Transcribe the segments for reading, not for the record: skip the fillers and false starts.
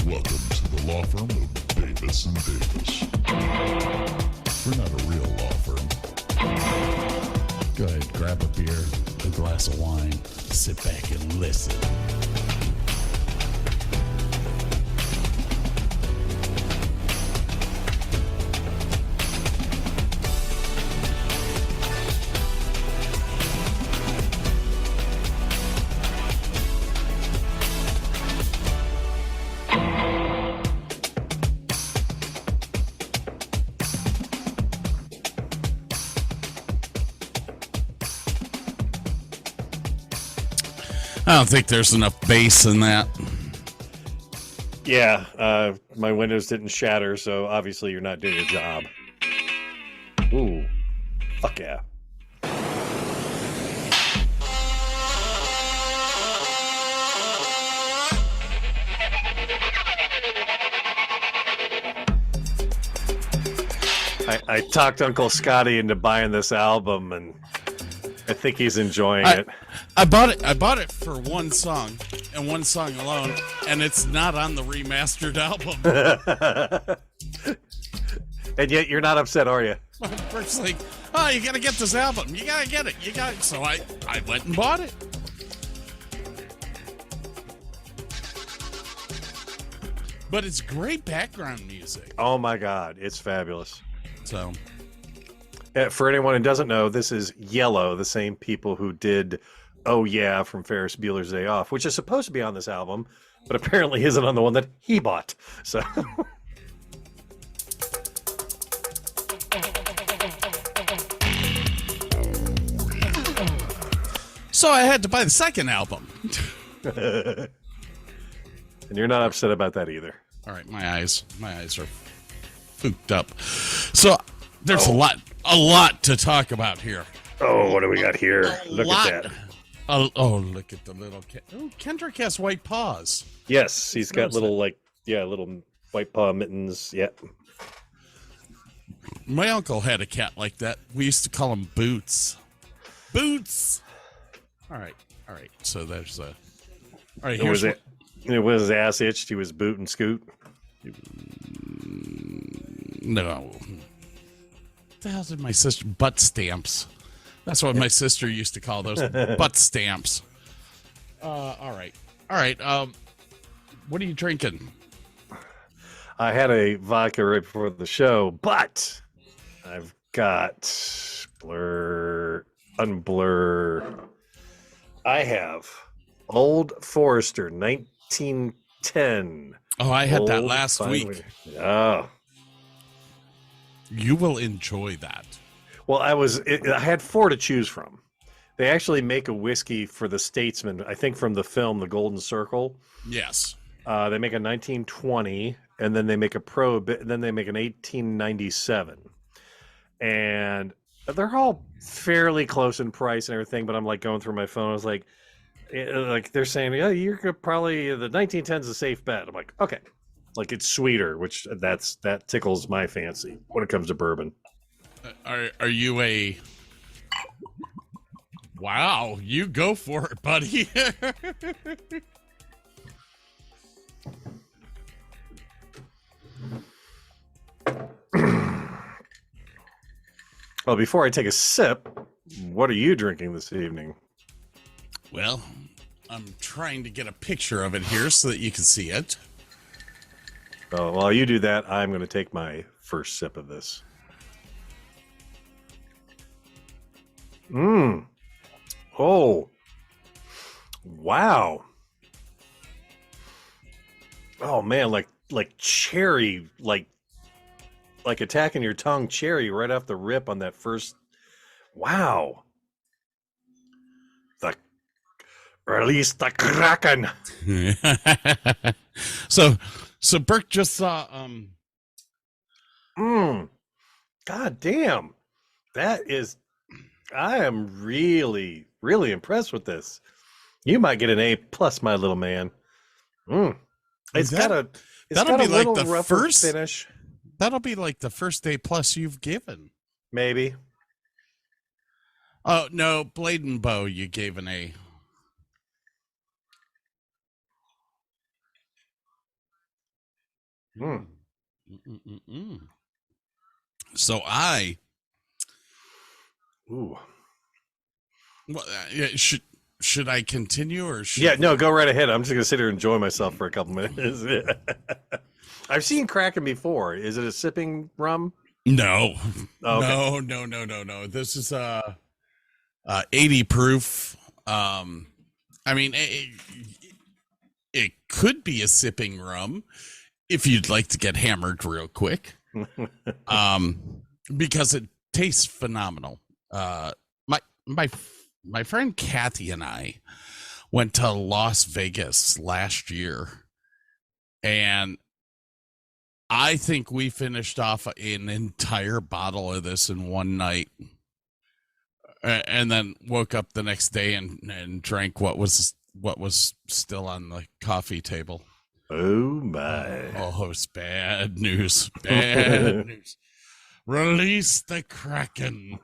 Welcome to the law firm of Davis and Davis. We're not a real law firm. Go ahead, grab a beer, a glass of wine, sit back and listen. I don't think there's enough bass in that. Yeah, my windows didn't shatter, so obviously you're not doing your job. Ooh, fuck yeah. I talked Uncle Scotty into buying this album, and I think he's enjoying it. I bought it for one song and one song alone, and it's not on the remastered album. And yet you're not upset, are you? Bert's like, oh, you gotta get this album. You gotta get it. You got it. So I went and bought it. But it's great background music. Oh my God, it's fabulous. So, for anyone who doesn't know, this is Yellow, the same people who did Oh Yeah from Ferris Bueller's Day Off, which is supposed to be on this album, but apparently isn't on the one that he bought. So so I had to buy the second album. And you're not upset about that either. All right, my eyes are spooked up. So there's a lot to talk about here. Oh, what do we got here? Look at that. Look at the little cat. Oh, Kendrick has white paws. Yes, he's got little little white paw mittens. Yeah. My uncle had a cat like that. We used to call him Boots. Boots. All right. So there's a. All right. Here's it. It was his ass itched. He was boot and scoot. No. What the hell did my sister? Butt stamps. That's what my sister used to call those. Butt stamps. All right. What are you drinking? I had a vodka right before the show, but I've got unblur. I have Old Forester 1910. Oh, I had that last week. Oh. You will enjoy that. Well, I had 4 to choose from. They actually make a whiskey for the Statesman, I think from the film The Golden Circle. Yes. They make a 1920, and then they make a and then they make an 1897. And they're all fairly close in price and everything, but I'm like going through my phone. I was like they're saying, yeah, you're probably the 1910 is a safe bet. I'm like, okay. Like it's sweeter, which that tickles my fancy when it comes to bourbon. Are you a? Wow, you go for it, buddy. Well, before I take a sip, what are you drinking this evening? Well, I'm trying to get a picture of it here so that you can see it. Oh, while you do that, I'm going to take my first sip of this. Oh. Wow. Oh man, like cherry, like attacking your tongue, cherry right off the rip on that first. Wow. Release the Kraken. So Burke just saw God damn. I am really, really impressed with this. You might get an A+, my little man. It's got a little rougher finish. That'll be like the first A+ you've given. Maybe. Oh no, Blade and Bow you gave an A. Mm. Mm-mm-mm-mm. So I Ooh. well, yeah, should I continue or should Yeah, no, go right ahead. I'm just gonna sit here and enjoy myself for a couple minutes. I've seen Kraken before. Is it a sipping rum? no, Oh, okay. no. This is 80 proof. I mean, it could be a sipping rum if you'd like to get hammered real quick. Because it tastes phenomenal. My friend Kathy and I went to Las Vegas last year, and I think we finished off an entire bottle of this in one night, and then woke up the next day and drank what was still on the coffee table. Oh my! Oh, it's bad news. Bad news. Release the Kraken.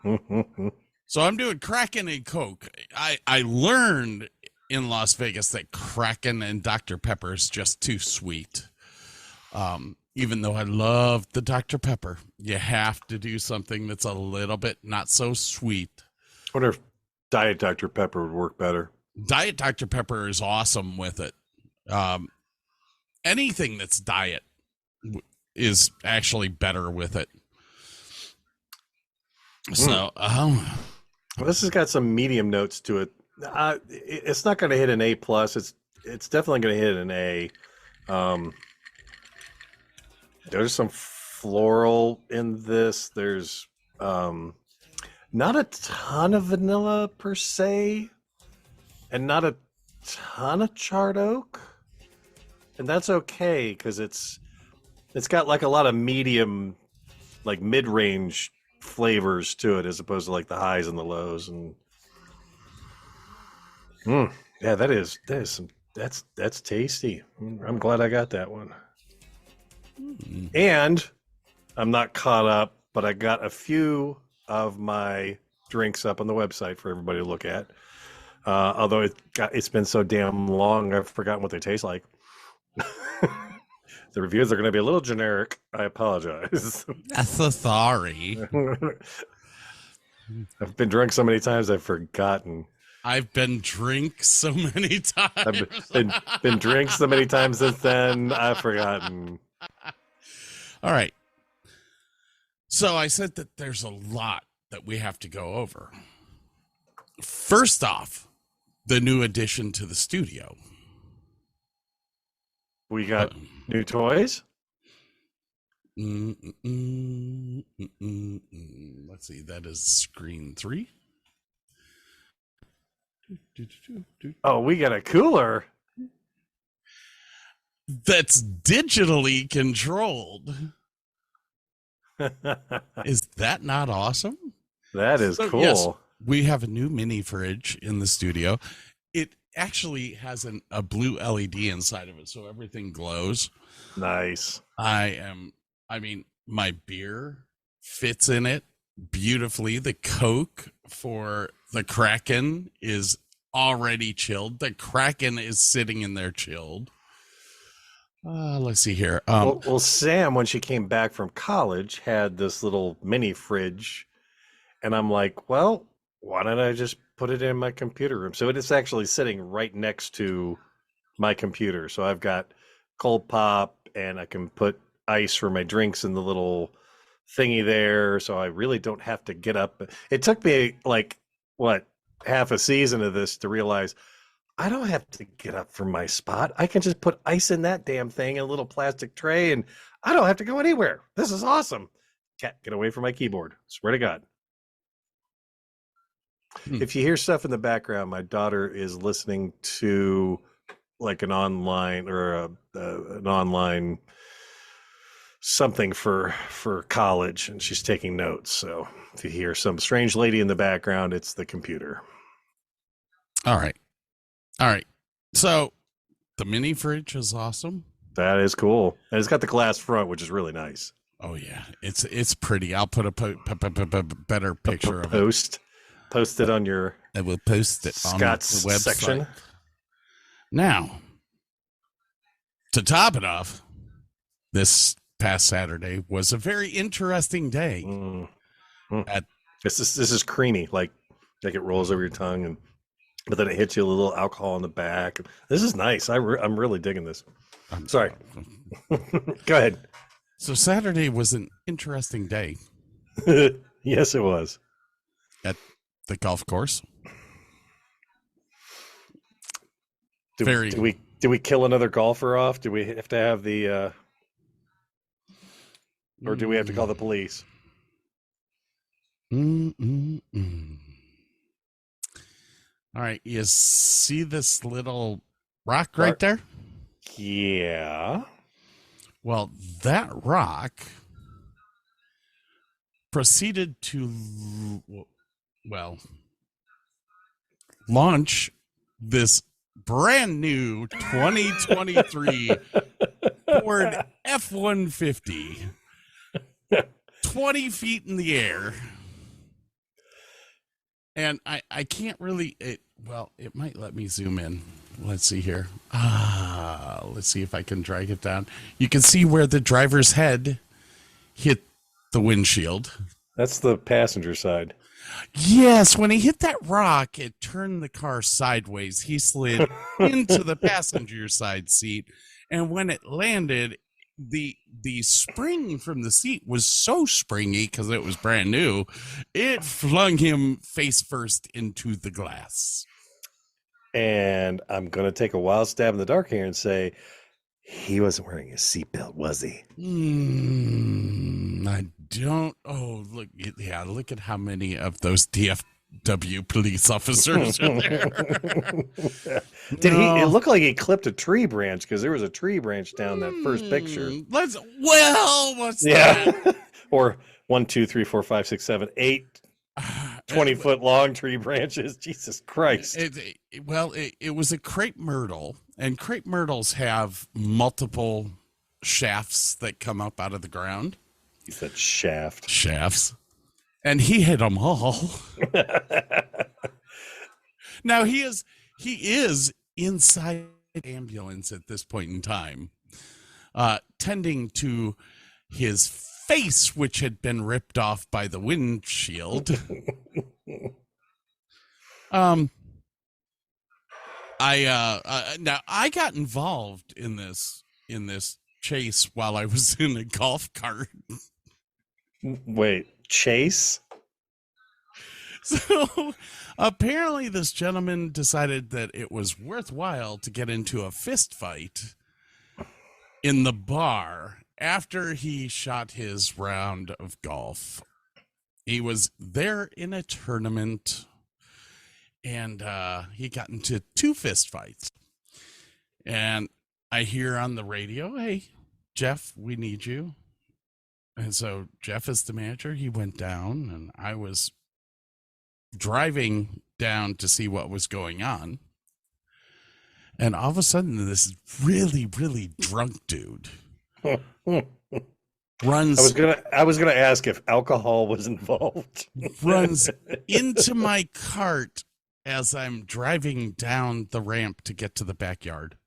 So I'm doing Kraken and Coke. I learned in Las Vegas that Kraken and Dr. Pepper is just too sweet. Even though I love the Dr. Pepper, you have to do something that's a little bit not so sweet. I wonder if Diet Dr. Pepper would work better. Diet Dr. Pepper is awesome with it. Anything that's diet is actually better with it. So, Well, this has got some medium notes to it. It's not going to hit an A plus. It's definitely going to hit an A. There's some floral in this. There's not a ton of vanilla per se, and not a ton of charred oak, and that's okay because it's got like a lot of medium, like mid-range flavors to it as opposed to like the highs and the lows. And yeah, that's tasty. I'm glad I got that one. And I'm not caught up, but I got a few of my drinks up on the website for everybody to look at. Although it's been so damn long, I've forgotten what they taste like. The reviews are going to be a little generic. I apologize. that's so sorry. I've been drunk so many times I've forgotten. I've been drink so many times. I've been drink so many times since then. I've forgotten. All right. So I said that there's a lot that we have to go over. First off, the new addition to the studio. We got new toys. Let's see. That is screen 3. Oh, we got a cooler. That's digitally controlled. Is that not awesome? That is cool. Yes, we have a new mini fridge in the studio. It actually has a blue LED inside of it, so everything glows. Nice. My beer fits in it beautifully. The Coke for the Kraken is already chilled. The Kraken is sitting in there chilled. Let's see here. Well, Sam, when she came back from college, had this little mini fridge, and I'm like, well, why don't I just put it in my computer room? So it is actually sitting right next to my computer. So I've got cold pop, and I can put ice for my drinks in the little thingy there. So I really don't have to get up. It took me like, half a season of this to realize I don't have to get up from my spot. I can just put ice in that damn thing in a little plastic tray, and I don't have to go anywhere. This is awesome. Cat, get away from my keyboard. Swear to God. If you hear stuff in the background, my daughter is listening to like an online or an online something for college, and she's taking notes. So if you hear some strange lady in the background, it's the computer. All right. So the mini fridge is awesome. That is cool. And it's got the glass front, which is really nice. Oh yeah, it's pretty. I'll put a better picture of it. Post it on your. I will post it Scott's on the website. section. Now, to top it off, this past Saturday was a very interesting day. At This is creamy, like it rolls over your tongue, but then it hits you a little alcohol in the back. This is nice. I'm really digging this. Sorry. Go ahead. So Saturday was an interesting day. Yes, it was. At the golf course. Did we kill another golfer off? Do we have to have the or do we have to call the police? All right, you see this little rock right there? Yeah. Well, that rock proceeded to, launch this brand new 2023 Ford F-150, 20 feet in the air. And I can't really, it might let me zoom in. Let's see here. Let's see if I can drag it down. You can see where the driver's head hit the windshield. That's the passenger side. Yes, when he hit that rock, it turned the car sideways. He slid into the passenger side seat, and when it landed, the spring from the seat was so springy because it was brand new, it flung him face first into the glass. And I'm going to take a wild stab in the dark here and say he wasn't wearing his seatbelt, was he? I don't. Oh, look. Yeah, look at how many of those DFW police officers are there. It looked like he clipped a tree branch because there was a tree branch down that first picture. What's that? Or 1, 2, 3, 4, 5, 6, 7, 8 20-foot long tree branches. Jesus Christ. It was a crepe myrtle, and crepe myrtles have multiple shafts that come up out of the ground. He said shafts. And he hit them all. Now he is inside the ambulance at this point in time, tending to his face, which had been ripped off by the windshield. Now I got involved in this chase while I was in a golf cart. Wait, chase? So apparently this gentleman decided that it was worthwhile to get into a fist fight in the bar after he shot his round of golf. He was there in a tournament, and he got into 2 fist fights. And I hear on the radio, "Hey, Jeff, we need you." And so Jeff is the manager. He went down, and I was driving down to see what was going on. And all of a sudden, this really, really drunk dude runs. I was gonna ask if alcohol was involved. Runs into my cart as I'm driving down the ramp to get to the backyard.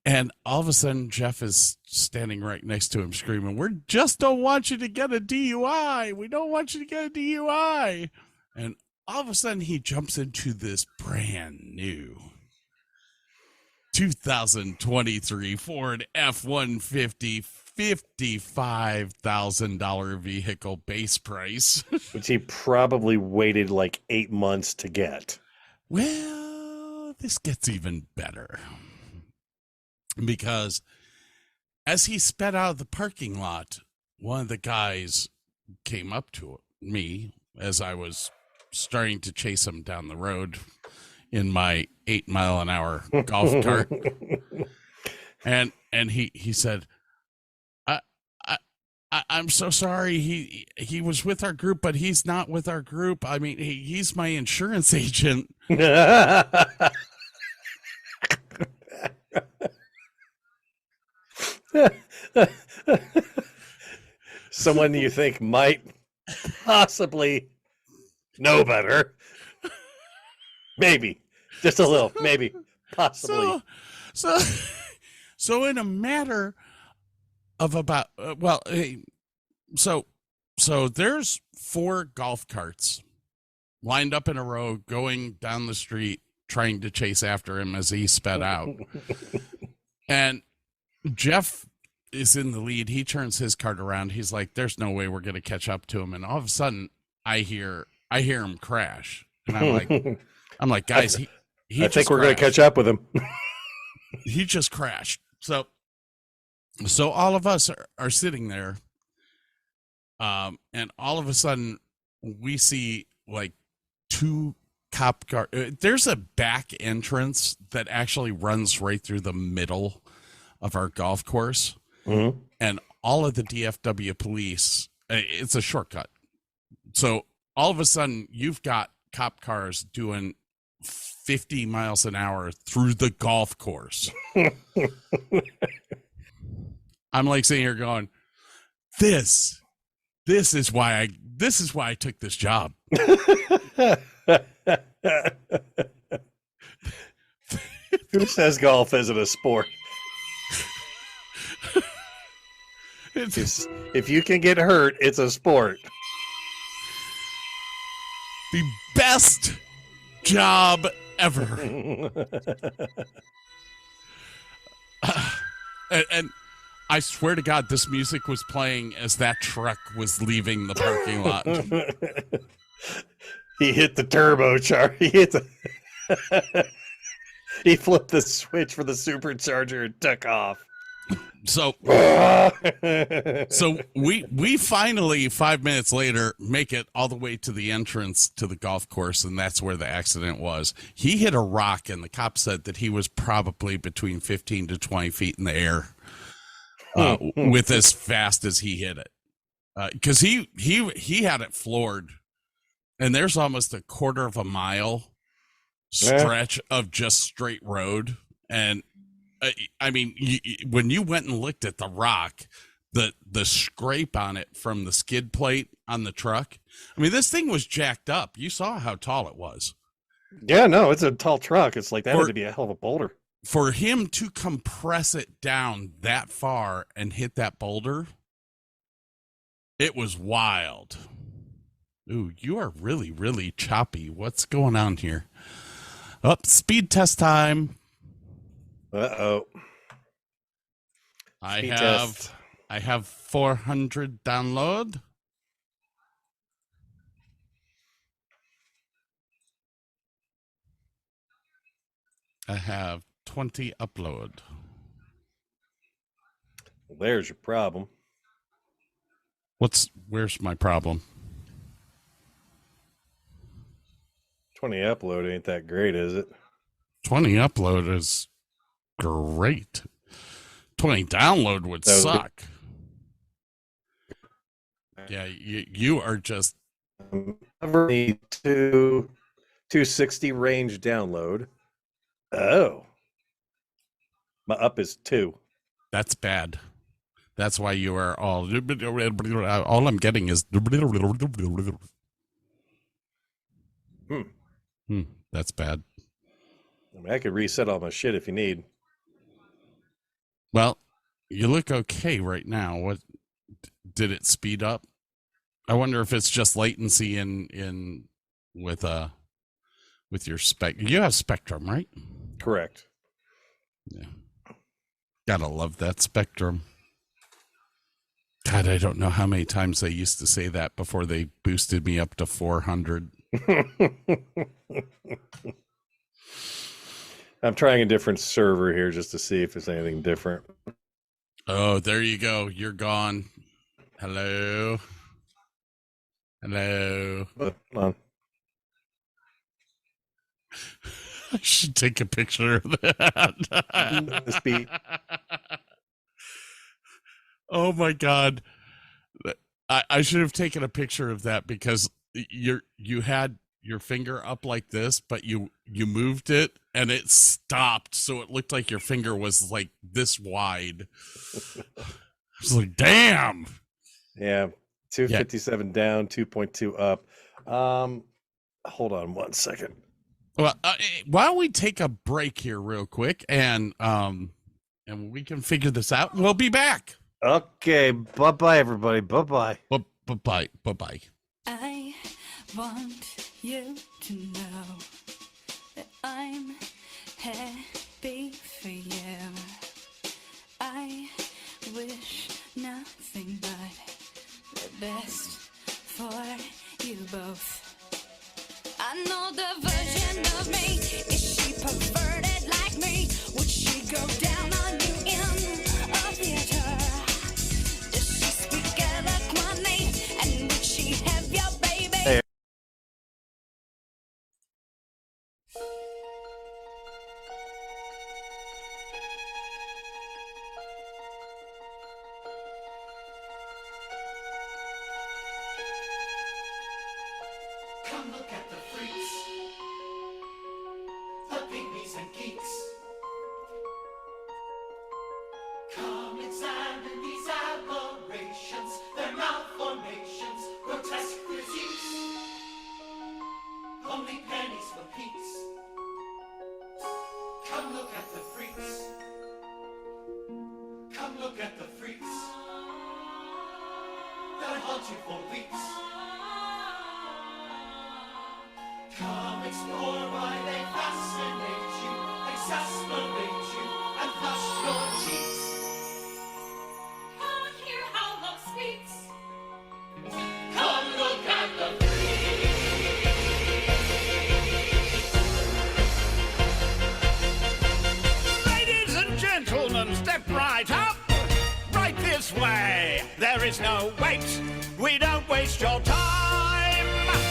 And all of a sudden, Jeff is standing right next to him screaming, "We just don't want you to get a DUI. We don't want you to get a DUI." And all of a sudden, he jumps into this brand new 2023 Ford F-150, $55,000 vehicle base price. Which he probably waited like 8 months to get. Well, this gets even better. Because as he sped out of the parking lot, one of the guys came up to me as I was starting to chase him down the road in my 8-mile-an-hour golf cart. And he said, I'm so sorry. He was with our group, but he's not with our group. I mean, he's my insurance agent. Someone you think might possibly know better. Maybe. Just a little. Maybe. Possibly. So in a matter of about so there's 4 golf carts lined up in a row going down the street trying to chase after him as he sped out. And Jeff is in the lead. He turns his cart around. He's like, there's no way we're going to catch up to him. And all of a sudden I hear him crash. And I'm like, guys, I think we're going to catch up with him. He just crashed. So all of us are sitting there. And all of a sudden we see like 2 cop car. There's a back entrance that actually runs right through the middle of our golf course. Mm-hmm. And all of the DFW police, it's a shortcut. So all of a sudden you've got cop cars doing 50 miles an hour through the golf course. I'm like sitting here going, this is why I took this job. Who says golf isn't a sport? If you can get hurt, it's a sport. The best job ever. And I swear to God, this music was playing as that truck was leaving the parking lot. He hit the turbocharger. He flipped the switch for the supercharger and took off. So we finally 5 minutes later make it all the way to the entrance to the golf course, and that's where the accident was. He hit a rock, and the cop said that he was probably between 15 to 20 feet in the air with as fast as he hit it, because he had it floored, and there's almost a quarter of a mile stretch of just straight road. And I mean, when you went and looked at the rock, the scrape on it from the skid plate on the truck, I mean, this thing was jacked up. You saw how tall it was. Yeah, no, it's a tall truck. It's like that had to be a hell of a boulder. For him to compress it down that far and hit that boulder, it was wild. Ooh, you are really, really choppy. What's going on here? Speed test time. Uh-oh. I have 400 download. I have 20 upload. Well, there's your problem. Where's my problem? 20 upload ain't that great, is it? 20 upload is great. 20 download would suck. Yeah, you are just need 260 range download. Oh, my up is 2. That's bad. That's why you are all I'm getting is that's bad. I mean, I could reset all my shit if you need. Well, you look okay right now. What did it speed up? I wonder if it's just latency in with your spec. You have Spectrum, right? Correct. Yeah. Gotta love that Spectrum. God, I don't know how many times they used to say that before they boosted me up to 400. I'm trying a different server here just to see if there's anything different. Oh, there you go. You're gone. Hello. Hello. Hold on. I should take a picture of that. Speed. Oh my God. I should have taken a picture of that because you had your finger up like this, but you moved it and it stopped, so it looked like your finger was like this wide. I was like, damn. Yeah, 257 down, 2.2 up. Hold on one second. Well, why don't we take a break here real quick and we can figure this out. We'll be back. Okay, bye-bye, everybody. Bye-bye. Bye bye. I want you to know that I'm happy for you. I wish nothing but the best for you both. I know the version of me. Is she perverted like me? Would she go down on you in a theater? Does she speak eloquently? And would she have your baby? Hey. Come look at the freaks, the pygmies and geeks. Come examine these aberrations, their malformations, grotesque physiques. Only pennies for peeps. Come look at the freaks. Come look at the freaks. They'll haunt you for weeks. Come explore why they fascinate you, exasperate you, and flush your cheeks. Come hear how love speaks. Come look at the Ladies and gentlemen, step right up. Right this way. There is no wait. We don't waste your time.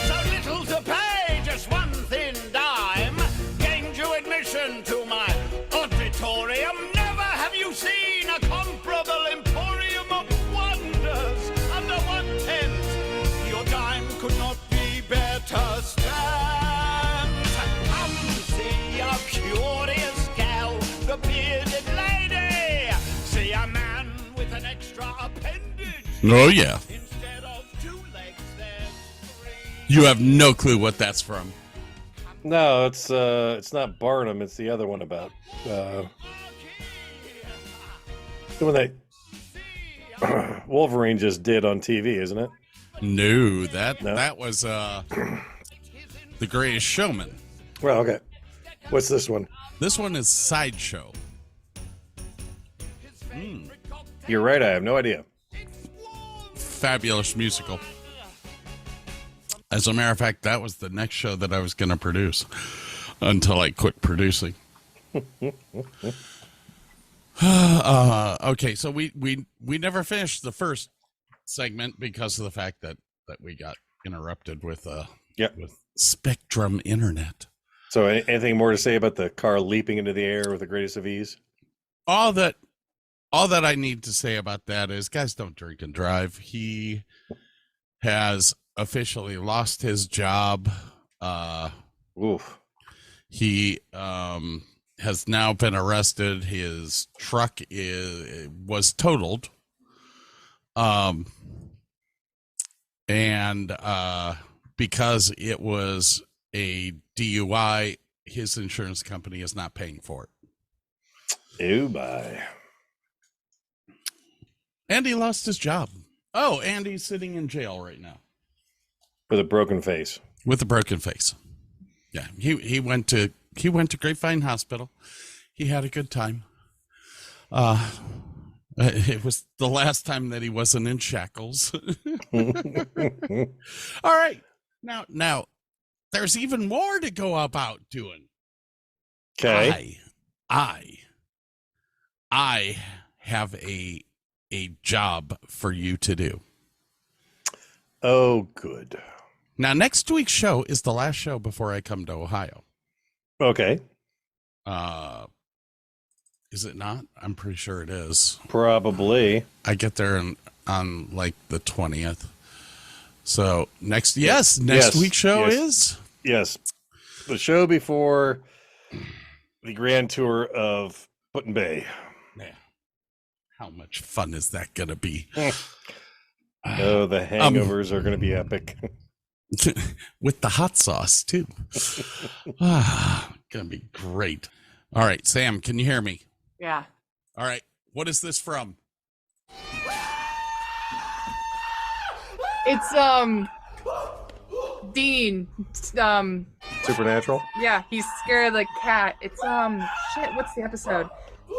So little to pay, just one thin dime. Gained you admission to my auditorium. Never have you seen a comparable emporium of wonders under one tent. Your dime could not be better spent. Come see a curious gal, the bearded lady. See a man with an extra appendage. Oh yeah. Instead of 2 legs, there's 3. You have no clue what that's from. No, it's not Barnum. It's the other one about the one that Wolverine just did on TV, isn't it? No, No? that was The Greatest Showman. Well, okay. What's this one? This one is Sideshow. You're right. I have no idea. Fabulous musical. As a matter of fact, that was the next show that I was going to produce until I quit producing. Okay, so we never finished the first segment because of the fact that we got interrupted with Yep. with Spectrum Internet. So, anything more to say about the car leaping into the air with the greatest of ease? All that I need to say about that is, guys, don't drink and drive. He has officially lost his job. Oof. He has now been arrested. His truck was totaled. And because it was a DUI, his insurance company is not paying for it. Oh, bye. And he lost his job. Oh, and he's sitting in jail right now. With a broken face. With a broken face. Yeah, he went to Grapevine Hospital. He had a good time. It was the last time that he wasn't in shackles. All right. Now there's even more to go about doing. Okay. I have a job for you to do. Oh, good. Now, next week's show is the last show before I come to Ohio. Okay. Is it not? I'm pretty sure it is. Probably. I get there on like the 20th. So next week's show is? Yes. The show before the grand tour of Put-in Bay. Yeah. How much fun is that going to be? Oh, the hangovers are going to be epic. With the hot sauce, too. Going to be great. All right, Sam, can you hear me? Yeah. All right. What is this from? Woo! It's Dean. Supernatural. Yeah, he's scared of the cat. It's shit. What's the episode?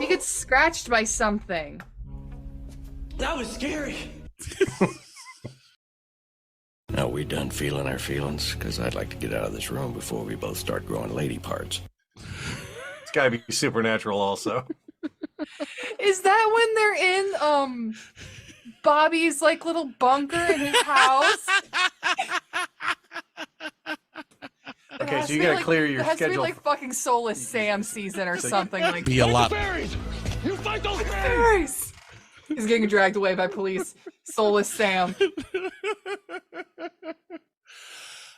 He gets scratched by something. That was scary. Now we done feeling our feelings? Because I'd like to get out of this room before we both start growing lady parts. It's gotta be Supernatural also. Is that when they're in Bobby's like little bunker in his house? Okay, so you gotta clear your It has to be schedule. like fucking Soulless Sam season or something like Be a lot. You fight those that. He's getting dragged away by police. Soulless Sam.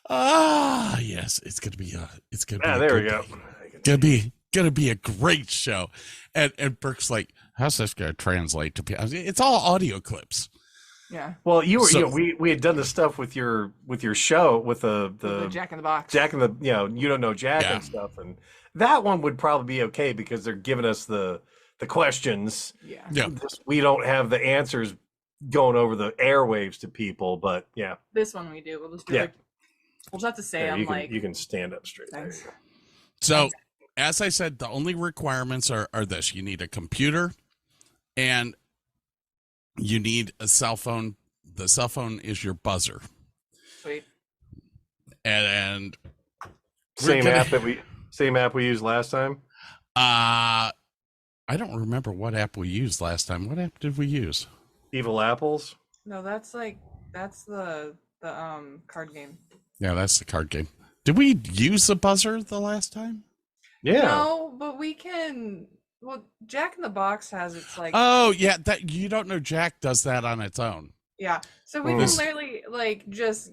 Ah, yes, it's gonna be There we go. gonna be a great show. And Burke's like, how's this gonna translate to people? It's all audio clips. Yeah. Well, So- we had done the stuff with your show with The Jack in the Box. Jack and the you don't know Jack Yeah. and stuff, and that one would probably be okay because they're giving us the questions. Yeah. Yeah. We don't have the answers going over the airwaves to people, but yeah, This one we do. We'll just do Yeah. like. We'll just have to say there, I'm you can like. you can stand up straight. There Thanks. you go. So, as I said, the only requirements are this: you need a computer, and you need a cell phone. The cell phone is your buzzer, Sweet. and Same gonna- app we used last time. I don't remember what app we used last time. What app did we use? Evil Apples. No, that's the card game. Yeah, that's the card game. Did we use the buzzer the last time? Yeah. No, but we can. Well, Jack in the Box has its like. Oh, yeah, that you don't know Jack does that on its own. Yeah. So we This- can literally like just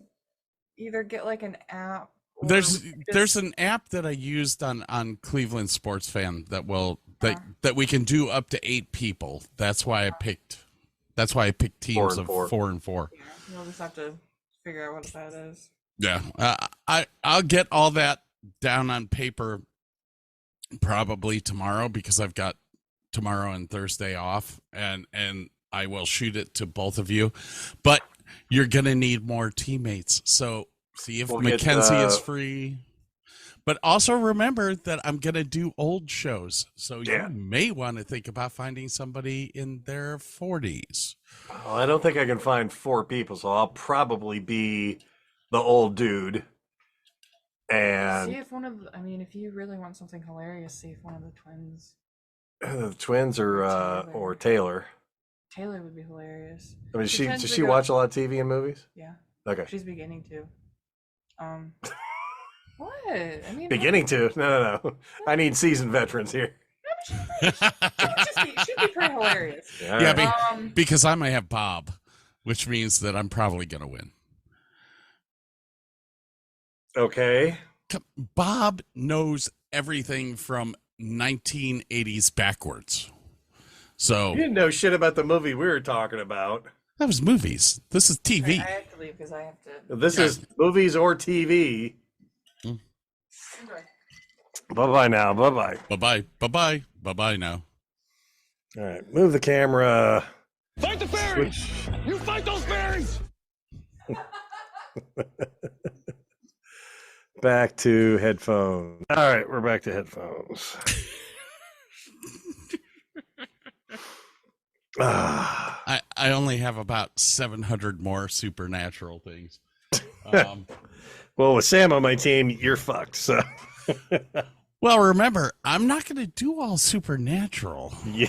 either get like an app. Or There's just- an app that I used on Cleveland Sports Fan that we can do up to 8 people. That's why I picked teams and of four. 4 and 4. Yeah, we'll just have to figure out what that is. Yeah. I'll get all that down on paper probably tomorrow because I've got tomorrow and Thursday off and I will shoot it to both of you. But you're going to need more teammates. So see if We'll get, Mackenzie is free. But also remember that I'm going to do old shows. So Yeah. you may want to think about finding somebody in their 40s. Well, I don't think I can find 4 people, so I'll probably be the old dude. See And if one of. I mean, if you really want something hilarious, see if one of the twins. the twins or Taylor. Taylor would be hilarious. I mean, She does tends to she go- watch a lot of TV and movies? Yeah, Okay. she's beginning to. What? I mean, Beginning to? No. I need seasoned veterans here. She'd be pretty hilarious. All Yeah, right. because I might have Bob, which means that I'm probably going to win. Okay. Bob knows everything from 1980s backwards. So You didn't know shit about the movie we were talking about. that was movies. This is I TV. have to leave because I have to. This is movies or TV. Bye-bye now. Bye-bye. Bye-bye. Bye-bye. Bye-bye now. All right. Move the camera. Fight the fairies! You fight those fairies! Back to headphones. All right. We're back to headphones. Ah. I only have about 700 more supernatural things. Well, with Sam on my team, you're fucked. So, Well, remember, I'm not going to do all supernatural. yeah,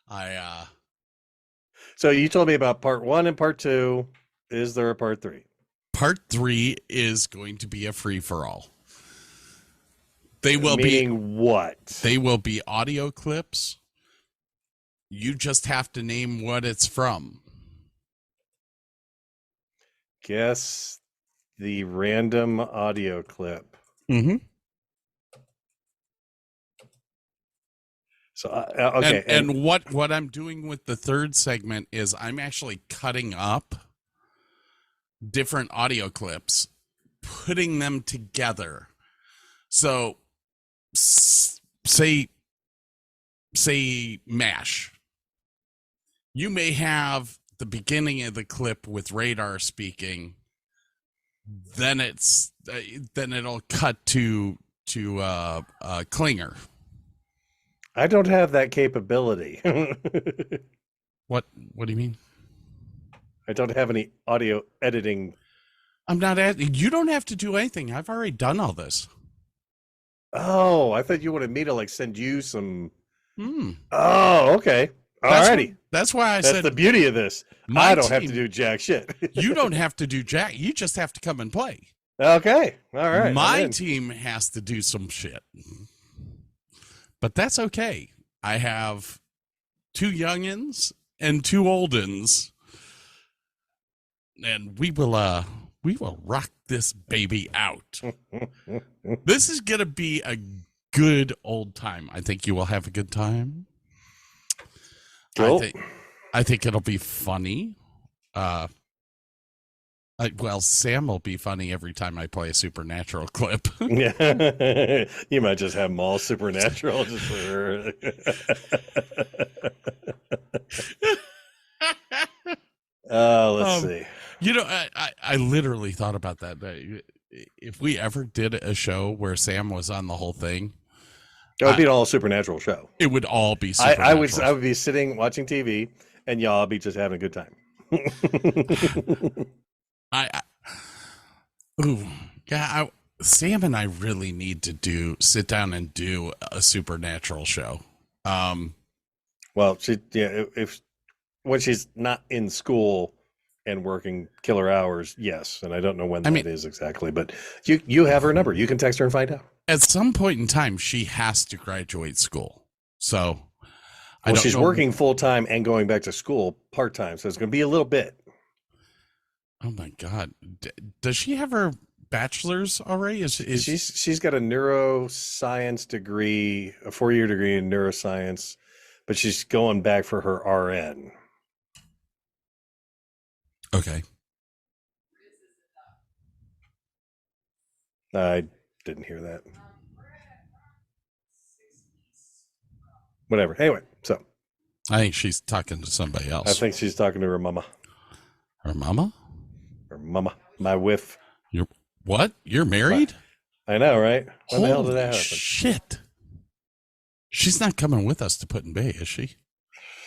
I know. So you told me about part 1 and part 2. Is there a part 3? Part 3 is going to be a free-for-all. They will Meaning what? They will be audio clips. You just have to name what it's from. Guess the random audio clip. Mm-hmm. So, okay. And what I'm doing with the third segment is I'm actually cutting up different audio clips, putting them together. So, say MASH. You may have the beginning of the clip with Radar speaking, then it'll cut to Klinger. I don't have that capability. What do you mean? I don't have any audio editing. I'm not you don't have to do anything. I've already done all this. Oh, I thought you wanted me to like send you some. Oh, okay. Alrighty. That's why I That's said the beauty of this. I don't have to do jack shit. You don't have to do jack. You just have to come and play. Okay. All right. My team has to do some shit. But that's okay. I have 2 youngins and 2 oldins. And we will rock this baby out. This is going to be a good old time. I think you will have a good time. Cool. I think it'll be funny. Well, Sam will be funny every time I play a Supernatural clip. Yeah. You might just have them all supernatural. Just for... let's see. You know, I literally thought about that. If we ever did a show where Sam was on the whole thing, it would be an all supernatural show. It would all be supernatural. I would be sitting watching TV, and y'all be just having a good time. Sam and I really need to sit down and do a supernatural show. Well, when she's not in school and working killer hours, yes, and I don't know when that is exactly, but you have her number. You can text her and find out. At some point in time, she has to graduate school. So, she's working full time and going back to school part time, so it's going to be a little bit. Oh my God! Does she have her bachelor's already? She's got a neuroscience degree, a 4-year degree in neuroscience, but she's going back for her RN. Okay. I didn't hear that. Whatever. Anyway, so I think she's talking to somebody else. I think she's talking to her mama. Her mama? Her mama. My whiff. What? You're married? I know, right? When the hell did that happen? Shit. She's not coming with us to Put in Bay, is she?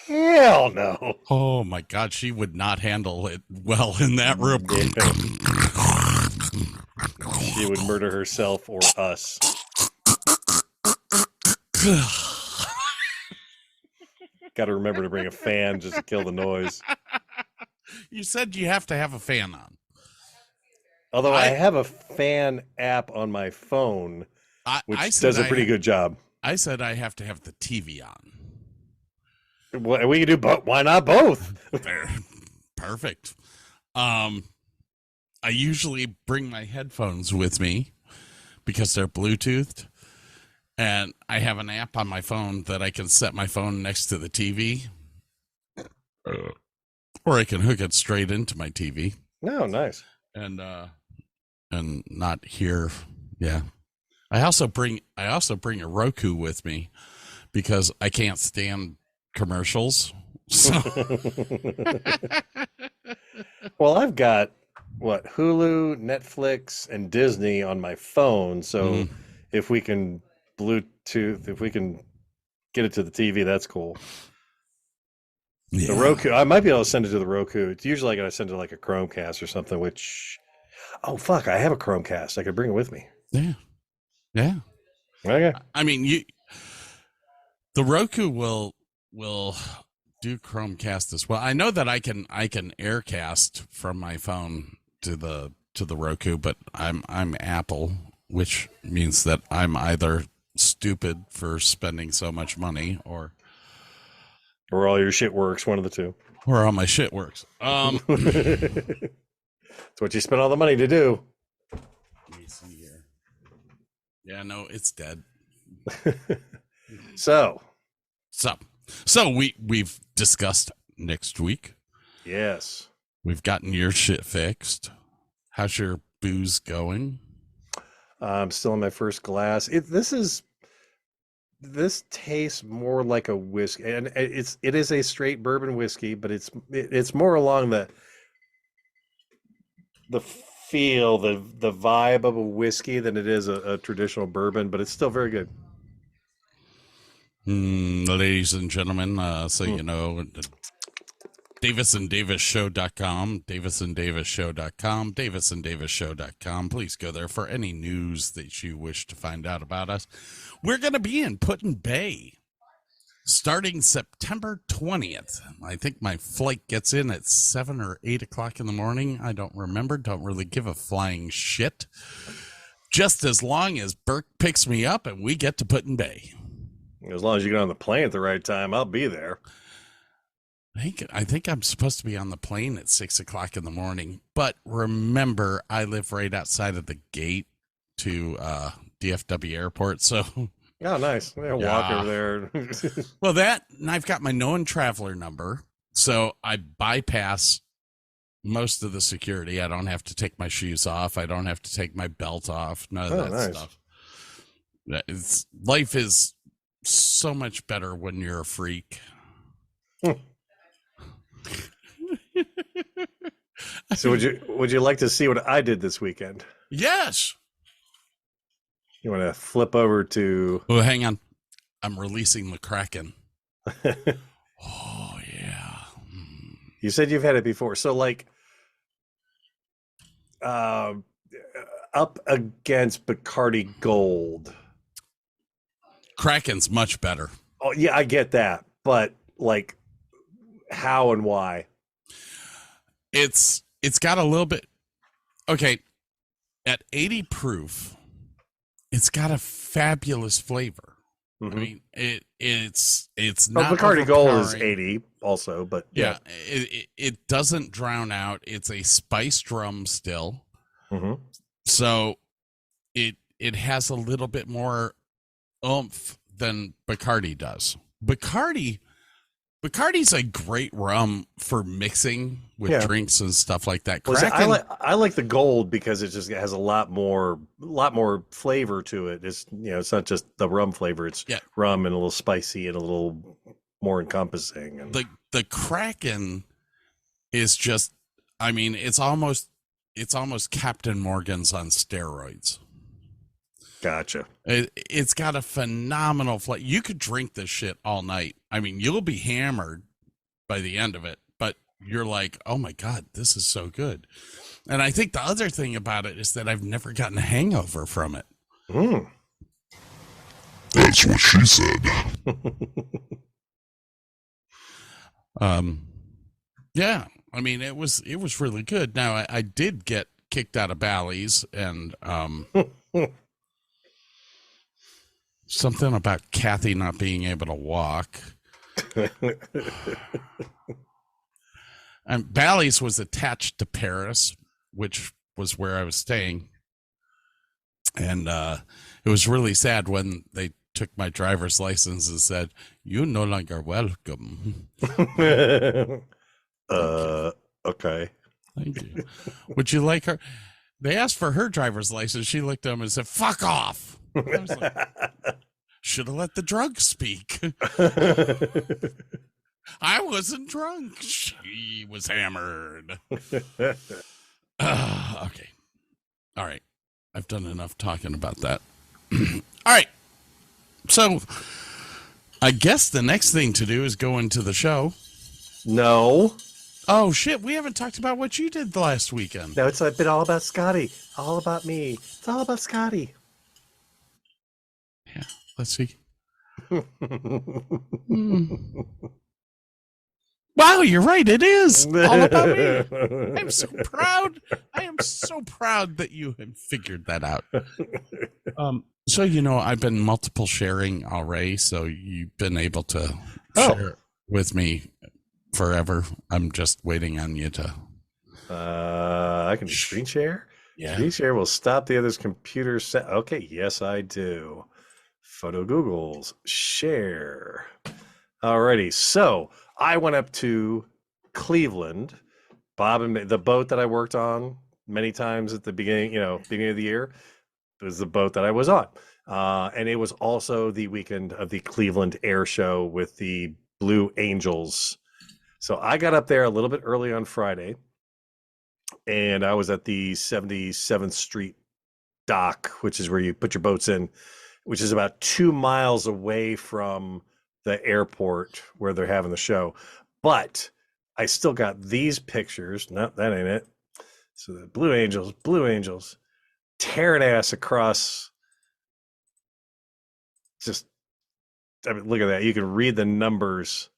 Hell no. Oh my God, she would not handle it well in that room. She would murder herself or us. Got to remember to bring a fan just to kill the noise. You said you have to have a fan on. Although I have a fan app on my phone, which does a pretty good job. I said I have to have the TV on. Well, we can do both. Why not both? Perfect. I usually bring my headphones with me because they're Bluetoothed, and I have an app on my phone that I can set my phone next to the TV, or I can hook it straight into my TV. Oh, nice. And not hear. Yeah. I also bring a Roku with me because I can't stand commercials. So. Well, I've got Hulu, Netflix, and Disney on my phone. So if we can Bluetooth, if we can get it to the TV, that's cool. Yeah. The Roku, I might be able to send it to the Roku. It's usually I got to send it to like a Chromecast or something, which, oh, fuck, I have a Chromecast. I could bring it with me. Yeah. Yeah. Okay. I mean, the Roku will do Chromecast as well. I know that I can Aircast from my phone to the Roku, but I'm Apple, which means that I'm either stupid for spending so much money or all your shit works, one of the two. Or all my shit works. That's what you spend all the money to do. Let me see here. Yeah, no, it's dead. So we've discussed next week. Yes. We've gotten your shit fixed. How's your booze going? I'm still in my first glass. This this tastes more like a whiskey, and it is a straight bourbon whiskey, but it's more along the feel, the vibe of a whiskey than it is a traditional bourbon, but it's still very good. Ladies and gentlemen, so you know, DavisandDavisShow.com, DavisandDavisShow.com, DavisandDavisShow.com. Please go there for any news that you wish to find out about us. We're going to be in Put-in-Bay starting September 20th. I think my flight gets in at 7 or 8 o'clock in the morning. I don't remember. Don't really give a flying shit. Just as long as Burke picks me up and we get to Put-in-Bay. As long as you get on the plane at the right time, I'll be there. I think I'm supposed to be on the plane at 6 o'clock in the morning. But remember, I live right outside of the gate to DFW Airport. So, oh, nice. Yeah, walk over there. Well, that, and I've got my known traveler number. So I bypass most of the security. I don't have to take my shoes off. I don't have to take my belt off. None of that stuff. Life is so much better when you're a freak. So would you like to see what I did this weekend? Yes. You want to flip over to... Oh, hang on. I'm releasing the Kraken. Oh, yeah. You said you've had it before. So, like, up against Bacardi Gold. Kraken's much better. Oh, yeah, I get that. But, like, how and why? It's got a little bit... Okay, at 80 proof, it's got a fabulous flavor. Mm-hmm. I mean, it's not... Bacardi Gold is 80 also, but... Yeah, it doesn't drown out. It's a spiced rum still. Mm-hmm. So it has a little bit more oomph than Bacardi does. Bacardi's a great rum for mixing with drinks and stuff like that. Kraken, I like the Gold because it just has a lot more flavor to it. It's it's not just the rum flavor. It's rum and a little spicy and a little more encompassing. And the Kraken is just, I mean, it's almost Captain Morgan's on steroids. Gotcha. It's got a phenomenal flavor. You could drink this shit all night. I mean, you'll be hammered by the end of it, but you're like, oh my God, this is so good. And I think the other thing about it is that I've never gotten a hangover from it. Mm. That's what she said. Yeah, I mean, it was really good. Now, I did get kicked out of Bally's, and something about Kathy not being able to walk. And Bally's was attached to Paris, which was where I was staying. And it was really sad when they took my driver's license and said, "You're no longer welcome." Okay. Thank you. Would you like her? They asked for her driver's license. She looked at them and said, "Fuck off." I was like, should have let the drunk speak. I wasn't drunk. She was hammered. Okay. All right. I've done enough talking about that. All right. So I guess the next thing to do is go into the show. No. Oh, shit. We haven't talked about what you did the last weekend. No, it's been all about Scotty. All about me. It's all about Scotty. Yeah. Let's see. Wow, you're right. It is all about me. I'm so proud. I am so proud that you have figured that out. So, I've been multiple sharing already, so you've been able to share with me forever. I'm just waiting on you to. I can screen share? Yeah. Screen share will stop the other's computer set. Okay, yes, I do. Photo Googles. Share. Alrighty, so I went up to Cleveland. Bob and the boat that I worked on many times at the beginning of the year was the boat that I was on. And it was also the weekend of the Cleveland Air Show with the Blue Angels. So I got up there a little bit early on Friday, and I was at the 77th Street dock, which is where you put your boats in, which is about 2 miles away from the airport where they're having the show. But I still got these pictures. No, that ain't it. So the Blue Angels tearing ass across. Just, I mean, look at that. You can read the numbers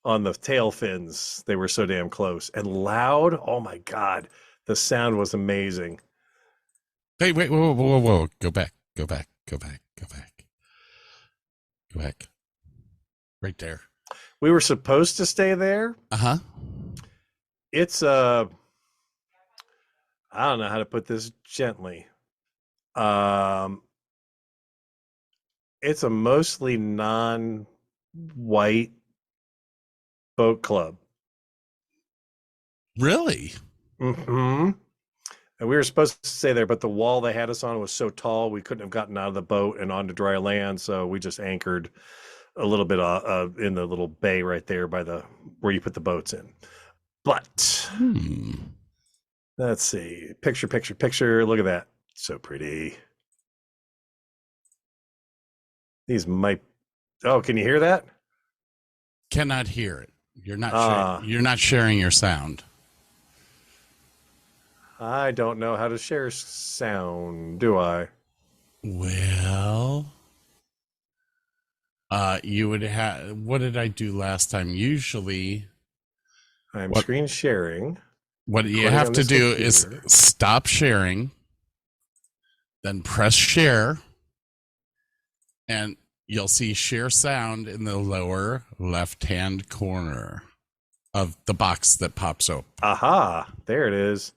on the tail fins. They were so damn close and loud. Oh my God. The sound was amazing. Hey, wait, whoa. Go back. Right there. We were supposed to stay there. Uh-huh. It's I don't know how to put this gently. It's a mostly non-white boat club. Really? Mm-hmm. And we were supposed to stay there, but the wall they had us on was so tall we couldn't have gotten out of the boat and onto dry land, so we just anchored a little bit in the little bay right there by the where you put the boats in. But let's see. Picture. Look at that. So pretty. These might. Oh, can you hear that? Cannot hear it. You're not sharing your sound. I don't know how to share sound, do I? Well, you would have. What did I do last time? Usually, I'm screen sharing. What you have to do is stop sharing, then press share, and you'll see share sound in the lower left-hand corner of the box that pops up. Aha, there it is.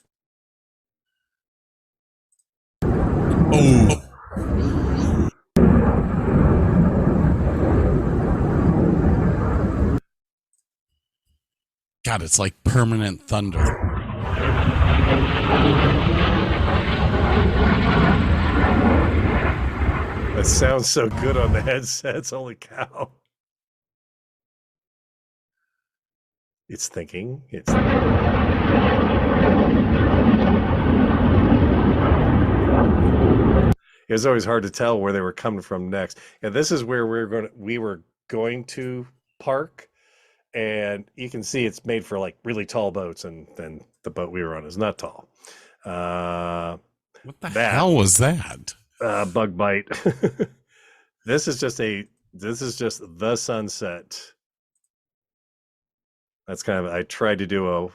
Oh. God, it's like permanent thunder. That sounds so good on the headsets. Holy cow. It's thinking. It was always hard to tell where they were coming from next. And this is where we were going to park, and you can see it's made for like really tall boats, and then the boat we were on is not tall. What the hell was that? Bug bite. This is just the sunset. That's kind of, I tried to do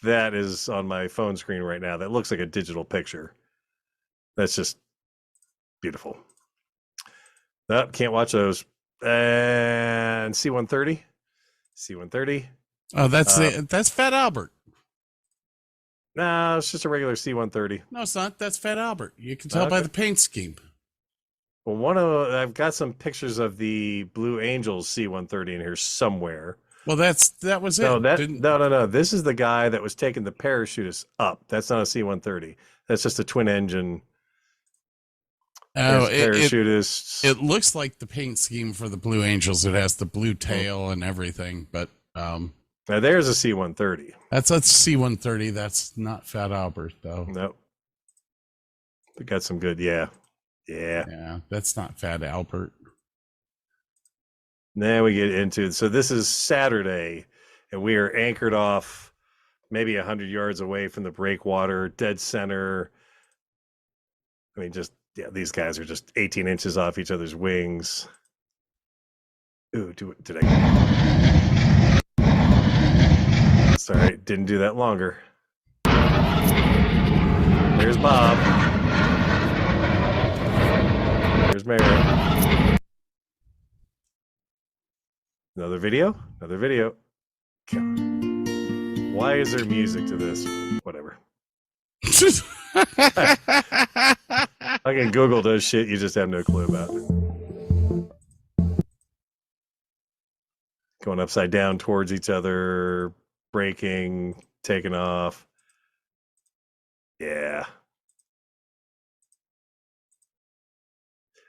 that is on my phone screen right now. That looks like a digital picture. That's just beautiful. Nope, can't watch those. And C-130. Oh, that's Fat Albert. No, it's just a regular C-130. No, it's not. That's Fat Albert. You can tell by the paint scheme. Well, I've got some pictures of the Blue Angels C-130 in here somewhere. Well, that was it. No. This is the guy that was taking the parachutists up. That's not a C-130. That's just a twin engine. Oh, parachutists. It looks like the paint scheme for the Blue Angels. It has the blue tail and everything, but now there's a C-130. That's a C-130. That's not Fat Albert, though. Nope. We got some good, yeah. That's not Fat Albert. Now we get into, so this is Saturday, and we are anchored off maybe 100 yards away from the breakwater, dead center. I mean, these guys are just 18 inches off each other's wings. Ooh, did I? Sorry, didn't do that longer. There's Bob. There's Mary. Another video. Why is there music to this? Whatever. I can Google those shit you just have no clue about. Going upside down towards each other, braking, taking off. Yeah.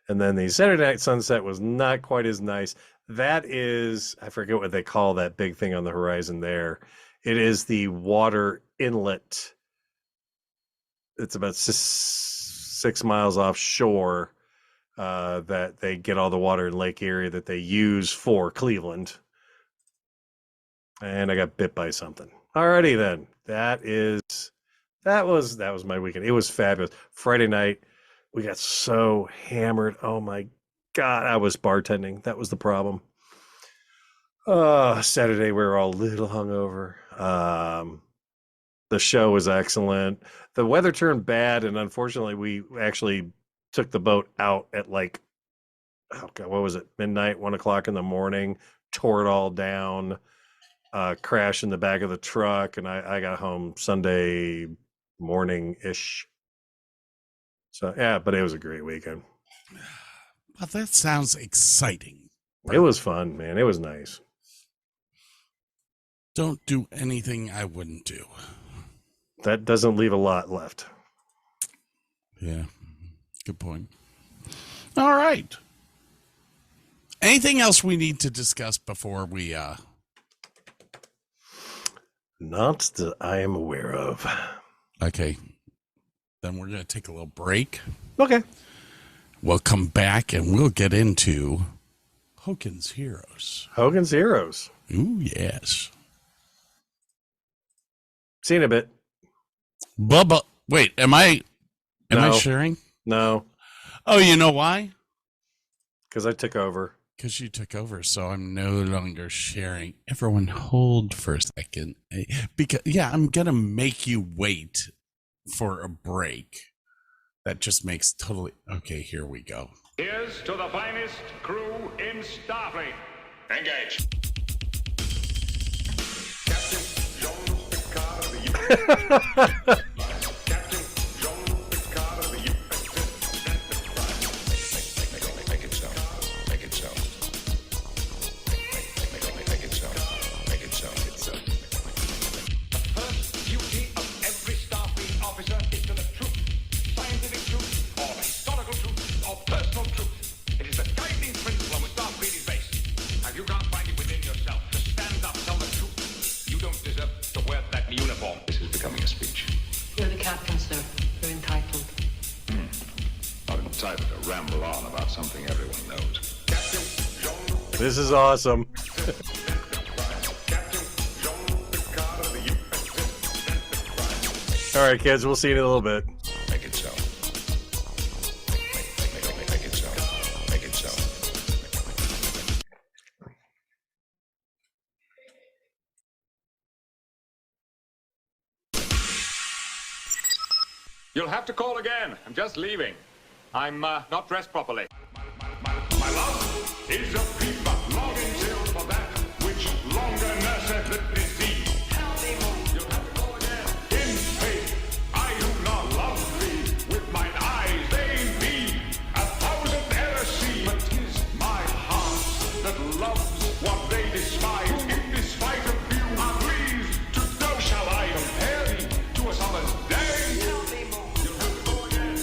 And then the Saturday night sunset was not quite as nice. That is, I forget what they call that big thing on the horizon there. It is the water inlet. It's about 6 miles offshore that they get all the water in Lake Erie that they use for Cleveland. And I got bit by something. Alrighty then. That was my weekend. It was fabulous. Friday night, we got so hammered. Oh my God, I was bartending. That was the problem. Saturday, we were all a little hungover. The show was excellent. The weather turned bad, and unfortunately, we actually took the boat out at like, oh God, what was it? Midnight, 1 o'clock in the morning, tore it all down, crashed in the back of the truck, and I got home Sunday morning-ish. So, yeah, but it was a great weekend. Well, that sounds exciting. It was fun, man. It was nice. Don't do anything I wouldn't do. That doesn't leave a lot left. Yeah, good point. All right. Anything else we need to discuss before we... Not that I am aware of. Okay. Then we're going to take a little break. Okay. We'll come back and we'll get into Hogan's Heroes. Hogan's Heroes. Ooh, yes. Seen a bit. Bubba. Wait, am I No. sharing? No, Oh, you know why? because I took over. Because you took over, so I'm no longer sharing. Everyone hold for a second. Because, yeah, I'm going to make you wait for a break. That just makes totally... Okay, here we go. Here's to the finest crew in Starfleet. Engage. Captain Jean-Luc Picard of the Captain Jean-Luc Picard of the Make it so. Make it so. Make it so. Make it so. First duty of every Starfleet officer is to the truth, scientific truth, or historical truth, or personal truth. It is the guiding principle on which Starfleet is based. And you can't find it within yourself to stand up, tell the truth. You don't deserve to wear that uniform. This is becoming a speech. You're the captain, sir. You're entitled. Not entitled to ramble on about something everyone knows. Captain Jean-Luc This is awesome. Captain Jean-Luc Picard of the All right, kids, we'll see you in a little bit. Make it so. Make it so. Make it so. You'll have to call again. I'm just leaving. I'm not dressed properly. My love is a fever, longing still for that which longer nurseth the disease. You'll have to call again. In faith, I do not love thee. With mine eyes they be 1,000 errors see. But 'tis my heart that loves what they despise. In despite of you are pleased to know. Shall I compare thee to a summer's day? You'll have to go again.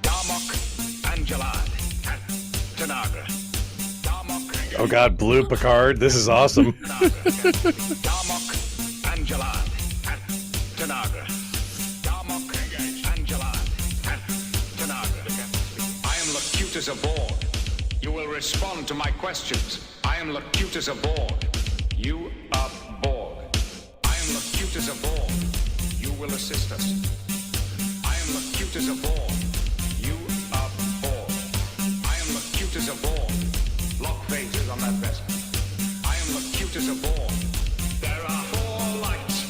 Darmok, Angelad, and Tanagra. Darmok, Oh God, Blue Picard, this is awesome. Darmok, Angelad, and Tanagra. Darmok, Angelad, and Tanagra. I am Locutus aboard. You will respond to my questions. I am Locutus aboard. You aboard. I am Locutus aboard. You will assist us. I am Locutus aboard. You aboard. I am Locutus aboard. Lock phases on that vessel. I am Locutus aboard. There are 4 lights.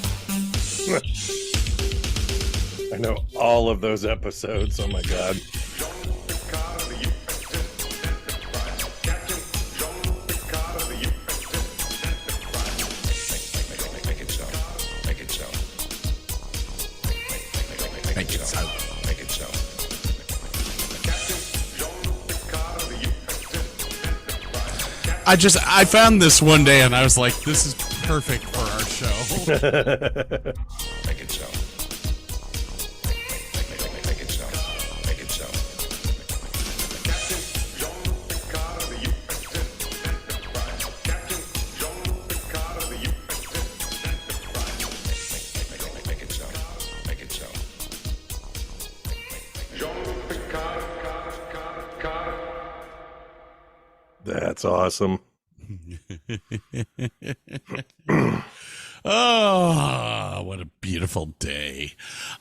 I know all of those episodes. Oh my God. Make it so. Make it so. I found this one day and I was like, this is perfect for our show. Make it so. Make it so. Make it so. Make it so. Make it so. That's awesome. Oh, what a beautiful day.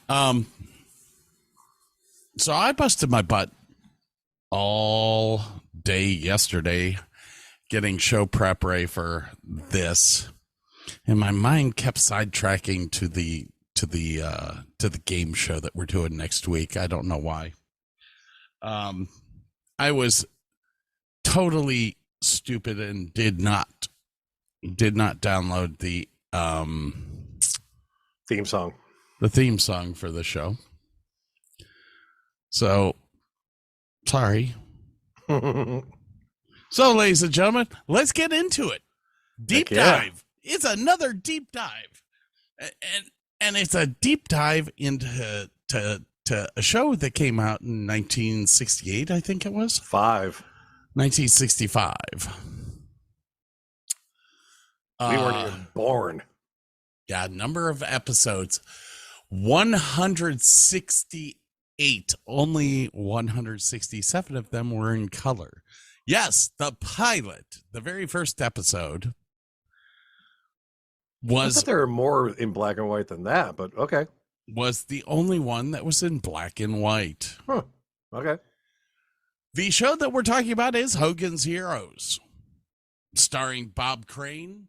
So I busted my butt all day yesterday getting show prep ready for this. And my mind kept sidetracking to the game show that we're doing next week. I don't know why. I was totally stupid and did not download the Theme song. the theme song for the show. So sorry. So, ladies and gentlemen, let's get into it. Deep Heck yeah. dive. It's another deep dive, and it's a deep dive into a show that came out in 1968. I think it was 1965. We weren't even born. Yeah, number of episodes 168. Only 167 of them were in color. Yes, the pilot, the very first episode I thought there were more in black and white than that, but okay. was the only one that was in black and white. Huh. Okay. The show that we're talking about is Hogan's Heroes, starring Bob Crane,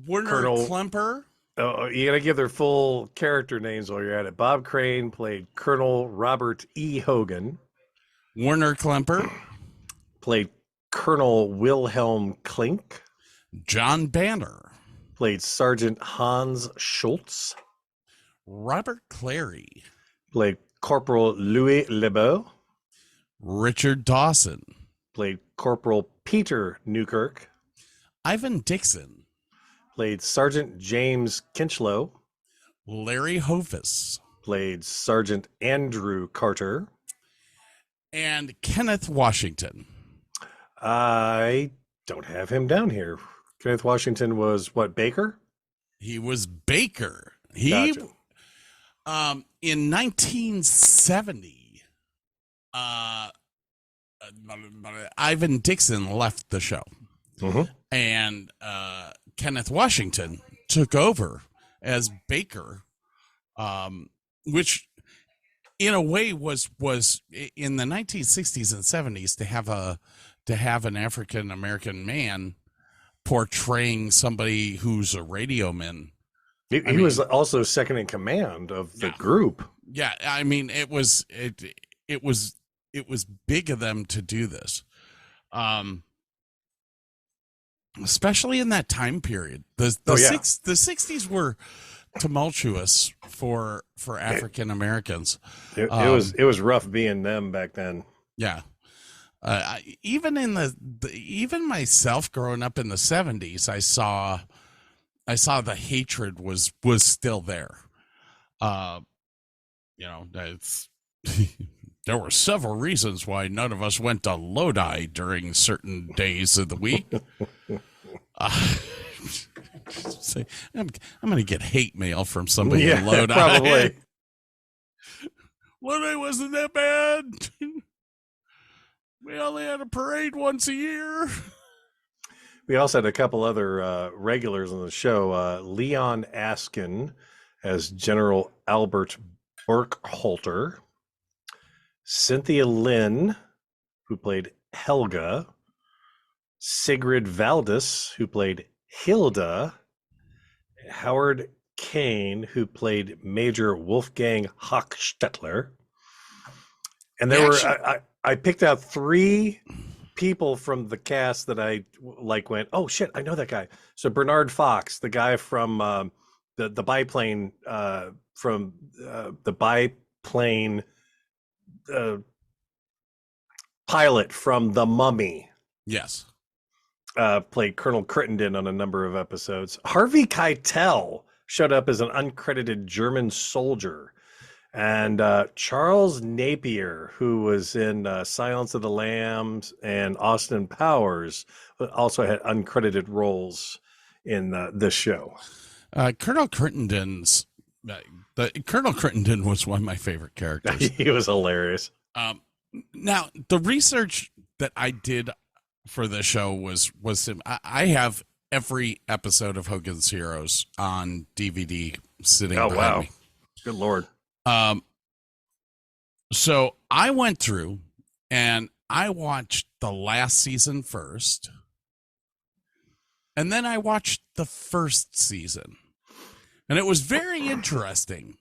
Werner Colonel- Klemper. Oh, you gotta give their full character names while you're at it. Bob Crane played Colonel Robert E. Hogan. Werner Klemper. Played Colonel Wilhelm Klink. John Banner. Played Sergeant Hans Schultz. Robert Clary. Played Corporal Louis Lebeau. Richard Dawson. Played Corporal Peter Newkirk. Ivan Dixon. Played Sergeant James Kinchlow. Larry Hovis. Played Sergeant Andrew Carter. And Kenneth Washington. I don't have him down here. Kenneth Washington was what, Baker? He was Baker. Gotcha. In 1970, Ivan Dixon left the show. Mhm. And Kenneth Washington took over as Baker, which in a way was in the 1960s and 70s to have an African American man portraying somebody who's a radio man. He was also second in command of the group. Yeah, I mean it was big of them to do this. Especially in that time period. The 60s were tumultuous for African Americans. It was rough being them back then. Yeah. Even even myself growing up in the 70s, I saw the hatred was still there. It's there were several reasons why none of us went to Lodi during certain days of the week. I'm going to get hate mail from somebody in Lodi. Probably. Lodi wasn't that bad. We only had a parade once a year. We also had a couple other regulars on the show. Leon Askin as General Albert Burkhalter. Cynthia Lynn, who played Helga. Sigrid Valdis, who played Hilda. Howard Kane, who played Major Wolfgang Hochstetler. And there I picked out 3 people from the cast that I went, oh shit, I know that guy. So Bernard Fox, the guy from the biplane pilot from The Mummy. Yes. Played Colonel Crittenden on a number of episodes. Harvey Keitel showed up as an uncredited German soldier. And Charles Napier, who was in Silence of the Lambs and Austin Powers, also had uncredited roles in this show. Colonel Crittenden's Colonel Crittenden was one of my favorite characters. He was hilarious. Now, the research that I did for the show was I have every episode of Hogan's Heroes on DVD sitting behind me. Good Lord. So I went through and I watched the last season first, and then I watched the first season, and it was very interesting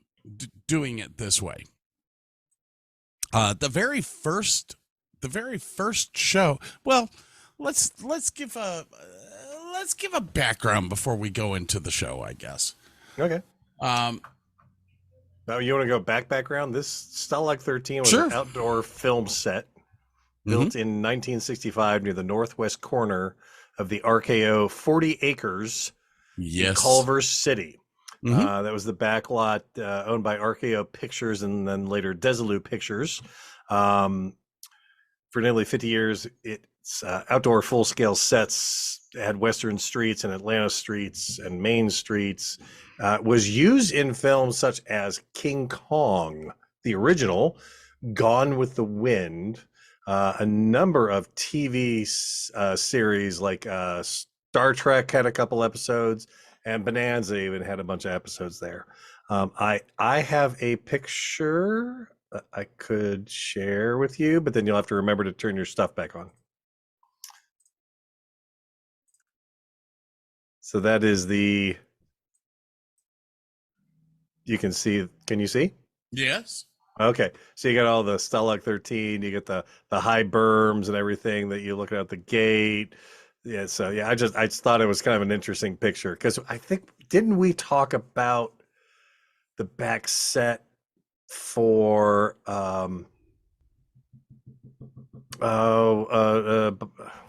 doing it this way. The very first show. Well, let's give a background before we go into the show, I guess. Okay. Now you want to go background? This Stalag 13 was an outdoor film set built in 1965 near the northwest corner of the RKO 40 acres in Culver City. That was the backlot owned by RKO Pictures and then later Desilu Pictures. For nearly 50 years, its outdoor full-scale sets had Western streets and Atlanta streets and Main streets. Was used in films such as King Kong, the original, Gone with the Wind, a number of TV series like Star Trek had a couple episodes, and Bonanza even had a bunch of episodes there. I have a picture I could share with you, but then you'll have to remember to turn your stuff back on. So that is the... You can see, can you see? Yes. Okay. So you got all the Stalag 13, you get the high berms and everything that you're looking at the gate. Yeah. So yeah, I just thought it was kind of an interesting picture because I think, didn't we talk about the back set for, oh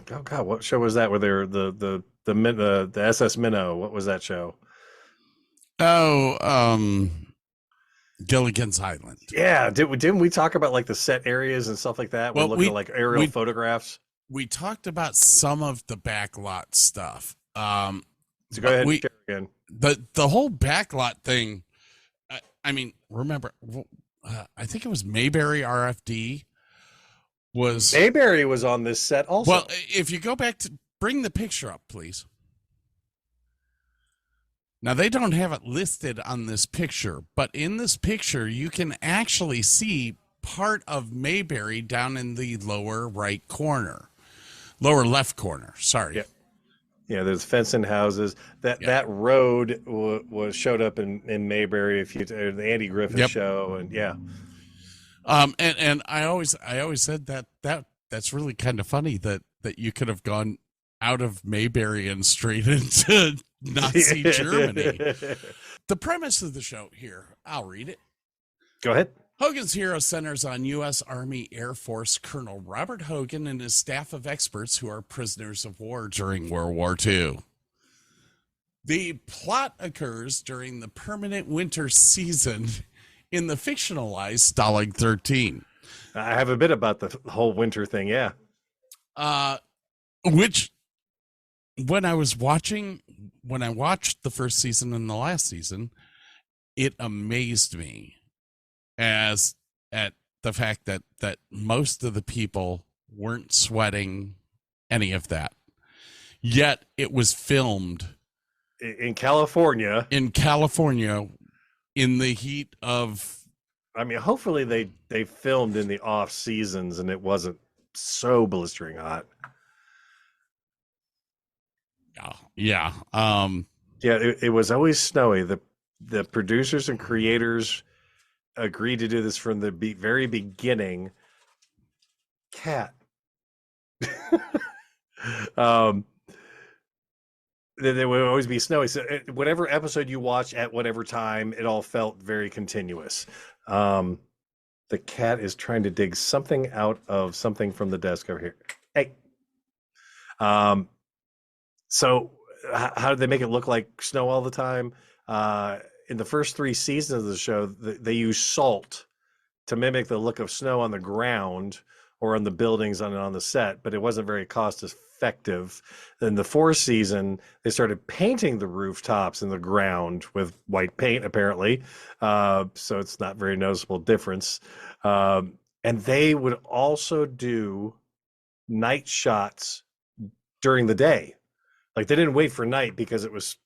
God, what show was that where they're the SS Minnow? What was that show? Oh, Gilligan's Island. Yeah, didn't we talk about like the set areas and stuff like that? We're looking at like aerial photographs. We talked about some of the backlot stuff. So go ahead and share again. The whole backlot thing. I mean, remember, I think it was Mayberry RFD. Mayberry was on this set also. Well, if you go back to bring the picture up, please. Now, they don't have it listed on this picture, but in this picture, you can actually see part of Mayberry down in the lower left corner. Sorry. Yeah, there's fenced-in houses. That road was showed up in Mayberry, the Andy Griffith show, and yeah. And I always said that's really kind of funny that you could have gone out of Mayberry and straight into Nazi Germany. The premise of the show here, I'll read it. Go ahead. Hogan's Hero centers on U.S. Army Air Force Colonel Robert Hogan and his staff of experts who are prisoners of war during World War II. The plot occurs during the permanent winter season in the fictionalized Stalag 13. I have a bit about the whole winter thing, yeah. Which, when I watched the first season and the last season, it amazed me at the fact that most of the people weren't sweating any of that. Yet it was filmed in California. In the heat of... I mean, hopefully they filmed in the off seasons and it wasn't so blistering hot. Yeah. It was always snowy. The producers and creators agreed to do this from the very beginning. Cat. There would always be snowy. So whatever episode you watch at whatever time, it all felt very continuous. The cat is trying to dig something out of something from the desk over here. Hey. So how did they make it look like snow all the time? In the first 3 seasons of the show, they use salt to mimic the look of snow on the ground or on the buildings on the set, but it wasn't very cost effective. Then the 4th season, they started painting the rooftops and the ground with white paint, apparently. So it's not very noticeable difference. And they would also do night shots during the day. Like they didn't wait for night because it was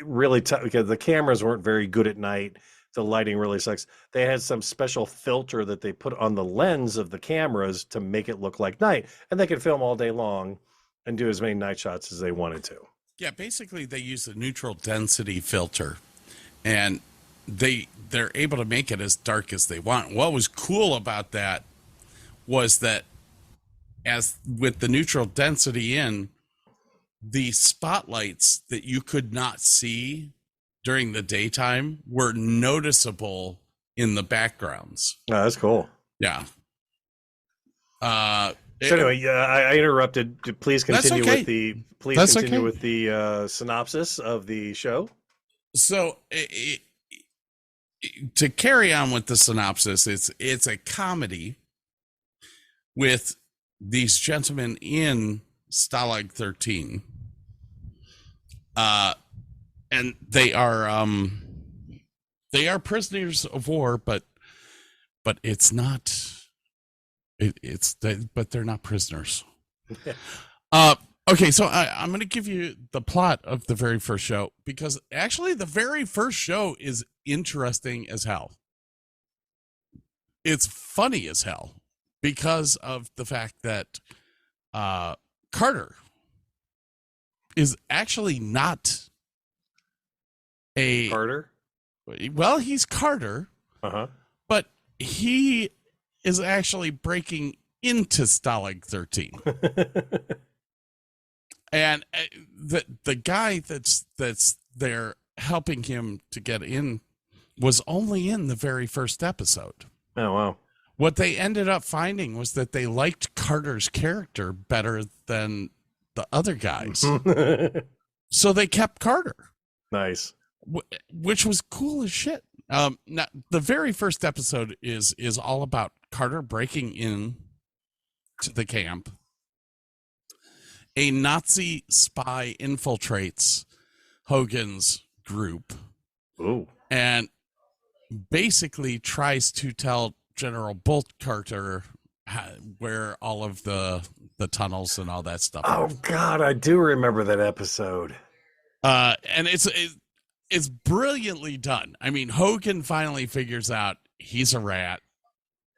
really tough because the cameras weren't very good at night. The lighting really sucks. They had some special filter that they put on the lens of the cameras to make it look like night, and they could film all day long and do as many night shots as they wanted to. Yeah, basically they use a neutral density filter, and they're able to make it as dark as they want. What was cool about that was that as with the neutral density in, the spotlights that you could not see during the daytime were noticeable in the backgrounds. Oh, that's cool. Yeah. So anyway, I interrupted. Please continue okay. with the synopsis of the show. So to carry on with the synopsis, it's a comedy with these gentlemen in Stalag 13. And they are prisoners of war, but it's not. But they're not prisoners. Okay, so I'm going to give you the plot of the very first show, because actually the very first show is interesting as hell. It's funny as hell because of the fact that Carter is actually not a Carter. Well, he's Carter, but he is actually breaking into Stalag 13. And the guy that's there helping him to get in was only in the very first episode. Oh, wow. What they ended up finding was that they liked Carter's character better than the other guys. So they kept Carter. Nice. Which was cool as shit. Now, the very first episode is all about Carter breaking in to the camp. A Nazi spy infiltrates Hogan's group. Ooh. And basically tries to tell General Bolt Carter where all of the tunnels and all that stuff are. Oh God, I do remember that episode. And it's brilliantly done. I mean, Hogan finally figures out he's a rat,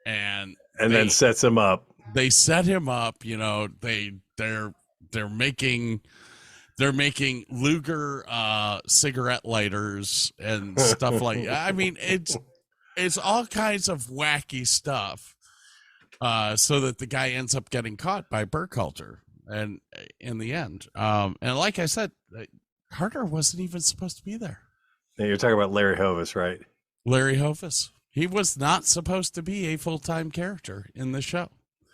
and then sets him up. They set him up. You know, they're making Luger cigarette lighters and stuff like that. I mean, it's all kinds of wacky stuff, so that the guy ends up getting caught by Burkhalter, and in the end, and like I said, Carter wasn't even supposed to be there. Yeah, you're talking about Larry Hovis, right? Larry Hovis. He was not supposed to be a full-time character in the show.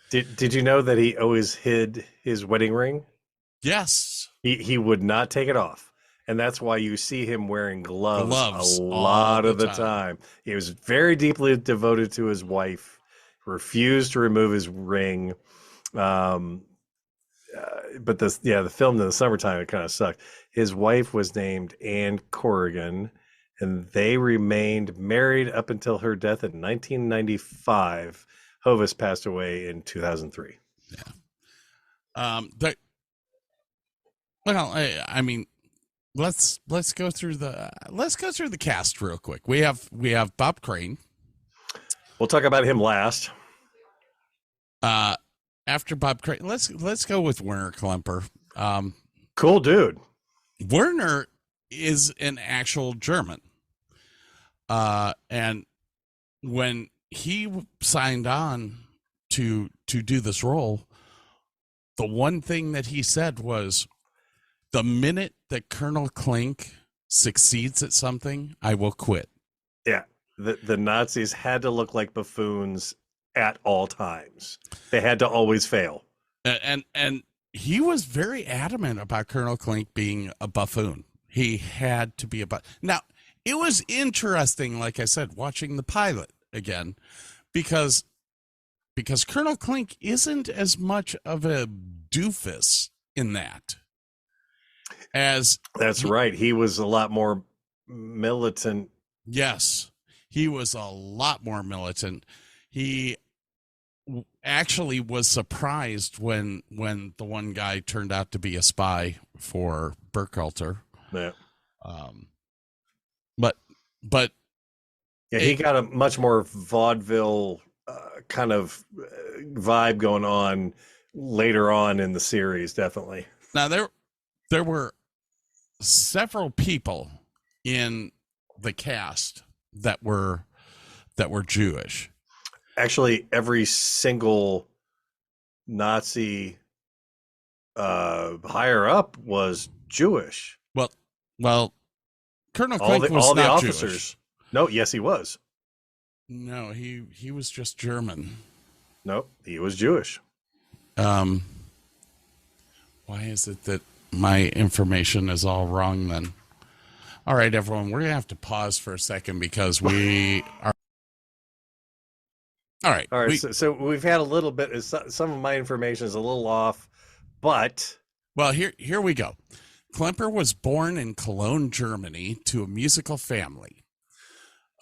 Did you know that he always hid his wedding ring? Yes. He would not take it off. And that's why you see him wearing gloves a lot of the time. He was very deeply devoted to his wife, refused to remove his ring. But the film in the summertime, it kind of sucked. His wife was named Anne Corrigan, and they remained married up until her death in 1995. Hovis passed away in 2003. Yeah. I mean, let's go through the cast real quick. We have Bob Crane. We'll talk about him last. After Bob Crane, let's go with Werner Klemper. Cool dude. Werner is an actual German. And when he signed on to do this role, the one thing that he said was, the minute that Colonel Klink succeeds at something, I will quit. Yeah. the Nazis had to look like buffoons at all times. They had to always fail. And he was very adamant about Colonel Klink being a buffoon. He had to be a buffoon. Now, it was interesting, like I said, watching the pilot again, because Colonel Klink isn't as much of a doofus in that as right. He was a lot more militant. Yes, he was a lot more militant. He actually was surprised when the one guy turned out to be a spy for Burkhalter. Yeah. But yeah, he got a much more vaudeville kind of vibe going on later on in the series, definitely. Now there were several people in the cast that were Jewish. Actually, every single Nazi higher up was Jewish. Well, Colonel Klink was all the not officers. Jewish. No, yes, he was. No, he was just German. Nope, he was Jewish. Why is it that my information is all wrong then? All right, everyone, we're going to have to pause for a second because we are. All right. All right. So we've had a little bit. Some of my information is a little off, but. Well, here we go. Klemper was born in Cologne, Germany, to a musical family.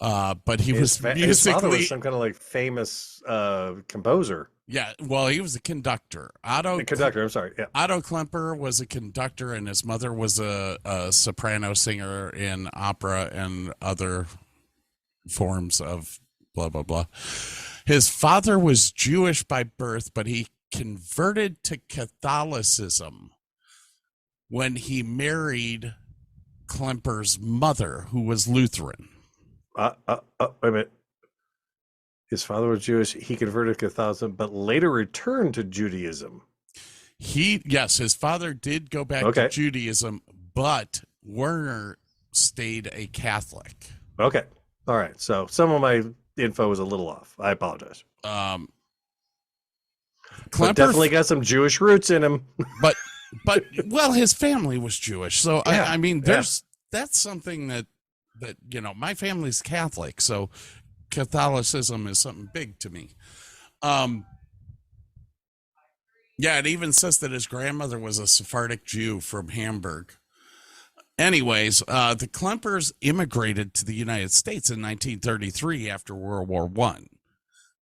But he was musically. His father was some kind of like famous composer. Yeah, well, he was a conductor. The conductor, I'm sorry. Yeah. Otto Klemper was a conductor, and his mother was a soprano singer in opera and other forms of blah, blah, blah. His father was Jewish by birth, but he converted to Catholicism when he married Klemper's mother, who was Lutheran. Wait a minute. His father was Jewish. He converted to Catholicism, but later returned to Judaism. Yes, his father did go back to Judaism, but Werner stayed a Catholic. Okay. All right. So some of my info was a little off. I apologize. Klemper definitely got some Jewish roots in him. but well, his family was Jewish. So yeah, I mean, that's something that my family's Catholic, so Catholicism is something big to me. Yeah, it even says that his grandmother was a Sephardic Jew from Hamburg. Anyways, the Klempers immigrated to the United States in 1933 after World War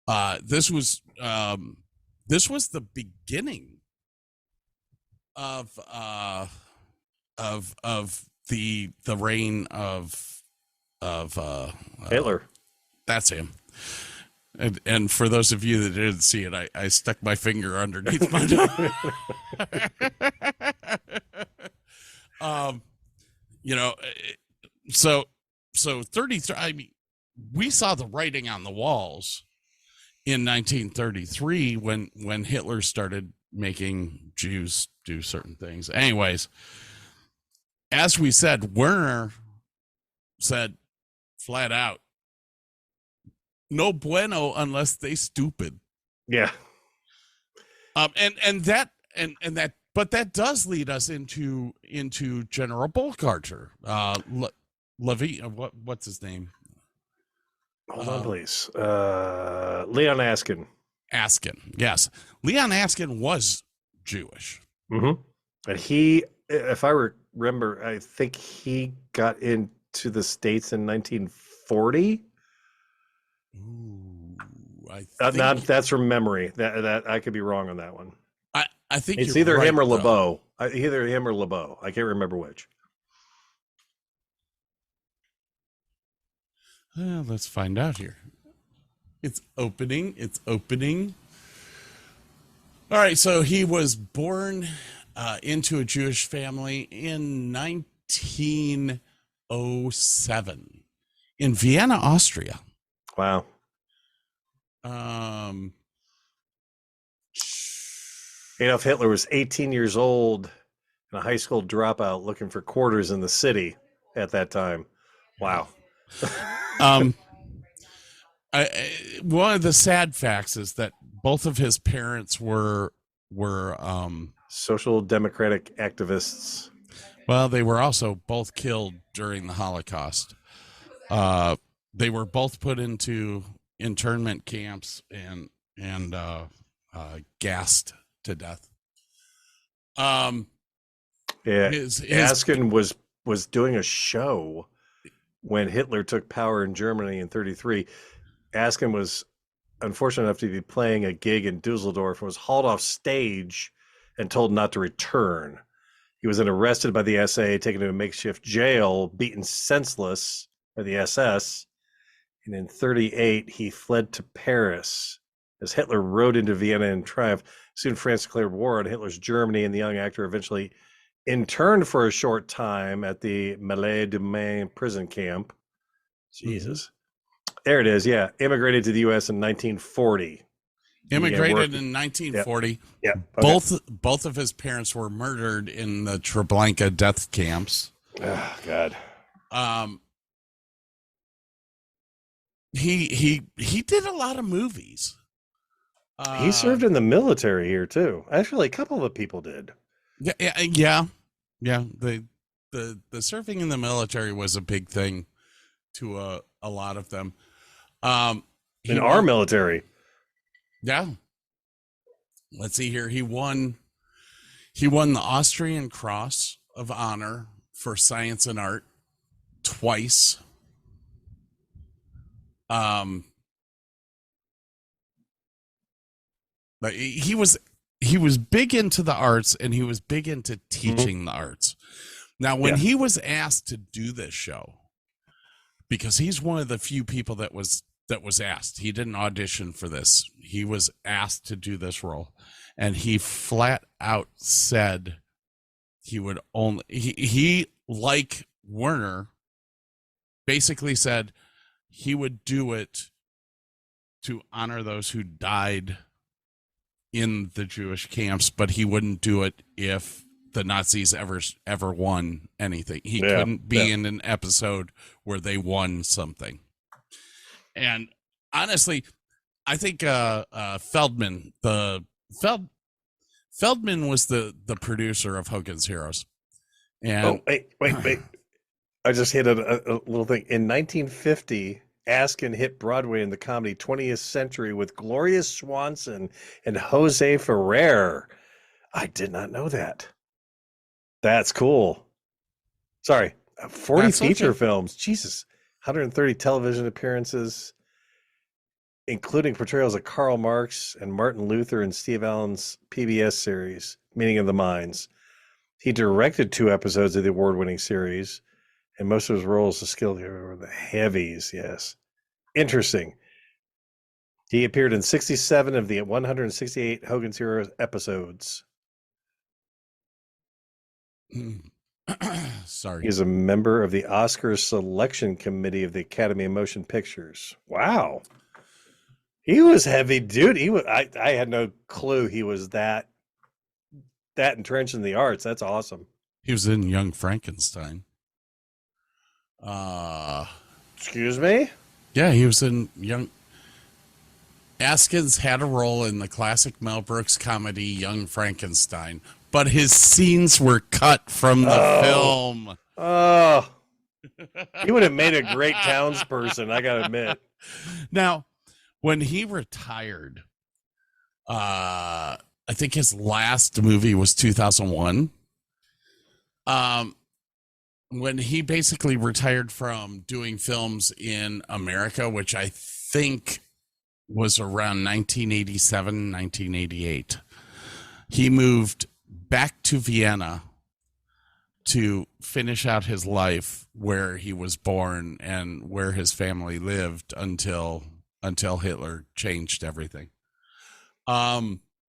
I. This was the beginning of the reign of Hitler. That's him. And for those of you that didn't see it, I stuck my finger underneath my nose. So 33. I mean, we saw the writing on the walls in 1933 when Hitler started making Jews do certain things. Anyways, as we said, Werner said flat out, no bueno unless they stupid. Yeah. But that does lead us into General Bolkarter. Levy, what's his name? Hold on, please. Leon Askin. Askin, yes. Leon Askin was Jewish. Mm-hmm. And he, if I remember, I think he got into the States in 1940. Ooh, that's from memory. That I could be wrong on that one. I think it's you're either right, him or though. LeBeau. Either him or LeBeau. I can't remember which. Let's find out here. It's opening. All right, so he was born into a Jewish family in 1907 in Vienna, Austria. Wow. Adolf Hitler was 18 years old and a high school dropout looking for quarters in the city at that time. Wow. One of the sad facts is that both of his parents were Social democratic activists. well, they were also both killed during the Holocaust. They were both put into internment camps and gassed to death. Yeah, his Askin was doing a show when Hitler took power in Germany in 1933. Askin was unfortunate enough to be playing a gig in Dusseldorf and was hauled off stage and told not to return. He was then arrested by the SA, taken to a makeshift jail, beaten senseless by the SS, and in 1938 he fled to Paris as Hitler rode into Vienna in triumph. Soon France declared war on Hitler's Germany, and the young actor eventually interned for a short time at the Malais du Maine prison camp. Jesus. There it is. Yeah. Immigrated to the U.S. in 1940. Immigrated in 1940. Yeah. Okay. Both of his parents were murdered in the Treblinka death camps. Oh, God. He did a lot of movies. He served in the military here too. Actually, a couple of people did. Yeah. The serving in the military was a big thing to a lot of them. In our military. Yeah. Let's see here. He won the Austrian Cross of Honor for Science and Art twice. But he was big into the arts, and he was big into teaching the arts. Now, when he was asked to do this show, because he's one of the few people that was asked, he didn't audition for this. He was asked to do this role, and he flat out said he would only he like Werner basically said he would do it to honor those who died in the Jewish camps, but he wouldn't do it if the Nazis ever won anything. He couldn't be in an episode where they won something. And honestly, I think Feldman was the producer of Hogan's Heroes. And wait. I just hit a little thing. In 1950, Askin hit Broadway in the comedy 20th Century with Gloria Swanson and Jose Ferrer. I did not know that. That's cool. Sorry. 40 feature films. Jesus. 130 television appearances, including portrayals of Karl Marx and Martin Luther in Steve Allen's PBS series, Meeting of the Minds. He directed 2 episodes of the award-winning series, and most of his roles, the skilled were the heavies, yes. Interesting. He appeared in 67 of the 168 Hogan's Heroes episodes. Sorry. He's a member of the Oscar Selection Committee of the Academy of Motion Pictures. Wow. He was heavy duty. I had no clue he was that entrenched in the arts. That's awesome. He was in Young Frankenstein. Excuse me? Yeah, he was in Young. Askins had a role in the classic Mel Brooks comedy Young Frankenstein, but his scenes were cut from the film. Oh, he would have made a great townsperson, I gotta admit. Now, when he retired, I think his last movie was 2001. When he basically retired from doing films in America, which I think was around 1987, 1988, he moved back to Vienna to finish out his life where he was born and where his family lived until Hitler changed everything.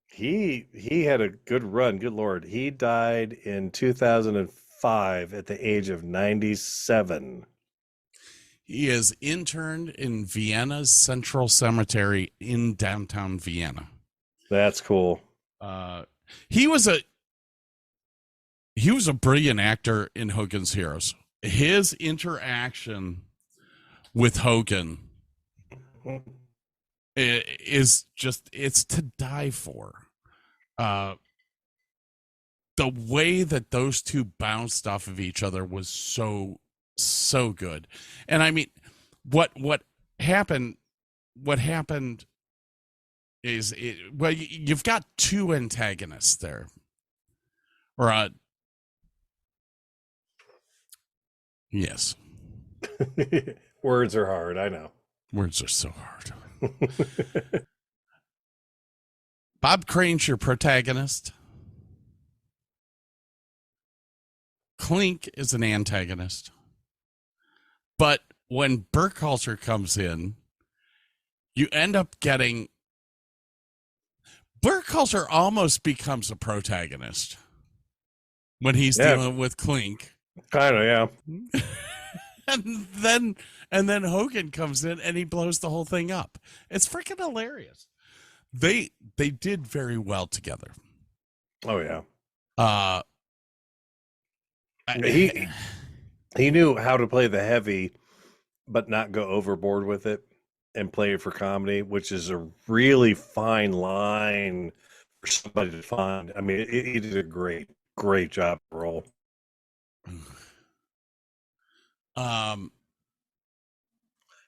He had a good run. Good Lord. He died in 2005 at the age of 97. He is interned in Vienna's Central Cemetery in downtown Vienna. That's cool. He was a brilliant actor in Hogan's Heroes. His interaction with Hogan is just, it's to die for. The way that those two bounced off of each other was so good. And I mean, what happened is you've got two antagonists there, or yes. Words are hard, I know. Words are so hard. Bob Crane's your protagonist. Clink is an antagonist. But when Burkhalter comes in, you end up getting... Burkhalter almost becomes a protagonist when he's dealing with Clink. Kind of, yeah. And then Hogan comes in and he blows the whole thing up. It's freaking hilarious. They did very well together. Oh yeah. He knew how to play the heavy, but not go overboard with it and play it for comedy, which is a really fine line for somebody to find. I mean, he did a great job role. Now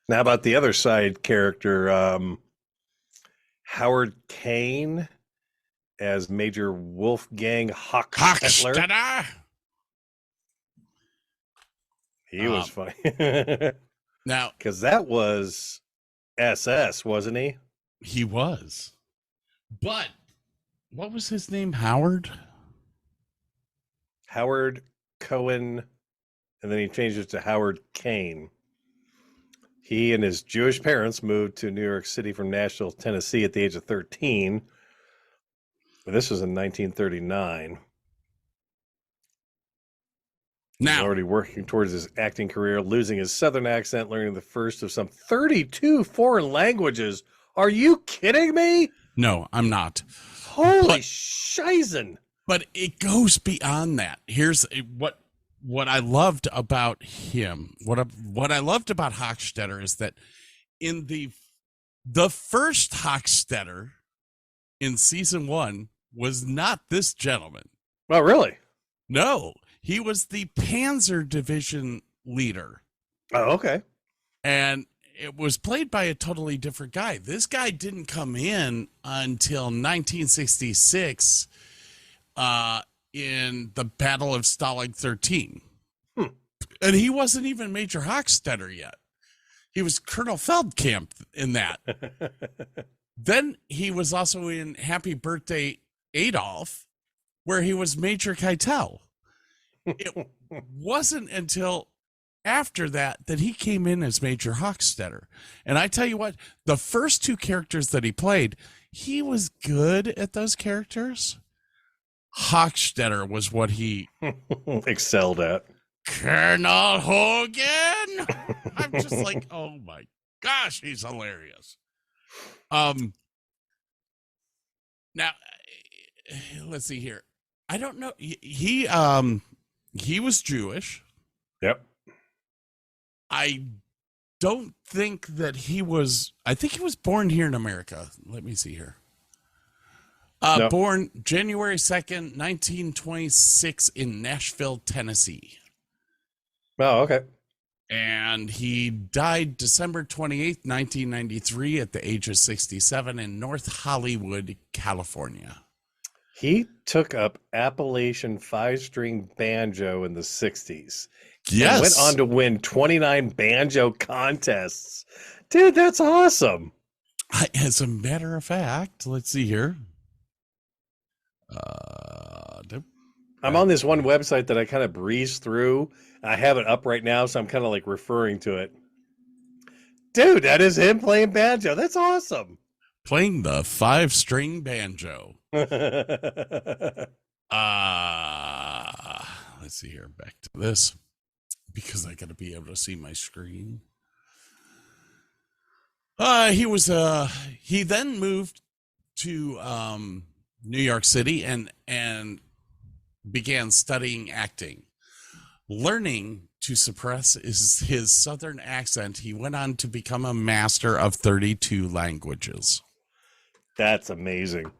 about the other side character, Howard Kane as Major Wolfgang Hochstetler. He was funny. Now, because that was SS, wasn't he? He was. But what was his name? Howard Cohen, and then he changed it to Howard Kane. He and his Jewish parents moved to New York City from Nashville, Tennessee at the age of 13. This was in 1939. Now, he's already working towards his acting career, losing his Southern accent, learning the first of some 32 foreign languages. Are you kidding me? No, I'm not. Holy shizen. But it goes beyond that. Here's what I loved about him. What I loved about Hochstetter is that in the first Hochstetter in season 1 was not this gentleman. Oh, really? No, he was the Panzer Division leader. Oh, okay. And it was played by a totally different guy. This guy didn't come in until 1966 in the Battle of Stalag 13. And he wasn't even Major Hochstetter yet. He was Colonel Feldkamp in that. Then he was also in Happy Birthday Adolf, where he was Major Keitel. It wasn't until after that he came in as Major Hochstetter. And I tell you what, the first two characters that he played, he was good at those characters. Hochstetter was what he excelled at. Colonel Hogan. I'm just like, oh my gosh, he's hilarious. Now let's see here. I don't know. He was Jewish. Yep. I don't think that I think he was born here in America. Let me see here. No. Born January 2nd, 1926 in Nashville, Tennessee. Oh, okay. And he died December 28th, 1993 at the age of 67 in North Hollywood, California. He took up Appalachian 5-string banjo in the 60s. Yes. And went on to win 29 banjo contests. Dude, that's awesome. As a matter of fact, let's see here. I'm on this one website that I kind of breezed through. I have it up right now, so I'm kind of like referring to it. Dude, that is him playing banjo. That's awesome. Playing the 5-string banjo. Let's see here. Back to this, because I got to be able to see my screen. He then moved to New York City and began studying acting, learning to suppress his southern accent, he went on to become a master of 32 languages. That's amazing.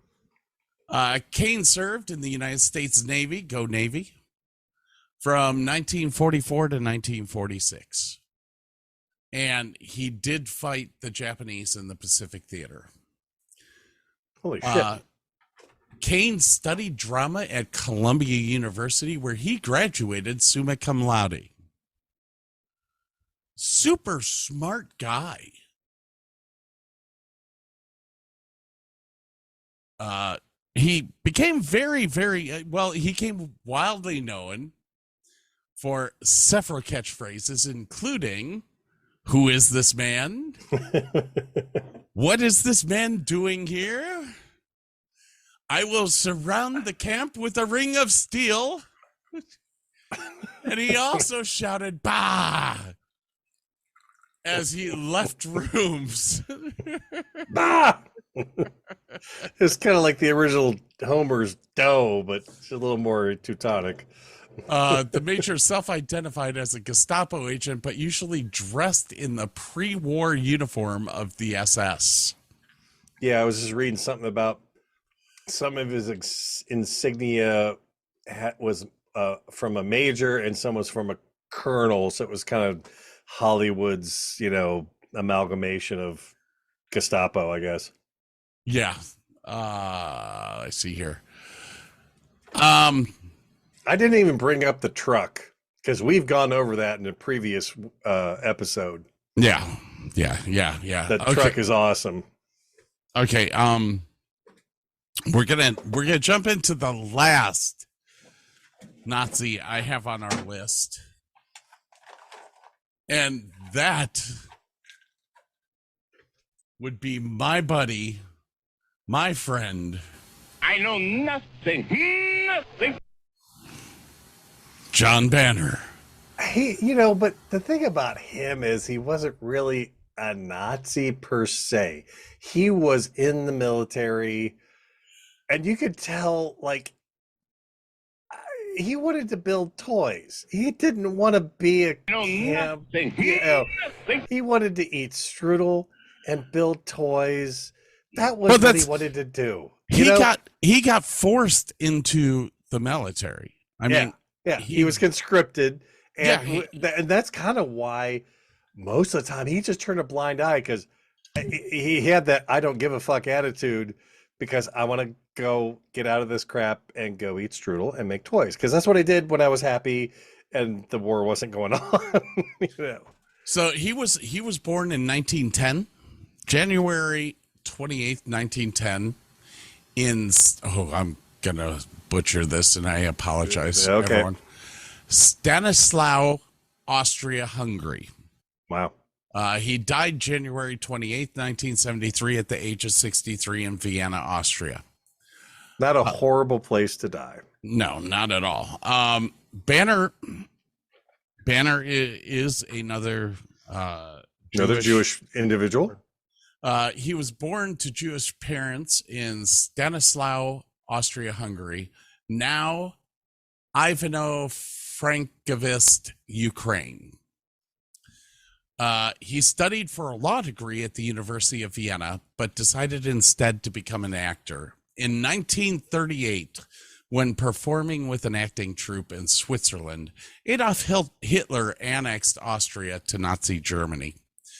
Kane served in the United States Navy, go Navy, from 1944 to 1946. And he did fight the Japanese in the Pacific Theater. Holy shit. Kane studied drama at Columbia University, where he graduated summa cum laude. Super smart guy. He became very, very well. He became wildly known for several catchphrases, including, "Who is this man? What is this man doing here? I will surround the camp with a ring of steel." And he also shouted, "Bah!" as he left rooms. Bah! It's kind of like the original Homer's dough, but it's a little more Teutonic. The major self-identified as a Gestapo agent, but usually dressed in the pre-war uniform of the SS. Yeah, I was just reading something about some of his insignia was from a major and some was from a colonel. So it was kind of Hollywood's, amalgamation of Gestapo, I guess. Yeah. I see here. I didn't even bring up the truck because we've gone over that in a previous episode. Yeah. That truck is awesome. Okay. We're gonna jump into the last Nazi I have on our list, and that would be my buddy, my friend. I know nothing. John Banner. But the thing about him is he wasn't really a Nazi per se. He was in the military, and you could tell, he wanted to build toys. He didn't want to be a camp. He wanted to eat strudel and build toys. That was what he wanted to do. He got forced into the military. I mean, he was conscripted, and that's kind of why most of the time he just turned a blind eye, because he had that "I don't give a fuck" attitude, because I want to go get out of this crap and go eat strudel and make toys, because that's what I did when I was happy and the war wasn't going on. So he was born in 1910, January 28th, 1910, I'm gonna butcher this and I apologize, everyone. Stanislaw, Austria-Hungary. Wow. He died January 28th, 1973 at the age of 63 in Vienna, Austria. Not a horrible place to die. No, not at all. Banner is another Jewish individual. He was born to Jewish parents in Stanislaw, Austria-Hungary, now Ivano-Frankivsk, Ukraine. He studied for a law degree at the University of Vienna, but decided instead to become an actor. In 1938, when performing with an acting troupe in Switzerland, Adolf Hitler annexed Austria to Nazi Germany.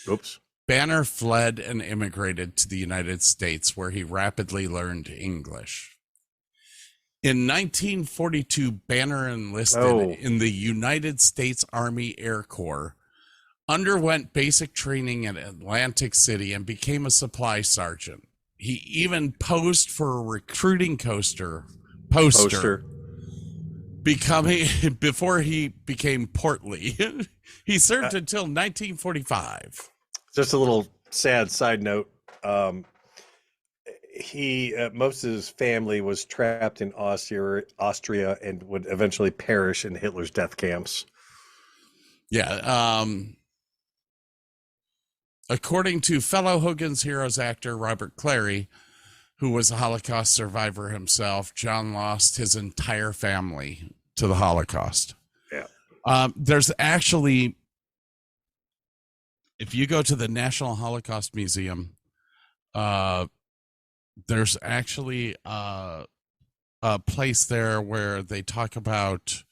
Oops. Banner fled and immigrated to the United States, where he rapidly learned English. In 1942, Banner enlisted in the United States Army Air Corps, underwent basic training at Atlantic City, and became a supply sergeant. He even posed for a recruiting poster before he became portly. He served until 1945. Just a little sad side note. Most of his family was trapped in Austria and would eventually perish in Hitler's death camps. Yeah. According to fellow Hogan's Heroes actor Robert Clary, who was a Holocaust survivor himself, John lost his entire family to the Holocaust. Yeah. There's actually, if you go to the National Holocaust Museum, there's actually a place there where they talk about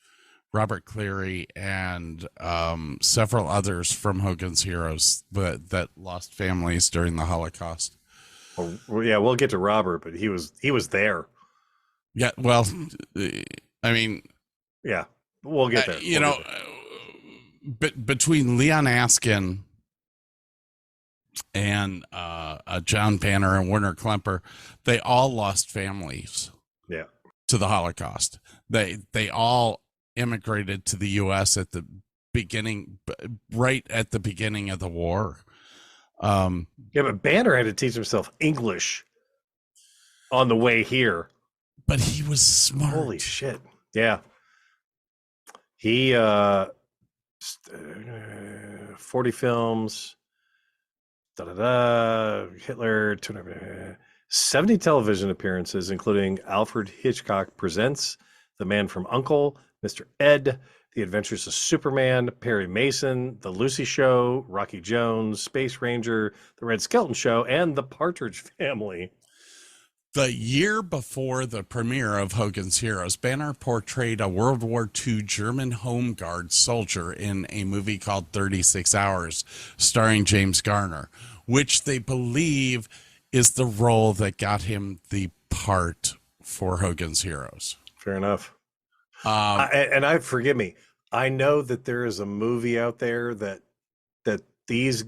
Robert Cleary and several others from Hogan's Heroes that lost families during the Holocaust. Oh, well, yeah, we'll get to Robert, but he was there. Yeah, well, I mean, yeah, we'll get there. Between Leon Askin and John Banner and Werner Klemper, they all lost families. Yeah, to the Holocaust. They all immigrated to the U.S. at the beginning, right at the beginning of the war. Yeah, but Banner had to teach himself English on the way here. But he was smart. Holy shit. Yeah. He 40 films, Hitler, 70 television appearances, including Alfred Hitchcock Presents, The Man from U.N.C.L.E., Mr. Ed, The Adventures of Superman, Perry Mason, The Lucy Show, Rocky Jones, Space Ranger, The Red Skelton Show, and The Partridge Family. The year before the premiere of Hogan's Heroes, Banner portrayed a World War II German Home Guard soldier in a movie called 36 Hours, starring James Garner, which they believe is the role that got him the part for Hogan's Heroes. Fair enough. And forgive me, I know that there is a movie out there that these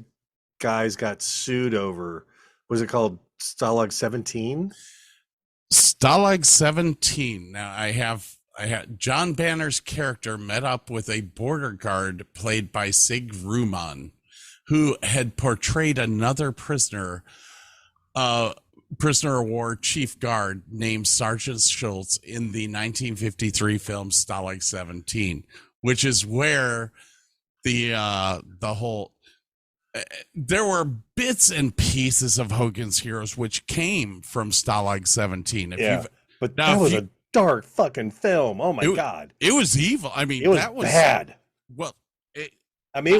guys got sued over. Was it called Stalag 17? Stalag 17. Now I have John Banner's character met up with a border guard played by Sig Ruman, who had portrayed another prisoner of war chief guard named Sergeant Schultz in the 1953 film Stalag 17, which is where the whole there were bits and pieces of Hogan's Heroes which came from Stalag 17. But that was a dark fucking film. Oh my God. It was evil. I mean, it was that was bad. Well, it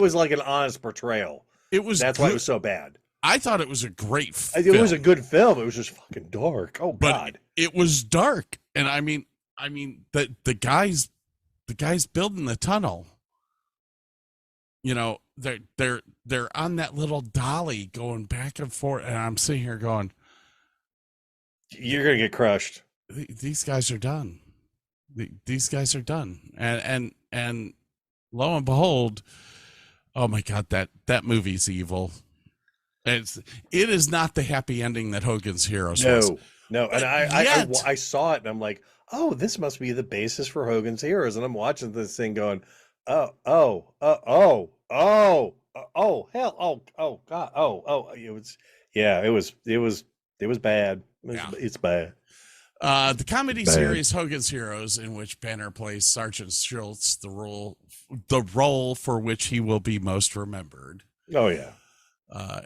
was like an honest portrayal. That's why it was so bad. I thought it was a great film. It was a good film. It was just fucking dark. Oh God. It was dark. And I mean the guys building the tunnel, they're on that little dolly going back and forth, and I'm sitting here going, you're gonna get crushed. These guys are done. These guys are done. And lo and behold, oh my God, that movie's evil. It is not the happy ending that Hogan's Heroes was. No. And I saw it and I'm like, oh, this must be the basis for Hogan's Heroes. And I'm watching this thing going, hell, God, it was bad. It's bad. The comedy series Hogan's Heroes, in which Banner plays Sergeant Schultz, the role for which he will be most remembered. Oh yeah.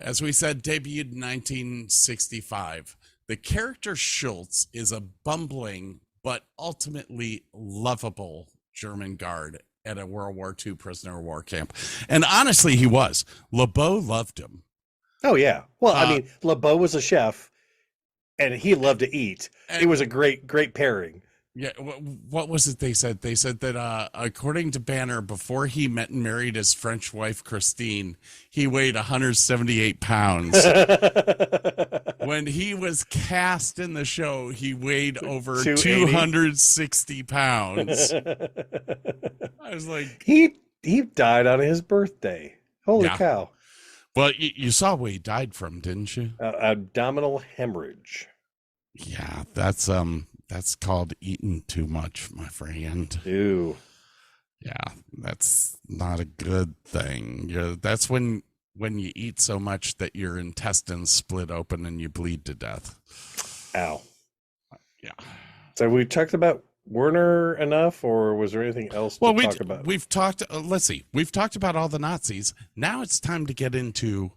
As we said, debuted in 1965. The character Schultz is a bumbling but ultimately lovable German guard at a World War II prisoner of war camp. And honestly, he was. LeBeau loved him. Oh, yeah. Well, I mean, LeBeau was a chef, and he loved to eat. It was a great pairing. Yeah, what was it they said? They said that according to Banner, before he met and married his French wife, Christine, he weighed 178 pounds. When he was cast in the show, he weighed over 260 pounds. I was like... He died on his birthday. Holy cow. Well, you saw what he died from, didn't you? Abdominal hemorrhage. Yeah, that's called eating too much, my friend. Ew. Yeah, that's not a good thing. That's when you eat so much that your intestines split open and you bleed to death. Ow. Yeah. So we talked about Werner enough, or was there anything else to talk about? We've talked, let's see. We've talked about all the Nazis. Now it's time to get into...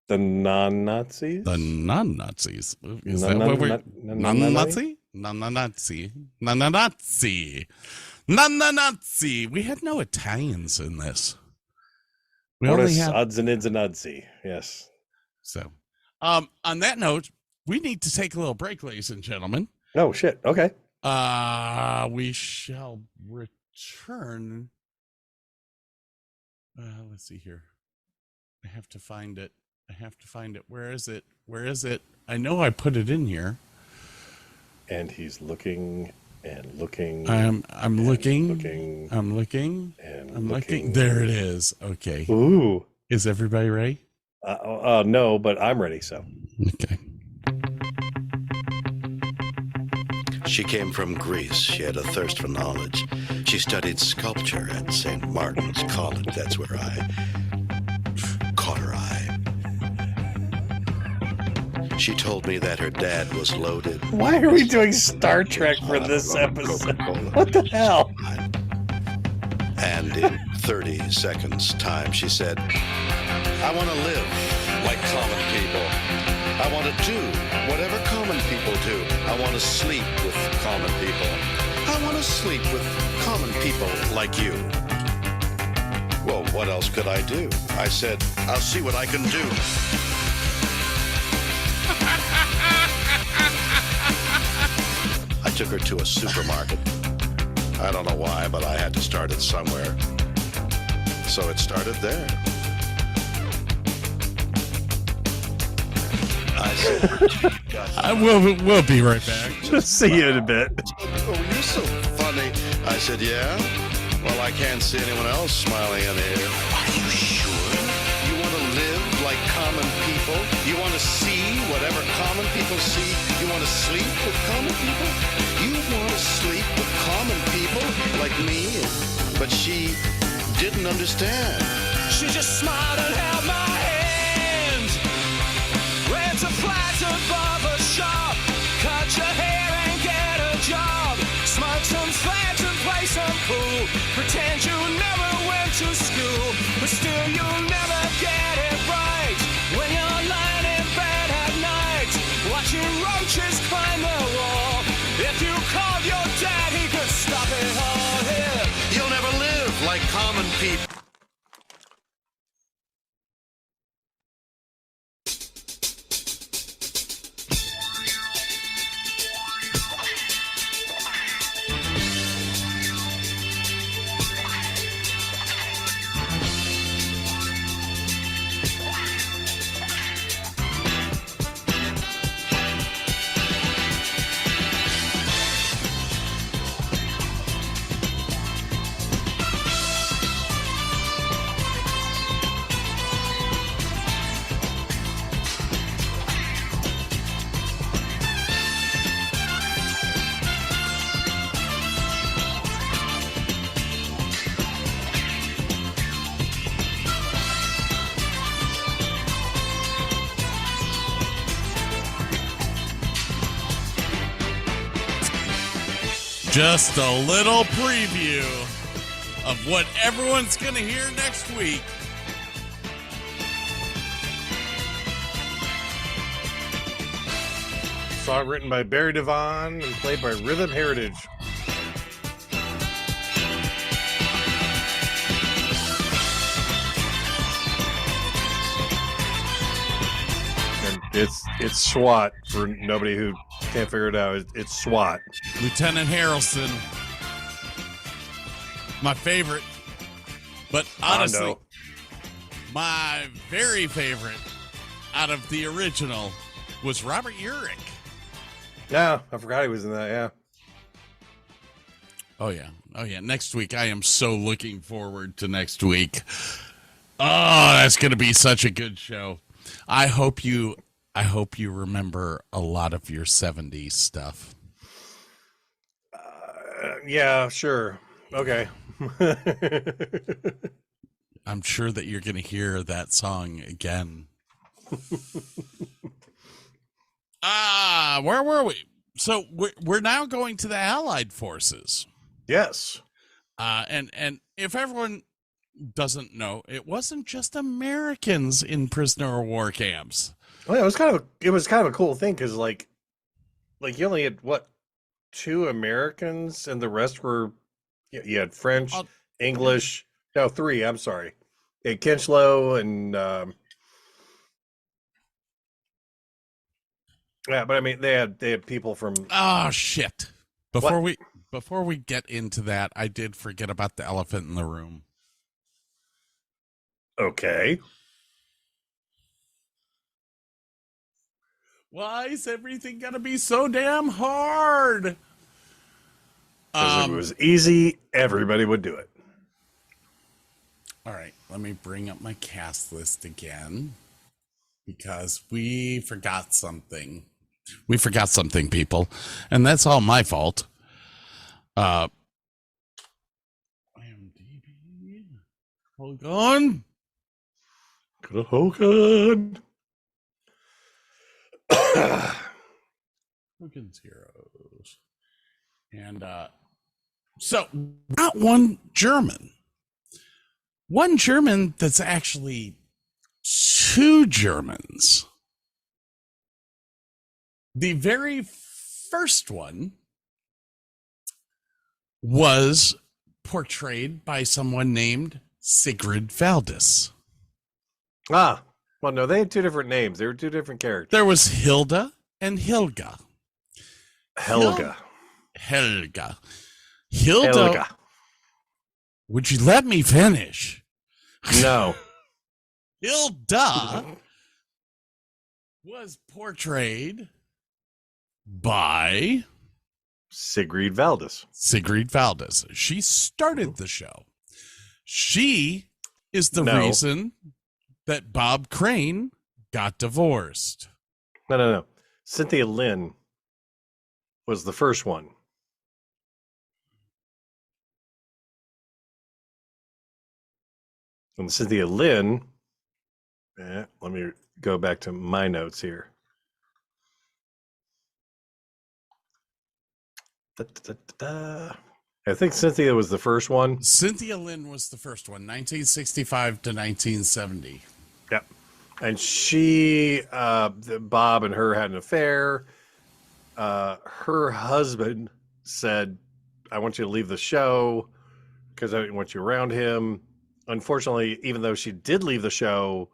The non-Nazis? The non-Nazis. Is that what we're... Non-Nazi? Nazi. Nazi. Nazi. We had no Italians in this. We only Bonus have odds and ends and oddsy. Yes. so. On that note, we need to take a little break, ladies and gentlemen. Oh shit. Okay. We shall return. Let's see here. I have to find it. Where is it? I know I put it in here. And he's looking and looking. I'm looking. Looking. I'm looking. And I'm looking. looking. There it is. Okay. Ooh. Is everybody ready? No, but I'm ready. So. Okay. She came from Greece. She had a thirst for knowledge. She studied sculpture at St. Martin's College. That's where I caught her eye. She told me that her dad was loaded. Why are we doing Star Trek for this episode? What the hell? And in 30 seconds time, she said, I want to live like common people. I want to do whatever common people do. I want to sleep with common people. I want to sleep with common people like you. Well, what else could I do? I said, I'll see what I can do. I took her to a supermarket. I don't know why, but I had to start it somewhere. So it started there. I said, we'll be right back. See you in a bit. Oh, you're so funny. I said, yeah? Well, I can't see anyone else smiling in here. Are you sure? You want to live like common people? You want to see whatever common people see? You want to sleep with common people? You want to sleep with common people like me? But she didn't understand. She just smiled and held my hand. Went to Plaza Barber Shop. Cut your hair and get a job. Smoke some fags and play some pool. Pretend you never went to school. But still you'll never get it right. When you're lying in bed at night, watching roaches climb the wall. If you called your dad, he could stop it all here. You'll never live like common people. Just a little preview of what everyone's going to hear next week. Song written by Barry Devon and played by Rhythm Heritage. And it's SWAT for nobody who can't figure it out. It's SWAT. Lieutenant Harrelson. My favorite. But honestly, my very favorite out of the original was Robert Urich. Yeah, I forgot he was in that, yeah. Oh, yeah. Next week, I am so looking forward to next week. Oh, that's going to be such a good show. I hope you remember a lot of your 70s stuff. Yeah, sure. Okay. I'm sure that you're going to hear that song again. Where were we? So we're now going to the Allied forces. Yes. And if everyone doesn't know, it wasn't just Americans in prisoner of war camps. Well, yeah, it was kind of a cool thing because like you only had 2 Americans, and the rest were you had French, Oh. English. No, 3. I'm sorry. Kinchlow and yeah, but I mean they had people from. Oh shit! Before we get into that, I did forget about the elephant in the room. Okay. Why is everything gonna be so damn hard? Because if it was easy, everybody would do it. All right, let me bring up my cast list again because we forgot something. We forgot something, people, and that's all my fault. IMDb. Hold on. Go to Hogan. Hogan's Heroes. And so not one German. One German that's actually 2 Germans. The very first one was portrayed by someone named Sigrid Valdis. Ah, well, no, they had 2 different names. They were 2 different characters. There was Hilda and Helga. Helga. Hilda. Helga. Would you let me finish? No. Hilda was portrayed by Sigrid Valdis. Sigrid Valdis. She started the show. She is the No. reason that Bob Crane got divorced. No. Cynthia Lynn was the first one. And Cynthia Lynn, let me go back to my notes here. I think Cynthia was the first one. Cynthia Lynn was the first one, 1965 to 1970. Yep. And she, Bob and her had an affair. Her husband said, I want you to leave the show because I didn't want you around him. Unfortunately, even though she did leave the show,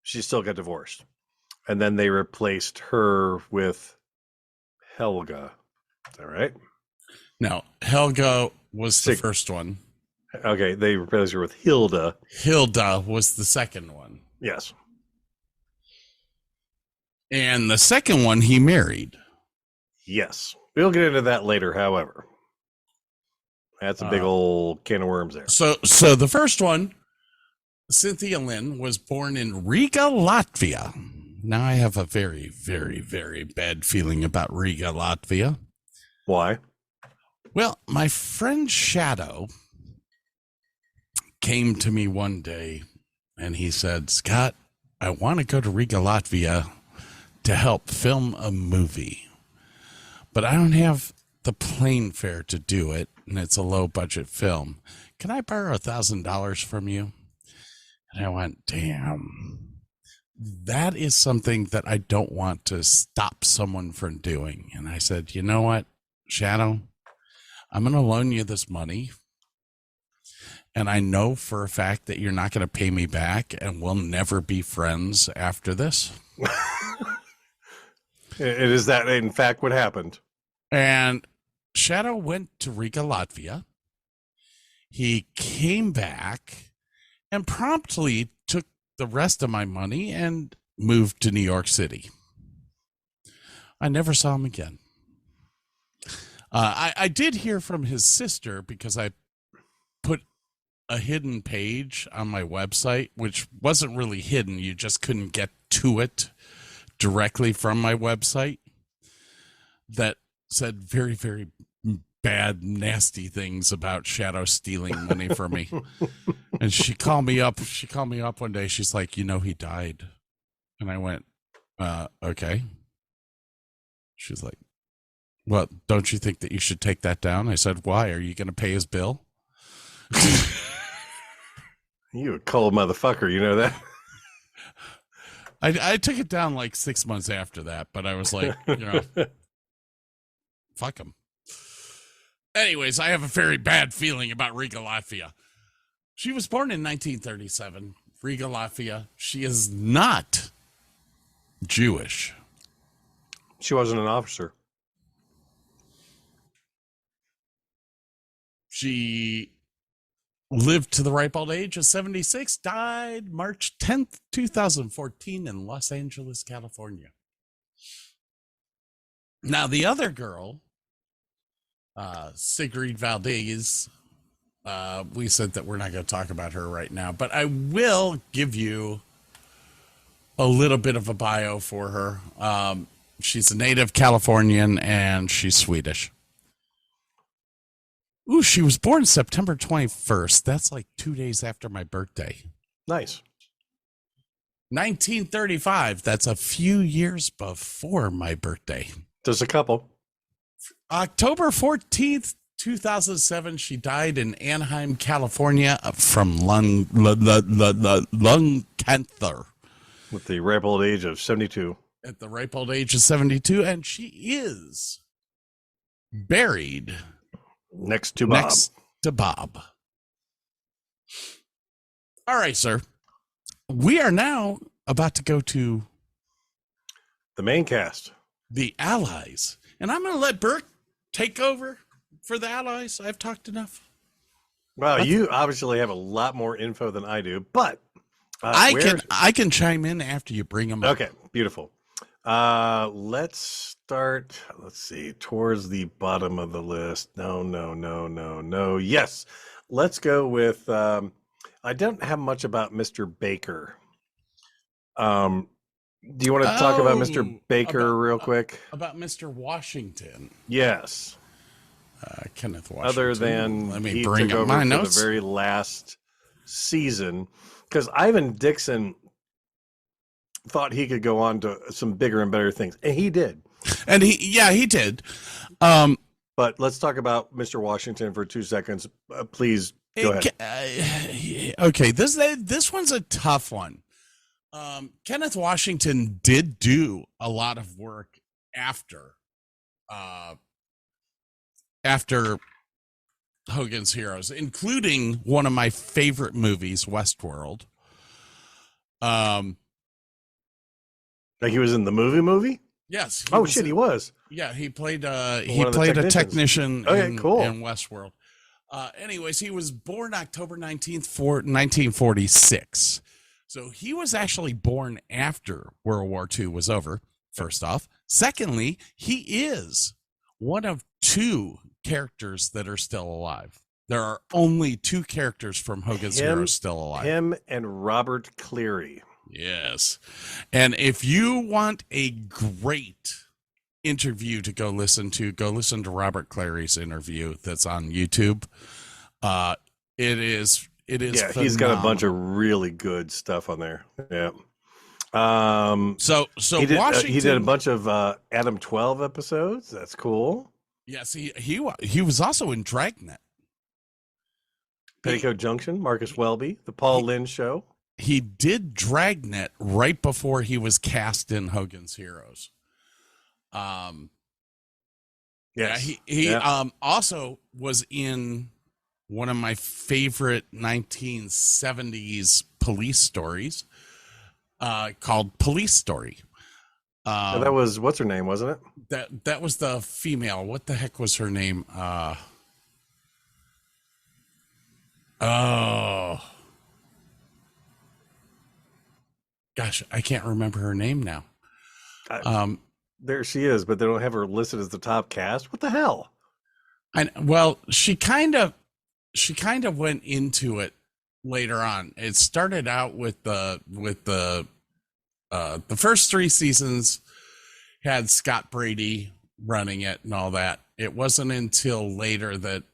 she still got divorced. And then they replaced her with Helga. Is that right? No, Helga was the first one. Okay, they replaced her with Hilda. Hilda was the second one. Yes. And the second one he married. Yes. We'll get into that later, however. That's a big old can of worms there. So the first one, Cynthia Lynn, was born in Riga, Latvia. Now I have a very, very, very bad feeling about Riga, Latvia. Why? Well, my friend Shadow came to me one day and he said, Scott, I want to go to Riga, Latvia to help film a movie, but I don't have the plane fare to do it, and it's a low budget film. Can I borrow $1,000 from you? And I went, damn, that is something that I don't want to stop someone from doing. And I said, you know what, Shadow, I'm going to loan you this money. And I know for a fact that you're not going to pay me back and we'll never be friends after this. It is that, in fact, what happened. And Shadow went to Riga, Latvia. He came back and promptly took the rest of my money and moved to New York City. I never saw him again. I did hear from his sister because I put a hidden page on my website, which wasn't really hidden. You just couldn't get to it directly from my website, that said very, very bad, nasty things about Shadow stealing money from me. And she called me up. She called me up one day. She's like, you know, he died. And I went, okay. She's like, well, don't you think that you should take that down? I said, why? Are you going to pay his bill? You a cold motherfucker, you know that? I took it down like 6 months after that, but I was like, you know, Fuck them. Anyways, I have a very bad feeling about Riga, Latvia. She was born in 1937. Riga, Latvia. She is not Jewish. She wasn't an officer. She lived to the ripe old age of 76, died March 10th, 2014 in Los Angeles, California. Now, the other girl, Sigrid Valdez, we said that we're not going to talk about her right now, but I will give you a little bit of a bio for her. She's a native Californian, and she's Swedish. Ooh, she was born September 21st. That's like 2 days after my birthday. Nice. 1935. That's a few years before my birthday. There's a couple. October 14th, 2007, she died in Anaheim, California from lung cancer. With the ripe old age of 72. At the ripe old age of 72. And she is buried next to Bob. Next to Bob. All right, sir. We are now about to go to the main cast. The Allies. And I'm going to let Burke take over for the Allies. I've talked enough. Well, you obviously have a lot more info than I do, but I can chime in after you bring them up. Okay, beautiful. Let's start. Let's see, towards the bottom of the list. No. Yes, let's go with. I don't have much about Mr. Baker. Do you want to talk about Mr. Baker real quick? About Mr. Washington. Yes. Kenneth Washington. Other than let me he bring took up over my for notes. the very last season, because Ivan Dixon thought he could go on to some bigger and better things, and he did. And he did. But let's talk about Mr. Washington for 2 seconds. Please go ahead. Okay, this one's a tough one. Kenneth Washington did do a lot of work after Hogan's Heroes, including one of my favorite movies, Westworld. Like he was in the movie? Yes. He was. Yeah, he played a technician in Westworld. Anyways, he was born October 19th, 1946. So he was actually born after World War II was over, first off. Secondly, he is one of 2 characters that are still alive. There are only 2 characters from Hogan's Heroes still alive. Him and Robert Cleary. Yes. And if you want a great interview to go listen to Robert Cleary's interview that's on YouTube. It is yeah, phenomenal. He's got a bunch of really good stuff on there. Yeah. So he did, Washington, he did a bunch of Adam 12 episodes. That's cool. Yes, he was also in Dragnet. Petticoat Junction, Marcus Welby, The Paul Lynde Show. He did Dragnet right before he was cast in Hogan's Heroes. Yes. He also was in one of my favorite 1970s police stories called Police Story. That was, what's her name, wasn't it? That was the female. What the heck was her name? Gosh, I can't remember her name now. There she is, but they don't have her listed as the top cast. What the hell? Well, she kind of went into it later on. It started out with the first 3 seasons had Scott Brady running it and all that. It wasn't until later that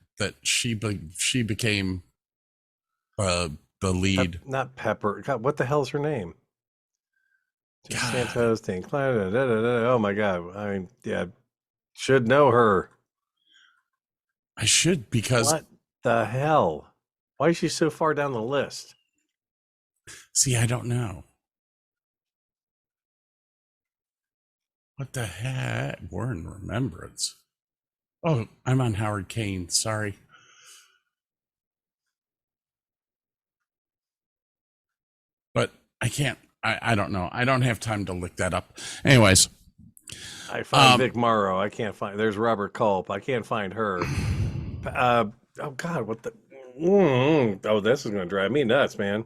she became the lead. Not Pepper. God, what the hell's her name? Santos, oh my God. I mean, yeah, should know her. I should, because what the hell? Why is she so far down the list? See, I don't know. What the heck? We're in Remembrance. Oh, I'm on Howard Kane. Sorry. But I can't. I don't know. I don't have time to look that up. Anyways, I find Vic Morrow. I can't find. There's Robert Culp. I can't find her. Oh God, what the? Oh, this is gonna drive me nuts, man.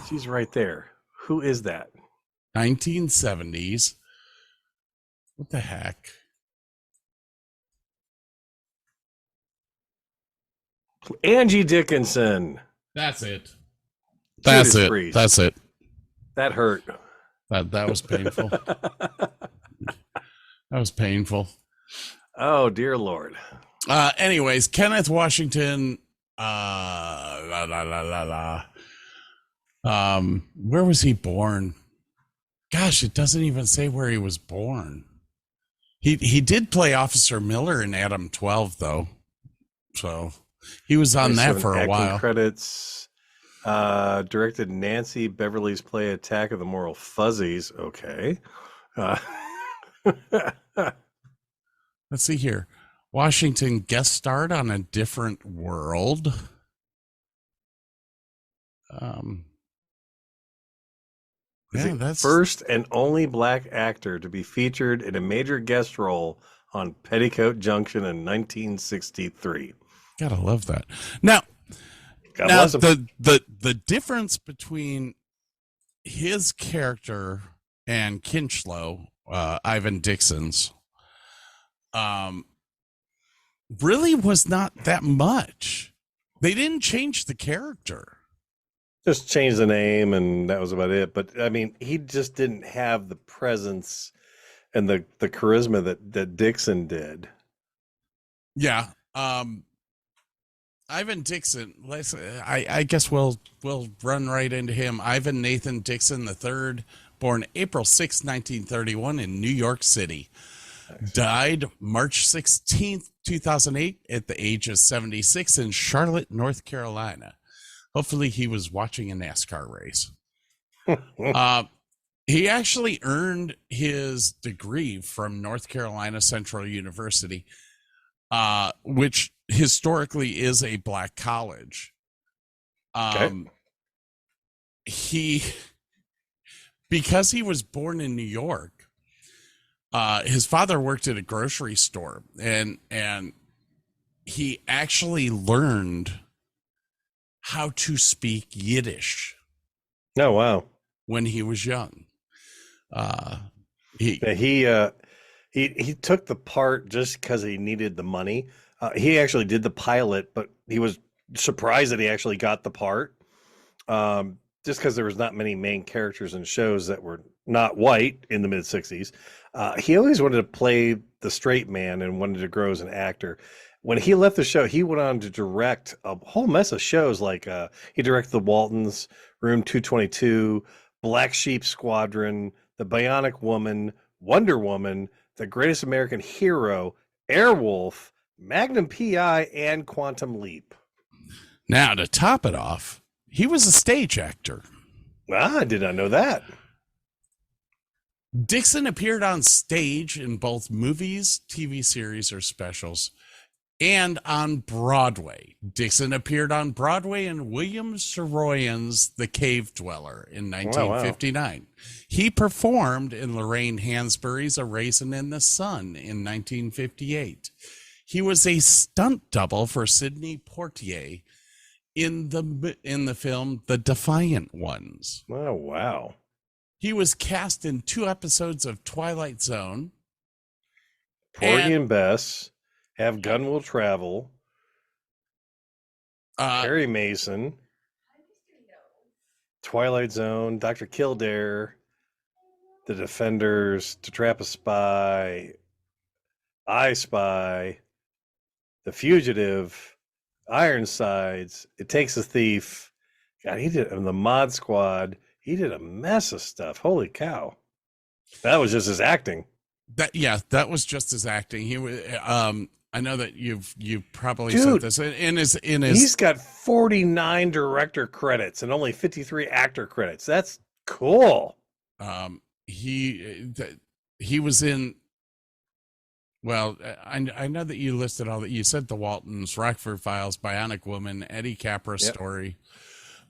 She's right there. Who is that? 1970s. What the heck? Angie Dickinson. That's it. That's Judas it. Priest. That's it. That hurt. That was painful. That was painful. Oh dear Lord. Anyways, Kenneth Washington. Where was he born? Gosh, it doesn't even say where he was born. He did play Officer Miller in Adam 12, though. So he was on that for a while. Credits. Directed Nancy Beverly's play Attack of the Moral Fuzzies. Okay. Let's see here. Washington guest starred on A Different World. Yeah, that's first and only black actor to be featured in a major guest role on Petticoat Junction in 1963. Gotta love that. Now the difference between his character and Kinchlow, Ivan Dixon's, really was not that much. They didn't change the character. Just changed the name, and that was about it. But I mean, he just didn't have the presence and the charisma that Dixon did. Yeah. Ivan Dixon. I guess we'll run right into him. Ivan Nathan Dixon III, born April 6, 1931, in New York City. Nice. Died March 16th, 2008, at the age of 76 in Charlotte, North Carolina. Hopefully he was watching a NASCAR race. He actually earned his degree from North Carolina Central University, which historically is a black college. Because he was born in New York, his father worked at a grocery store, and he actually learned how to speak Yiddish. Oh wow! When he was young, he took the part just because he needed the money. He actually did the pilot, but he was surprised that he actually got the part. Just because there was not many main characters in shows that were not white in the mid '60s. He always wanted to play the straight man and wanted to grow as an actor. When he left the show, he went on to direct a whole mess of shows. Like he directed The Waltons, Room 222, Black Sheep Squadron, The Bionic Woman, Wonder Woman, The Greatest American Hero, Airwolf, Magnum PI, and Quantum Leap. Now, to top it off, he was a stage actor. I did not know that. Dixon appeared on stage in both movies, TV series, or specials, and on Broadway. Dixon appeared on Broadway in William Saroyan's The Cave Dweller in 1959. Wow. He performed in Lorraine Hansberry's A Raisin in the Sun in 1958. He was a stunt double for Sidney Poitier in the film The Defiant Ones. Oh, wow. He was cast in 2 episodes of Twilight Zone. Porgy and Bess, Have Gun Will Travel, Perry Mason, Twilight Zone, Dr. Kildare, The Defenders, To Trap a Spy, I Spy, The Fugitive, Ironsides, It Takes a Thief. God, he did the Mod Squad. He did a mess of stuff. Holy cow! That was just his acting. That was just his acting. He was. I know that you've probably said this in his. He's got 49 director credits and only 53 actor credits. That's cool. He was in Well, I know that you listed all that. You said The Waltons, Rockford Files, Bionic Woman, Eddie Capra Story,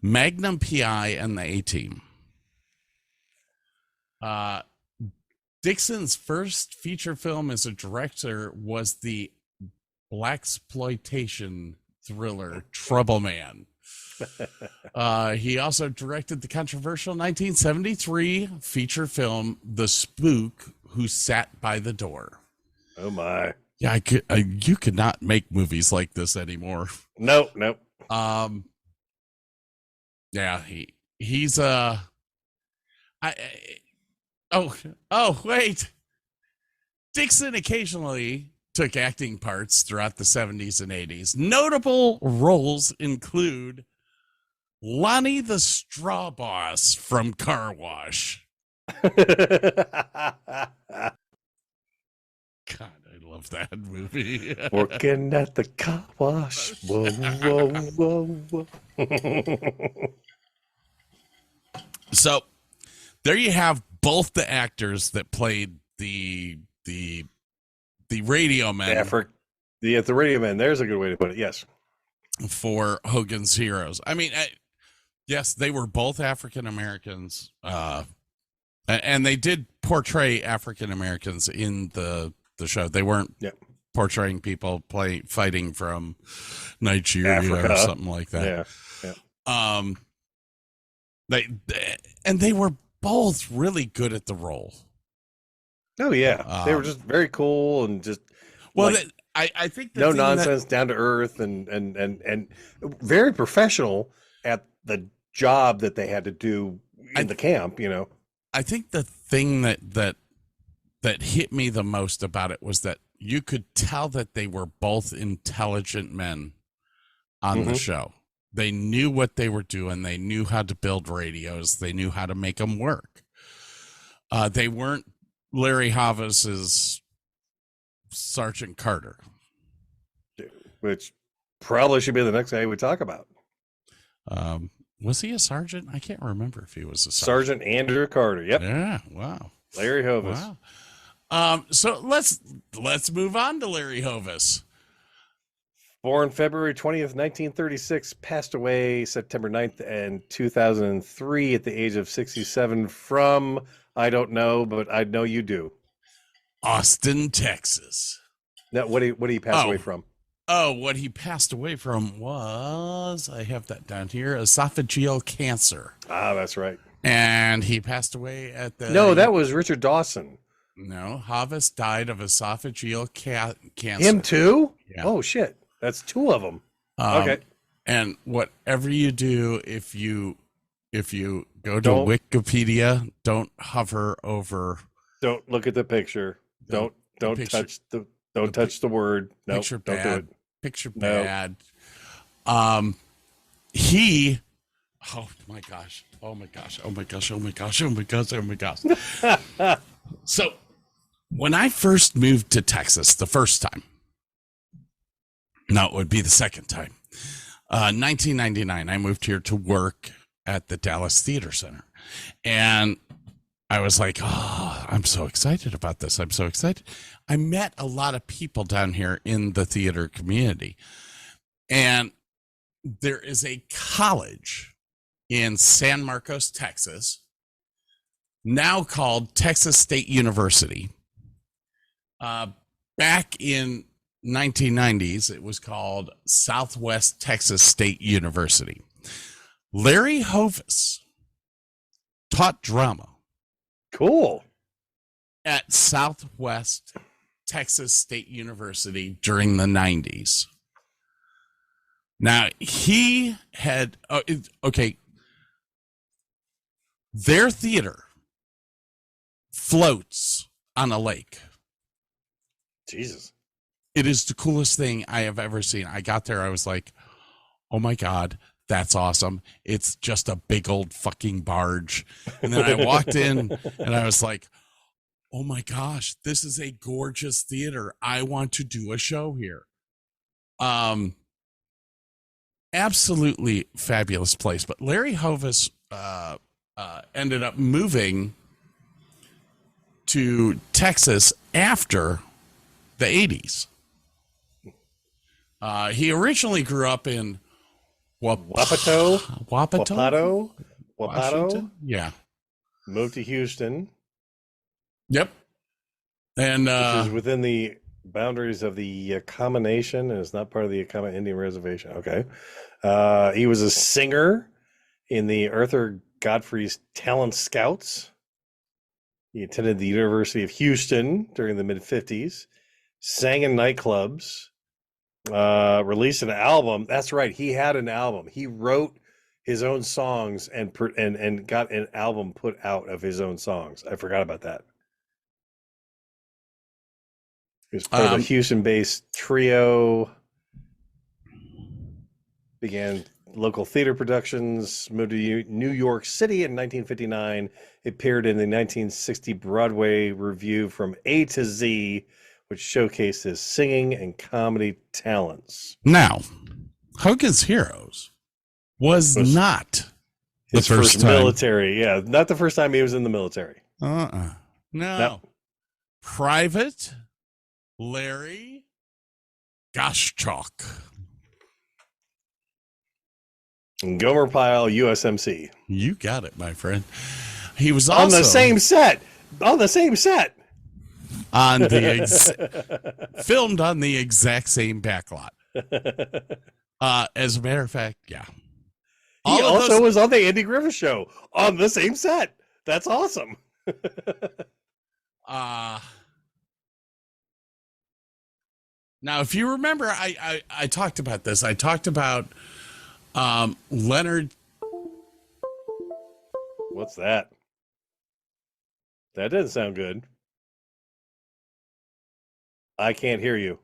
Magnum PI, and the A-Team. Dixon's first feature film as a director was the blaxploitation thriller Trouble Man. He also directed the controversial 1973 feature film The Spook Who Sat by the Door. Oh my! Yeah, you could not make movies like this anymore. Nope. Yeah, he's wait. Dixon occasionally took acting parts throughout the 70s and 80s. Notable roles include Lonnie the Straw Boss from Car Wash. God, I love that movie. Working at the car wash. Whoa, whoa, whoa. So there you have both the actors that played the radio men. The radio men. There's a good way to put it. Yes. For Hogan's Heroes. I mean, yes, they were both African Americans, and they did portray African Americans in the show. They weren't portraying people fighting from Nigeria Africa, or something like that. Yeah. They were both really good at the role. Oh yeah, they were just very cool and just I think no nonsense, down to earth, and very professional at the job that they had to do in the camp. You know, I think the thing that hit me the most about it was that you could tell that they were both intelligent men on the show. They knew what they were doing. They knew how to build radios. They knew how to make them work. They weren't Larry Havis's Sergeant Carter, which probably should be the next guy we talk about. Was he a sergeant? I can't remember if he was a sergeant. Andrew Carter. Yep. Yeah. Wow. Larry Hovis. Wow. So let's move on to Larry Hovis. Born February 20th, 1936, passed away September 9th and 2003 at the age of 67 from, I don't know, but I know you do. Austin, Texas. Now, what did he pass away from? Oh, what he passed away from was, I have that down here, esophageal cancer. Ah, that's right. And he passed away at the... No, that was Richard Dawson. No, Havis died of esophageal cancer. Him too? Yeah. Oh, shit. That's two of them. Okay. And whatever you do, if you go to Wikipedia, don't hover over. Don't look at the picture. Don't touch the word. No, picture don't bad. do it. Picture bad. He. Oh my gosh. Oh my gosh. Oh my gosh. Oh my gosh. Oh my gosh. Oh my gosh. So, when I first moved to Texas the first time. No, it would be the second time. 1999, I moved here to work at the Dallas Theater Center. And I was like, oh, I'm so excited about this. I'm so excited. I met a lot of people down here in the theater community. And there is a college in San Marcos, Texas, now called Texas State University. Back in 1990s, it was called Southwest Texas State University. Larry Hovis taught drama. Cool. At Southwest Texas State University during the 90s. Now, he had, their theater floats on a lake. Jesus. It is the coolest thing I have ever seen. I got there, I was like, oh my God, that's awesome. It's just a big old fucking barge. And then I walked in and I was like, oh my gosh, this is a gorgeous theater. I want to do a show here. Absolutely fabulous place. But Larry Hovis ended up moving to Texas after the 80s. He originally grew up in Wapato? Wapato? Wapato? Yeah. Moved to Houston. Yep. And which is within the boundaries of the Yakama Nation and is not part of the Yakama Indian Reservation. Okay. He was a singer in the Arthur Godfrey's Talent Scouts. He attended the University of Houston during the mid-50s, sang in nightclubs, released an album. That's right. He had an album. He wrote his own songs and got an album put out of his own songs. I forgot about that. He was part of a Houston-based trio. Began local theater productions. Moved to New York City in 1959. Appeared in the 1960 Broadway review From A to Z, which showcased his singing and comedy talents. Now, Hogan's Heroes was not the his first time. Military. Yeah, not the first time he was in the military. No. Private Larry Goschalk. Gomer Pyle, USMC. You got it, my friend. He was on also the same set. On the same set. On the filmed on the exact same backlot. As a matter of fact, yeah. He also was on the Andy Griffith Show on the same set. That's awesome. Now, if you remember, I talked about this. I talked about Leonard. What's that? That doesn't sound good. I can't hear you.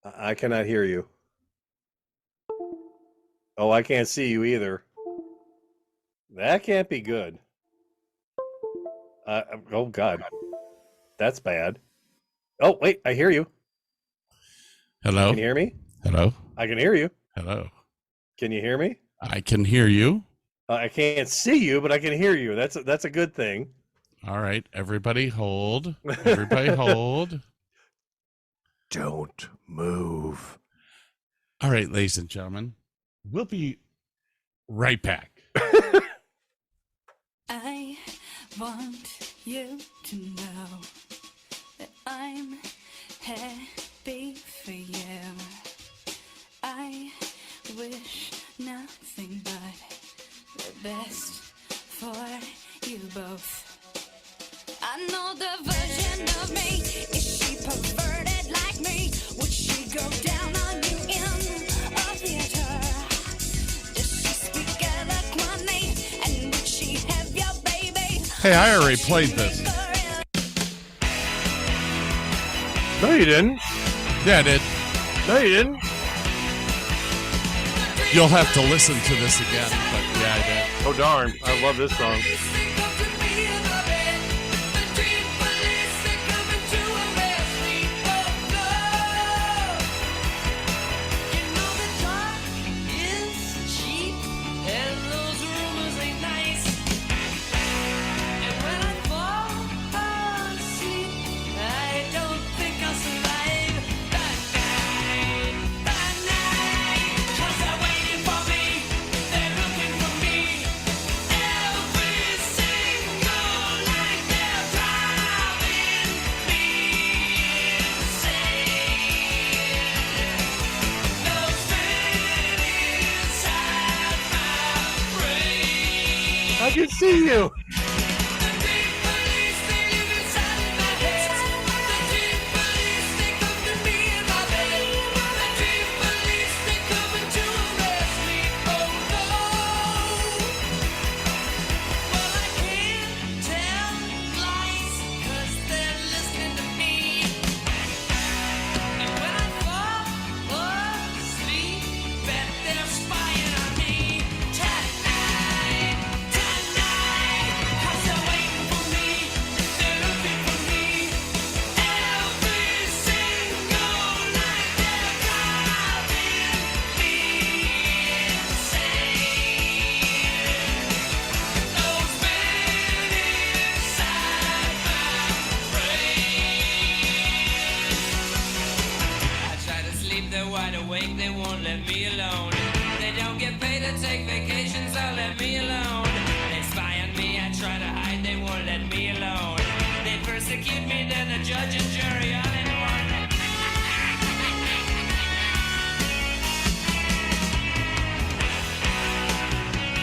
I cannot hear you. Oh, I can't see you either. That can't be good. Oh, God. That's bad. Oh, wait, I hear you. Hello? Can you hear me? Hello? I can hear you. Hello? Can you hear me? I can hear you. I can't see you, but I can hear you. That's a good thing. All right, everybody hold. Everybody hold. Don't move. All right, ladies and gentlemen, we'll be right back. I want you to know that I'm happy for you. I wish nothing but the best for you both. I know the version of me. Is she perverted like me? Would she go down on you in a theater? Does she speak eloquently? And would she have your baby? Hey, I already played this. No, you didn't. Yeah, I did. No, you didn't. You'll have to listen to this again, but yeah, I did. Oh, darn. I love this song. I can see you. Prosecute me, then the judge and jury all in one.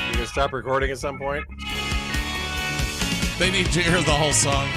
You can stop recording at some point. They need to hear the whole song.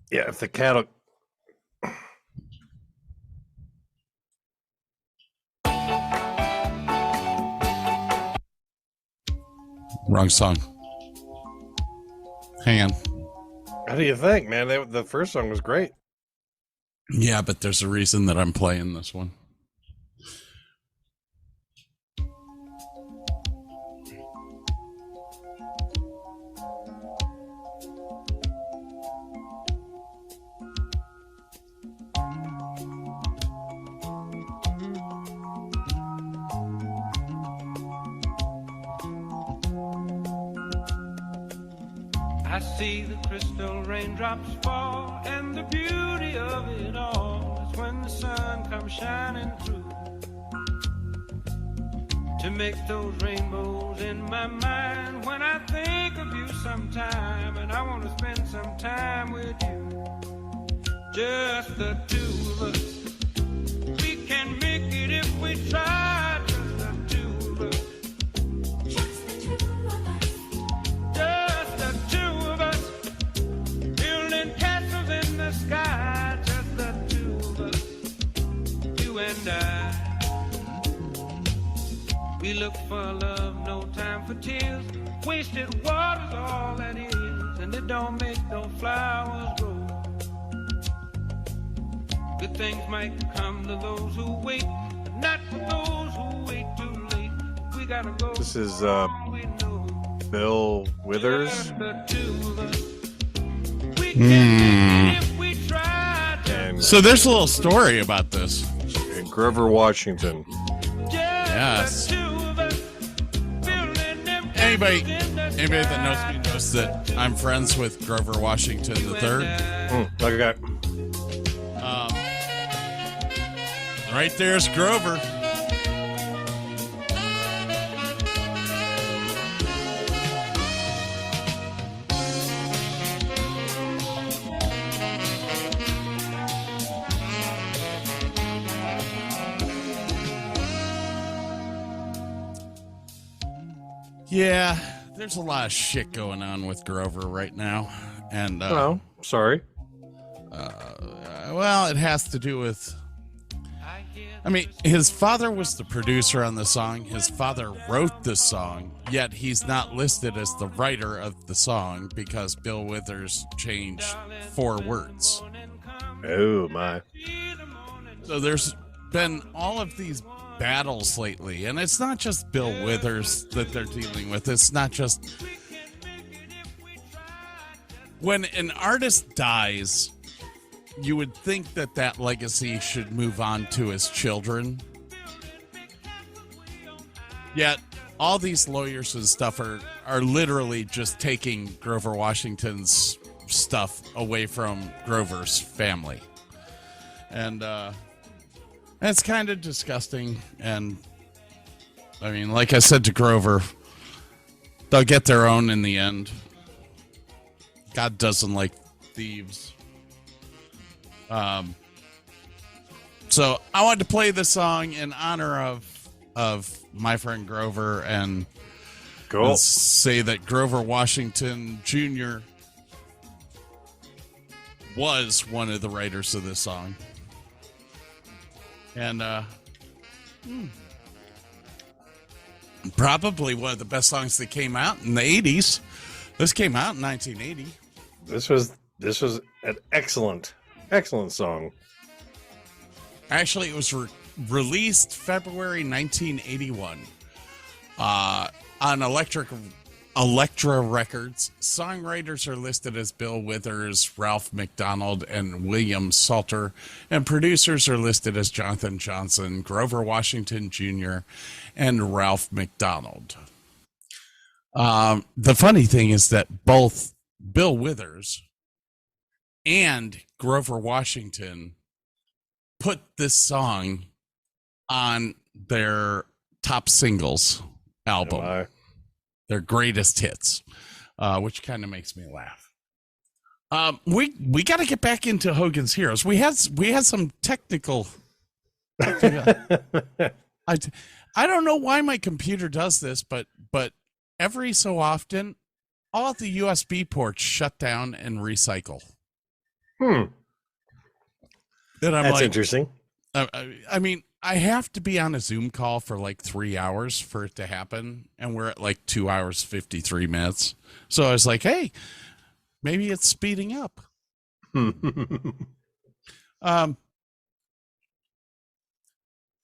Yeah, if the cattle. Wrong song. Hang on. How do you think, man? The first song was great. Yeah, but there's a reason that I'm playing this one. I see the crystal raindrops fall, and the beauty of it all is when the sun comes shining through to make those rainbows in my mind. When I think of you sometime, and I want to spend some time with you, just the two of us. We can make it if we try, just the two of us. Sky, just the two of us, you and I. We look for love, no time for tears. Wasted water's all that is, and it don't make no flowers grow. Good things might come to those who wait, but not for those who wait too late. We gotta go. This is Bill Withers. Just the two of us. And So there's a little story about this. Grover Washington. Yes. Anybody that knows me knows that I'm friends with Grover Washington III. Okay. Right there's Grover. Yeah, there's a lot of shit going on with Grover right now. And, Oh, sorry. well, it has to do with, I mean, his father was the producer on the song. His father wrote the song, yet he's not listed as the writer of the song because Bill Withers changed 4 words. Oh, my. So there's been all of these battles lately, and it's not just Bill Withers that they're dealing with. It's not just when an artist dies, you would think that that legacy should move on to his children. Yet all these lawyers and stuff are literally just taking Grover Washington's stuff away from Grover's family. And It's kind of disgusting. And I mean, like I said to Grover, they'll get their own in the end. God doesn't like thieves. So I wanted to play this song in honor of my friend Grover and say that Grover Washington Jr. was one of the writers of this song. And probably one of the best songs that came out in the 80s. This came out in 1980. This was an excellent song. Actually, it was released February 1981 on Elektra Records. Songwriters are listed as Bill Withers, Ralph McDonald, and William Salter, and producers are listed as Jonathan Johnson, Grover Washington Jr., and Ralph McDonald. The funny thing is that both Bill Withers and Grover Washington put this song on their top singles album, their greatest hits, which kind of makes me laugh. We got to get back into Hogan's Heroes. We had some technical. I don't know why my computer does this, but every so often, all the USB ports shut down and recycle. And I'm That's interesting. I mean, I have to be on a Zoom call for like 3 hours for it to happen, and we're at like 2 hours 53 minutes. So I was like, hey, maybe it's speeding up.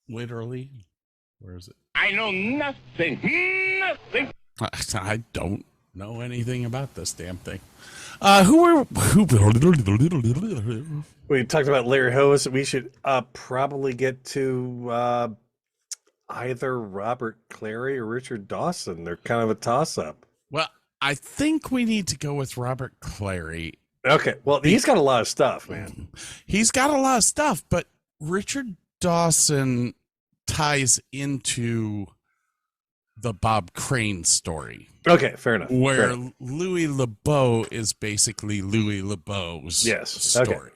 Literally, where is it? I know nothing. I don't know anything about this damn thing. We talked about Larry Hose. We should probably get to either Robert Clary or Richard Dawson. They're kind of a toss-up. Well, I think we need to go with Robert Clary. Okay. Well, he's got a lot of stuff, man. He's got a lot of stuff, but Richard Dawson ties into the Bob Crane story. Okay, fair enough. Where Louis LeBeau is basically Louis LeBeau's story. Okay.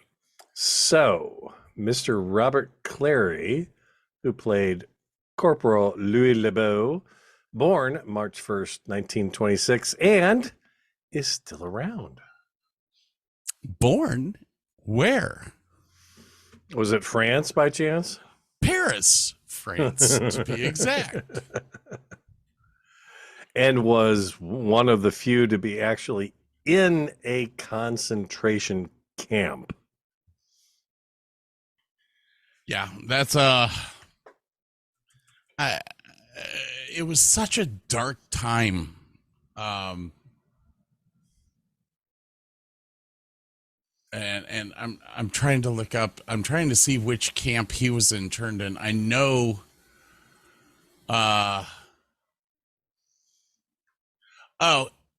So, Mr. Robert Clary, who played Corporal Louis LeBeau, born March 1st, 1926, and is still around. Born where? Was it France by chance? Paris, France, to be exact. And was one of the few to be actually in a concentration camp. Yeah, that's it was such a dark time. And I'm trying to look up. I'm trying to see which camp he was interned in. I know.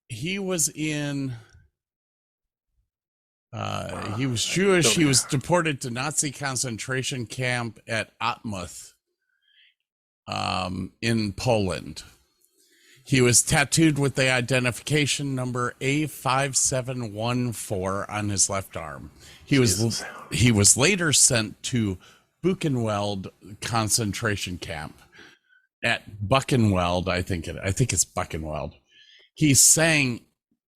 He was in. He was Jewish. He was deported to Nazi concentration camp at Otmuth, in Poland. He was tattooed with the identification number A5714 on his left arm. He was later sent to Buchenwald concentration camp at Buchenwald. I think it's Buchenwald. He sang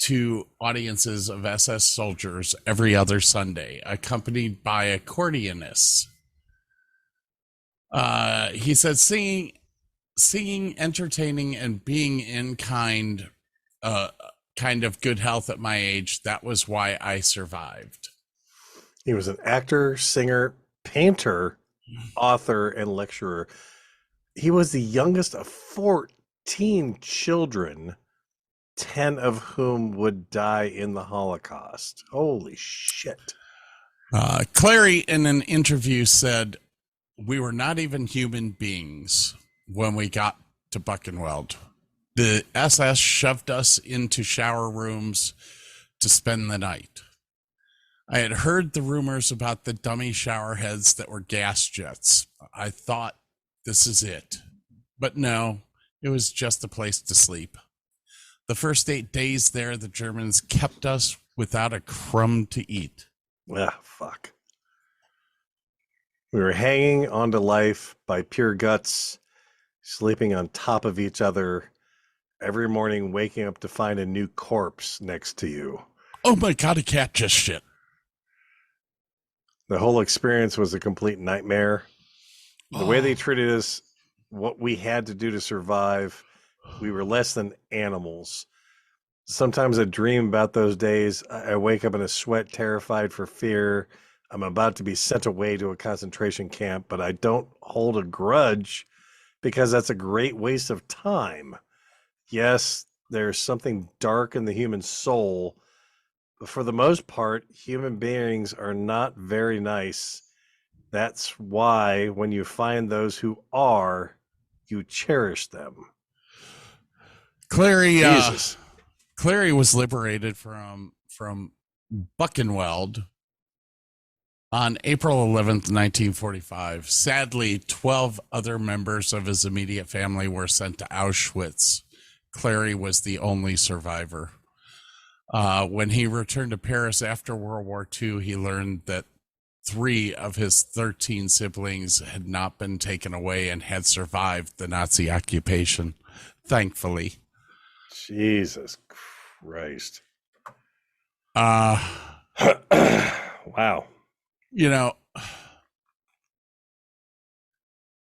to audiences of SS soldiers every other Sunday, accompanied by accordionists. He said singing, entertaining, and being in kind of good health at my age, that was why I survived. He was an actor, singer, painter, author, and lecturer. He was the youngest of 14 children, 10 of whom would die in the Holocaust. Holy shit. Clary, in an interview, said, "We were not even human beings when we got to Buchenwald. The SS shoved us into shower rooms to spend the night. I had heard the rumors about the dummy shower heads that were gas jets. I thought, this is it. But no, it was just a place to sleep. The first 8 days there, the Germans kept us without a crumb to eat. Ah, fuck. We were hanging on to life by pure guts, sleeping on top of each other, every morning waking up to find a new corpse next to you. Oh my God, a cat just shit. The whole experience was a complete nightmare. The way they treated us, what we had to do to survive, we were less than animals. Sometimes I dream about those days. I wake up in a sweat, terrified for fear. I'm about to be sent away to a concentration camp, but I don't hold a grudge because that's a great waste of time. Yes, there's something dark in the human soul, but for the most part, human beings are not very nice. That's why when you find those who are, you cherish them. Clary, Jesus. Clary was liberated from Buchenwald on April 11th, 1945. Sadly, 12 other members of his immediate family were sent to Auschwitz. Clary was the only survivor. When he returned to Paris after World War II, he learned that 3 of his 13 siblings had not been taken away and had survived the Nazi occupation, thankfully. Jesus Christ. Wow. You know,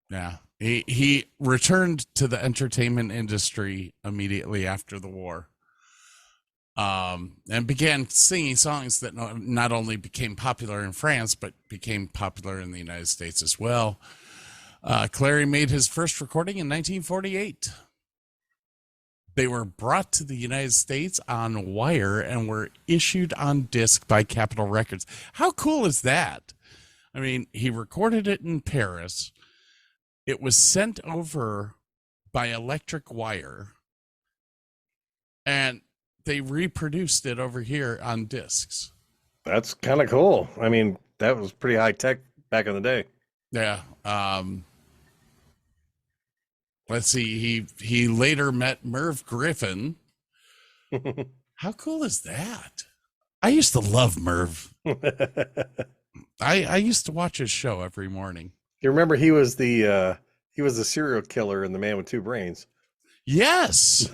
yeah, he returned to the entertainment industry immediately after the war, and began singing songs that not only became popular in France, but became popular in the United States as well. Clary made his first recording in 1948. They were brought to the United States on wire and were issued on disc by Capitol Records. How cool is that? I mean, he recorded it in Paris. It was sent over by electric wire, and they reproduced it over here on discs. That's kind of cool. I mean, that was pretty high tech back in the day. Yeah. Let's see. He later met Merv Griffin. How cool is that? I used to love Merv. I used to watch his show every morning. You remember he was the serial killer in The Man with Two Brains. Yes.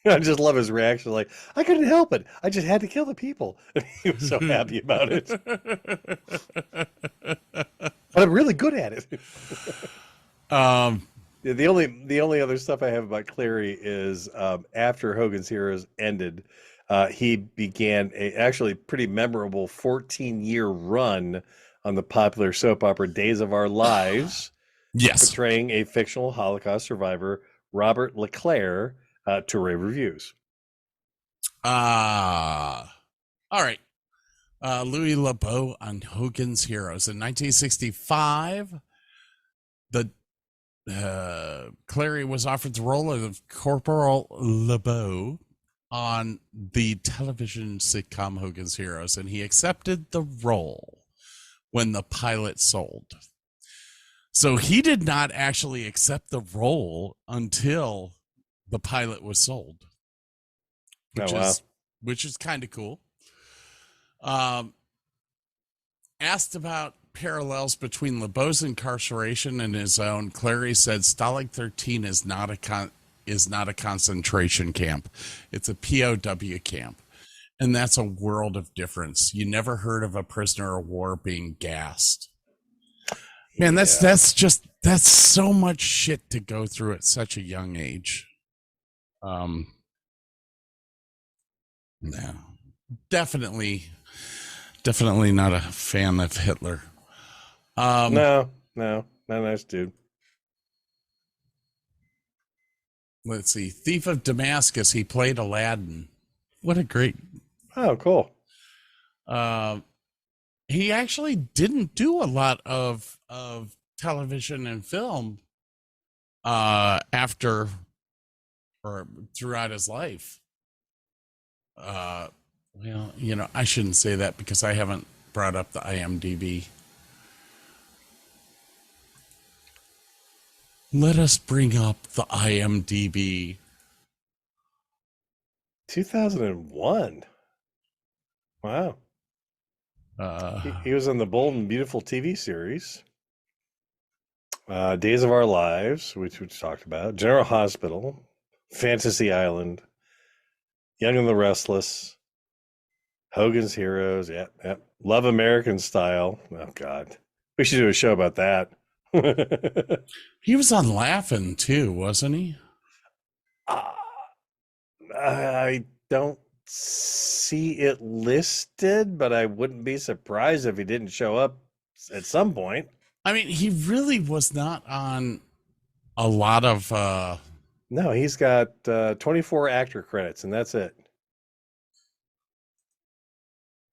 I just love his reaction. Like, I couldn't help it. I just had to kill the people. He was so happy about it. But I'm really good at it. The only other stuff I have about Clary is after Hogan's Heroes ended, he began a actually pretty memorable 14-year run on the popular soap opera Days of Our Lives. Yes. Portraying a fictional Holocaust survivor, Robert LeClaire, to rave reviews. All right. Louis LeBeau on Hogan's Heroes. In 1965, Clary was offered the role of Corporal LeBeau on the television sitcom Hogan's Heroes, and he accepted the role when the pilot sold. So he did not actually accept the role until the pilot was sold, which is kind of cool. Asked about parallels between LeBeau's incarceration and his own, Clary said Stalag 13 is not a concentration camp. It's a POW camp. And that's a world of difference. You never heard of a prisoner of war being gassed. Man, that's so much shit to go through at such a young age. No, definitely not a fan of Hitler. No, not a nice dude. Let's see. Thief of Damascus. He played Aladdin. What a great. Oh, cool. He actually didn't do a lot of television and film after or throughout his life. Well, I shouldn't say that because I haven't brought up the IMDb. Let us bring up the IMDb. 2001. Wow. He was on the Bold and Beautiful TV series. Days of Our Lives, which we talked about. General Hospital. Fantasy Island. Young and the Restless. Hogan's Heroes. Yep. Love American Style. Oh, God. We should do a show about that. He was on Laugh-In too, wasn't he? I don't see it listed, but I wouldn't be surprised if he didn't show up at some point. I mean, he really was not on a lot of... No, he's got 24 actor credits, and that's it.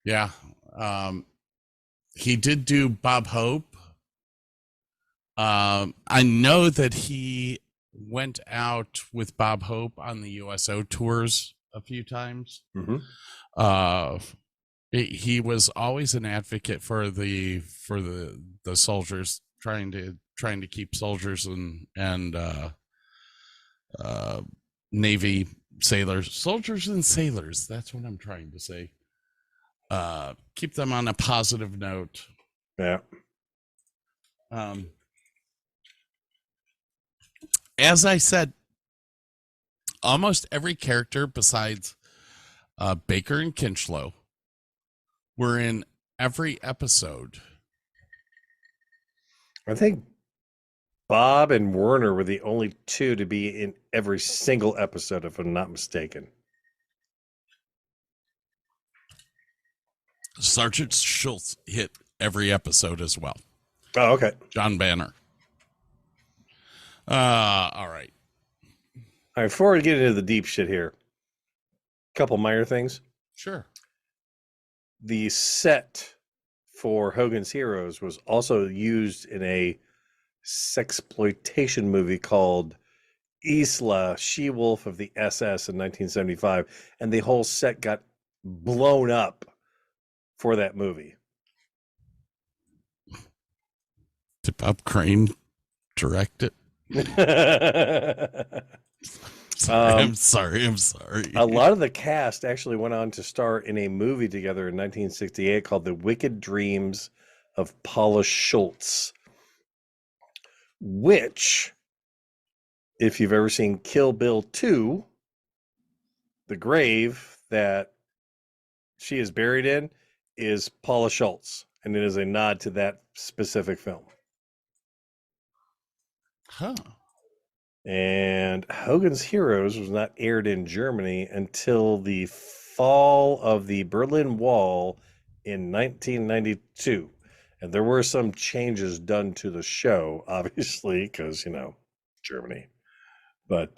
Yeah. He did do Bob Hope. I know that he went out with Bob Hope on the USO tours a few times. Mm-hmm. He was always an advocate for the soldiers, trying to keep soldiers and Navy soldiers and sailors. That's what I'm trying to say. Keep them on a positive note. Yeah. As I said, almost every character besides Baker and Kinchlow were in every episode. I think Bob and Werner were the only two to be in every single episode, if I'm not mistaken. Sergeant Schultz hit every episode as well. Oh, okay. John Banner. All right. All right, before we get into the deep shit here, a couple minor things. Sure. The set for Hogan's Heroes was also used in a sexploitation movie called Isla, She-Wolf of the SS in 1975, and the whole set got blown up for that movie. Did Bob Crane direct it? I'm sorry. A lot of the cast actually went on to star in a movie together in 1968 called The Wicked Dreams of Paula Schultz, which, if you've ever seen Kill Bill 2, the grave that she is buried in is Paula Schultz, and it is a nod to that specific film. Huh. And Hogan's Heroes was not aired in Germany until the fall of the Berlin Wall in 1992. And there were some changes done to the show, obviously, because, Germany. But,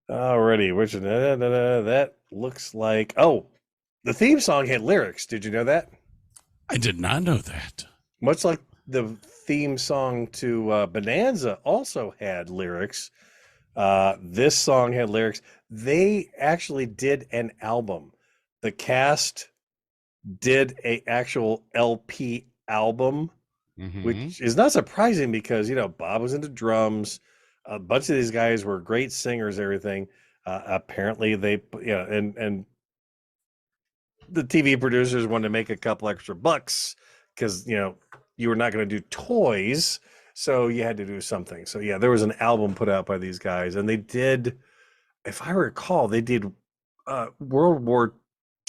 alrighty, that looks like, the theme song had lyrics. Did you know that? I did not know that. Much like the theme song to Bonanza also had lyrics. This song had lyrics. They actually did an album. The cast did a actual LP album, which is not surprising because, Bob was into drums. A bunch of these guys were great singers, everything. Apparently they, and the TV producers wanted to make a couple extra bucks because, you were not going to do toys, so you had to do something. So, yeah, there was an album put out by these guys, and they did, if I recall, they did World War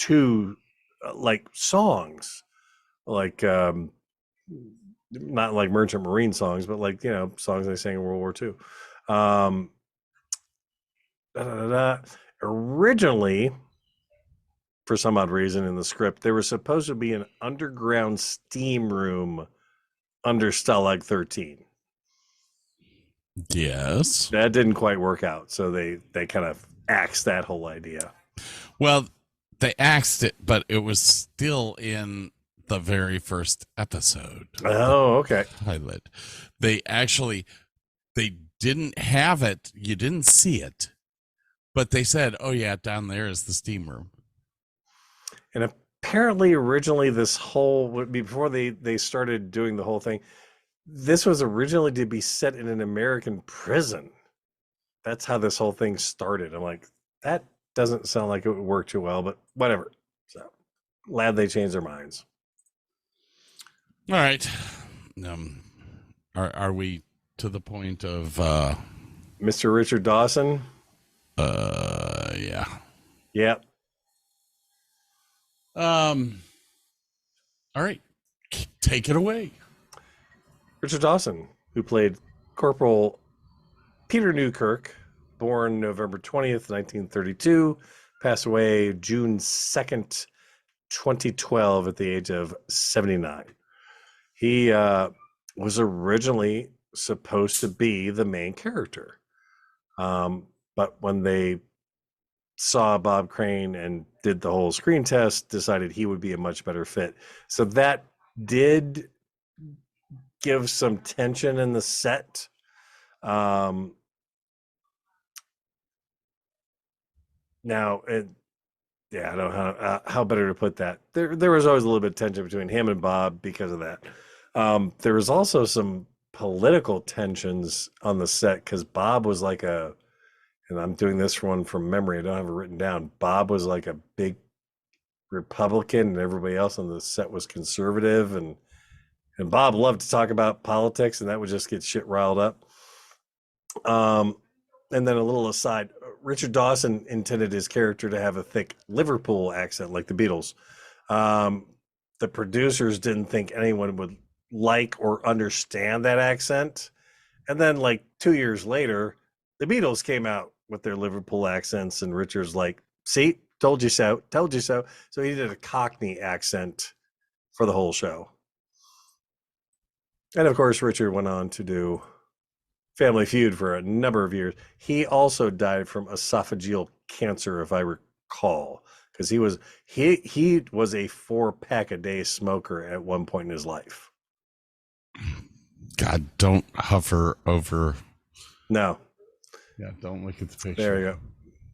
II, songs, not like Merchant Marine songs, but songs they sang in World War II. Originally, for some odd reason in the script, there was supposed to be an underground steam room under Stalag 13. Yes. That didn't quite work out, so they kind of axed that whole idea. Well, they axed it, but it was still in the very first episode. Oh, okay. Pilot. They didn't have it. You didn't see it, but they said, oh yeah, down there is the steam room. And apparently originally this whole would be before they started doing the whole thing, this was originally to be set in an American prison. That's how this whole thing started. I'm like, that doesn't sound like it would work too well, but whatever. So glad they changed their minds. All right. Are we to the point of Mr. Richard Dawson? Yeah. Yep. All right. Take it away. Richard Dawson, who played Corporal Peter Newkirk, born November 20th, 1932, passed away June 2nd, 2012 at the age of 79. He was originally supposed to be the main character. But when they saw Bob Crane and did the whole screen test, decided he would be a much better fit. So that did give some tension in the set. Now, I don't know how better to put that. There was always a little bit of tension between him and Bob because of that. There was also some political tensions on the set because Bob was like and I'm doing this one from memory, I don't have it written down. Bob was like a big Republican and everybody else on the set was conservative, and Bob loved to talk about politics, and that would just get shit riled up. And then a little aside, Richard Dawson intended his character to have a thick Liverpool accent like the Beatles. The producers didn't think anyone would like or understand that accent. And then like 2 years later, the Beatles came out with their Liverpool accents, and Richard's like, see, told you so, told you so. So he did a Cockney accent for the whole show. And of course, Richard went on to do Family Feud for a number of years. He also died from esophageal cancer, if I recall, because he was a 4-pack-a-day smoker at one point in his life. God, don't hover over. No. Yeah, don't look at the picture. There you go.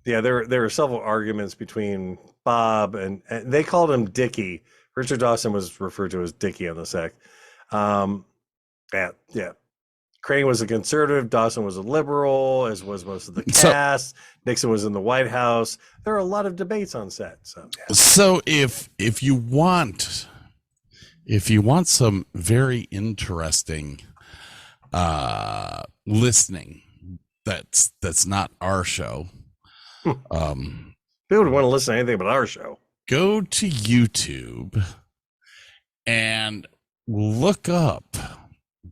Yeah, there were several arguments between Bob and they called him Dickie. Richard Dawson was referred to as Dickie on the set. Yeah. Crane was a conservative. Dawson was a liberal, as was most of the cast. Nixon was in the White House. There are a lot of debates on set. So if you want some very interesting listening, that's not our show. People would want to listen to anything but our show. Go to YouTube and look up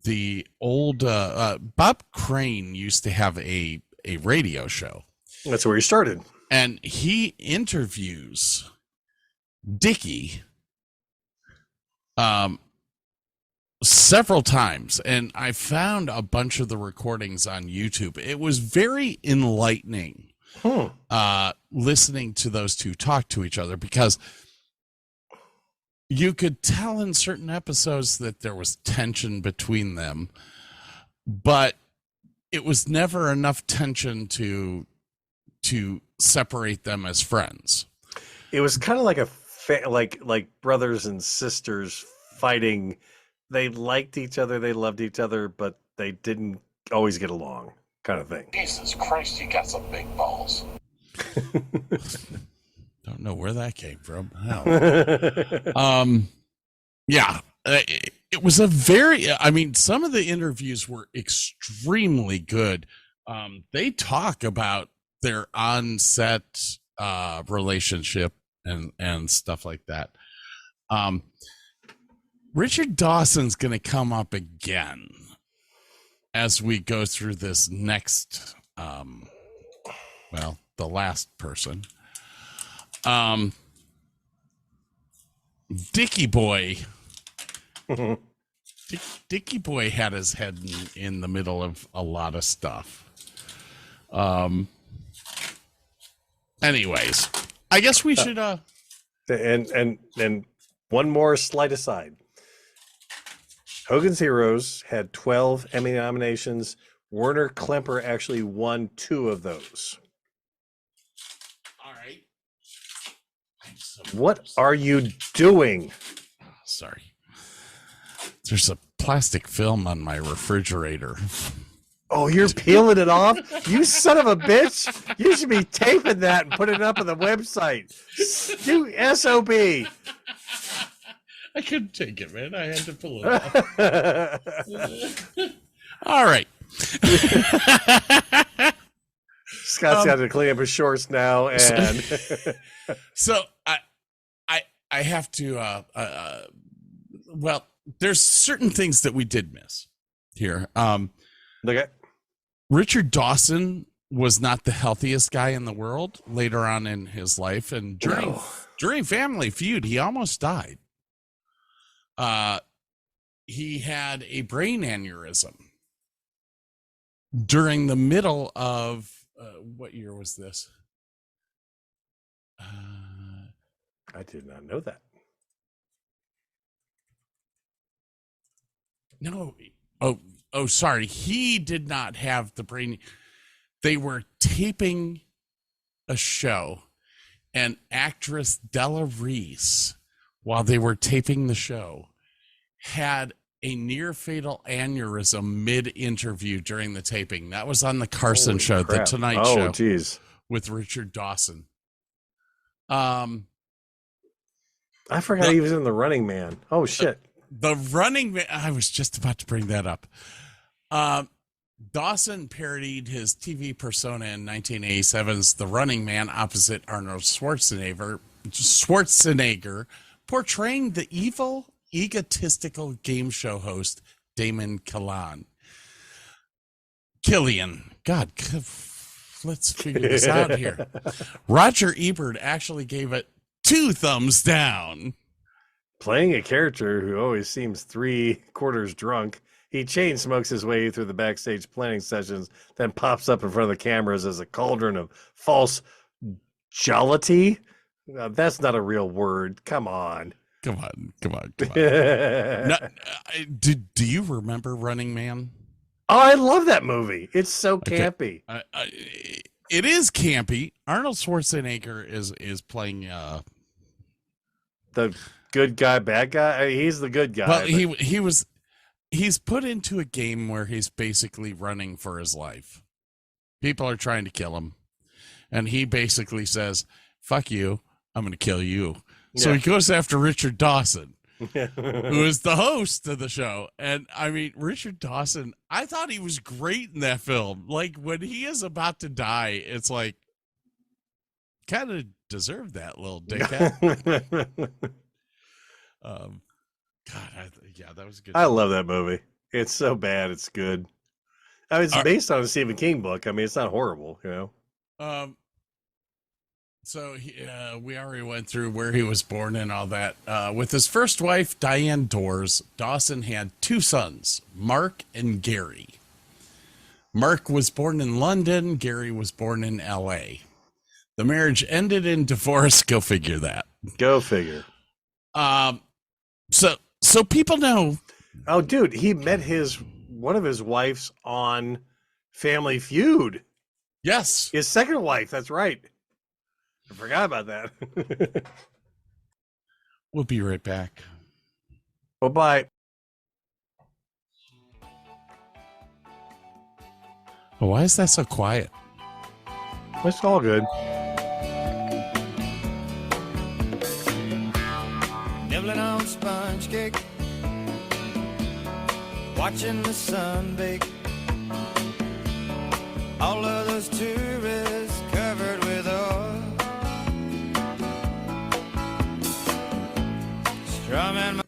the old Bob Crane used to have a radio show. That's where he started. And he interviews Dickie several times, and I found a bunch of the recordings on YouTube. It was very enlightening listening to those two talk to each other, because you could tell in certain episodes that there was tension between them, but it was never enough tension to separate them as friends. It was kind of like like brothers and sisters fighting. They liked each other, they loved each other, but they didn't always get along, kind of thing. Jesus Christ, you got some big balls. Don't know where that came from. Yeah, it was some of the interviews were extremely good. They talk about their on-set relationship and stuff like that. Richard Dawson's going to come up again as we go through this next, the last person. Dickie Boy. Dickie Boy had his head in the middle of a lot of stuff. Anyways, I guess we should. And one more slight aside. Hogan's Heroes had 12 Emmy nominations. Werner Klemper actually won 2 of those. What are you doing? Sorry. There's a plastic film on my refrigerator. Oh, you're peeling it off? You son of a bitch. You should be taping that and putting it up on the website. You SOB. I couldn't take it, man. I had to pull it off. All right. Scott's got to clean up his shorts now, and so I have to. Well, there's certain things that we did miss here. Okay. Richard Dawson was not the healthiest guy in the world later on in his life, and during Family Feud, he almost died. He had a brain aneurysm during the middle of what year was this? I did not know that. No. Oh, sorry. He did not have the brain. They were taping a show, and actress Della Reese, while they were taping the show, had a near fatal aneurysm mid-interview during the taping. That was on the Carson show, crap. the Tonight Show. Oh, geez. With Richard Dawson. I forgot he was in The Running Man. Oh, shit. The Running Man. I was just about to bring that up. Dawson parodied his TV persona in 1987's The Running Man opposite Arnold Schwarzenegger, portraying the evil, egotistical game show host Damon Killian. God, let's figure this out here. Roger Ebert actually gave it 2 thumbs down. Playing a character who always seems 3/4 drunk, he chain smokes his way through the backstage planning sessions, then pops up in front of the cameras as a cauldron of false jollity. That's not a real word. Come on. Come on. No, do you remember Running Man? Oh, I love that movie. It's so campy. It is campy. Arnold Schwarzenegger is playing the good guy, bad guy. He's the good guy. Well, he's put into a game where he's basically running for his life. People are trying to kill him, and he basically says, "Fuck you, I'm going to kill you." Yeah. So he goes after Richard Dawson, who is the host of the show. And I mean, Richard Dawson, I thought he was great in that film. Like, when he is about to die, it's like, kind of deserved that little dickhead. That was good. I love that movie. It's so bad, it's good. I mean, it's based on a Stephen King book. I mean, it's not horrible, you know. So we already went through where he was born and all that. With his first wife, Diane Dors, Dawson had 2 sons, Mark and Gary. Mark was born in London. Gary was born in L.A. The marriage ended in divorce. Go figure that. Go figure. So people know. Oh, dude, he met one of his wives on Family Feud. Yes. His second wife. That's right. I forgot about that. We'll be right back. Bye-bye. Well, why is that so quiet? It's all good. Nibbling on sponge cake, watching the sun bake. All of those tourists covered with oil, strumming my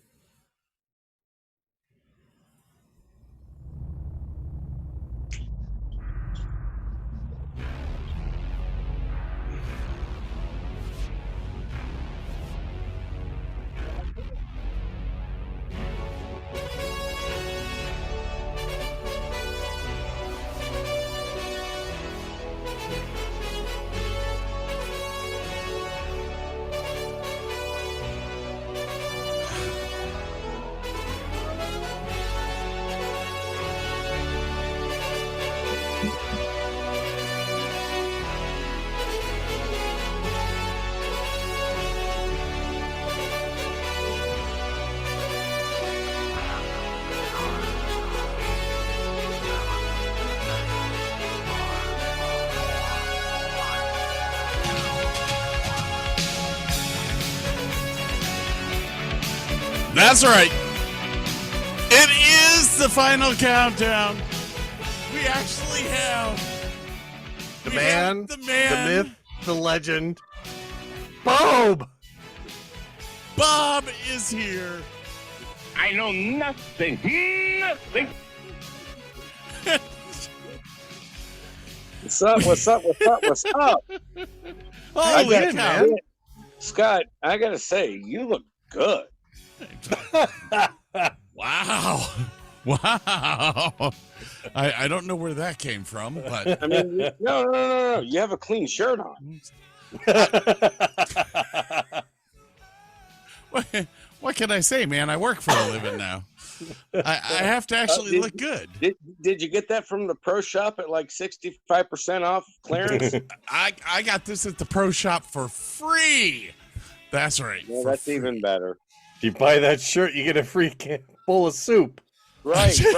That's right. It is the final countdown. We actually have The we man, have the man, the myth, the legend, Bob. Bob is here. I know nothing. Nothing. What's up? What's up? What's up? What's up? Holy gotta- cow. Scott, I gotta say, you look good. Wow. Wow. I don't know where that came from, but I mean, no. You have a clean shirt on. what can I say, man? I work for a living now. I have to actually look good. Did you get that from the pro shop at like 65% off clearance? I got this at the pro shop for free. That's right. Well, for that's free. even better. If you buy that shirt, you get a free bowl of soup. Right. So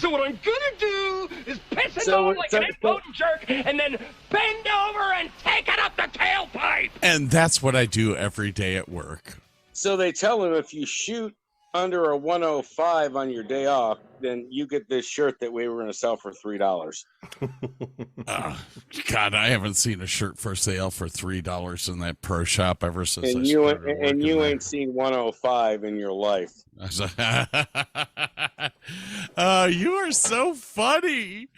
what I'm gonna do is piss it So- on like so- an impotent jerk and then bend over and take it up the tailpipe. And that's what I do every day at work. So they tell him if you shoot under a 105 on your day off, then you get this shirt that we were going to sell for $3. God, I haven't seen a shirt for sale for $3 in that pro shop ever since. And I you started working there. ain't seen 105 in your life. You are so funny.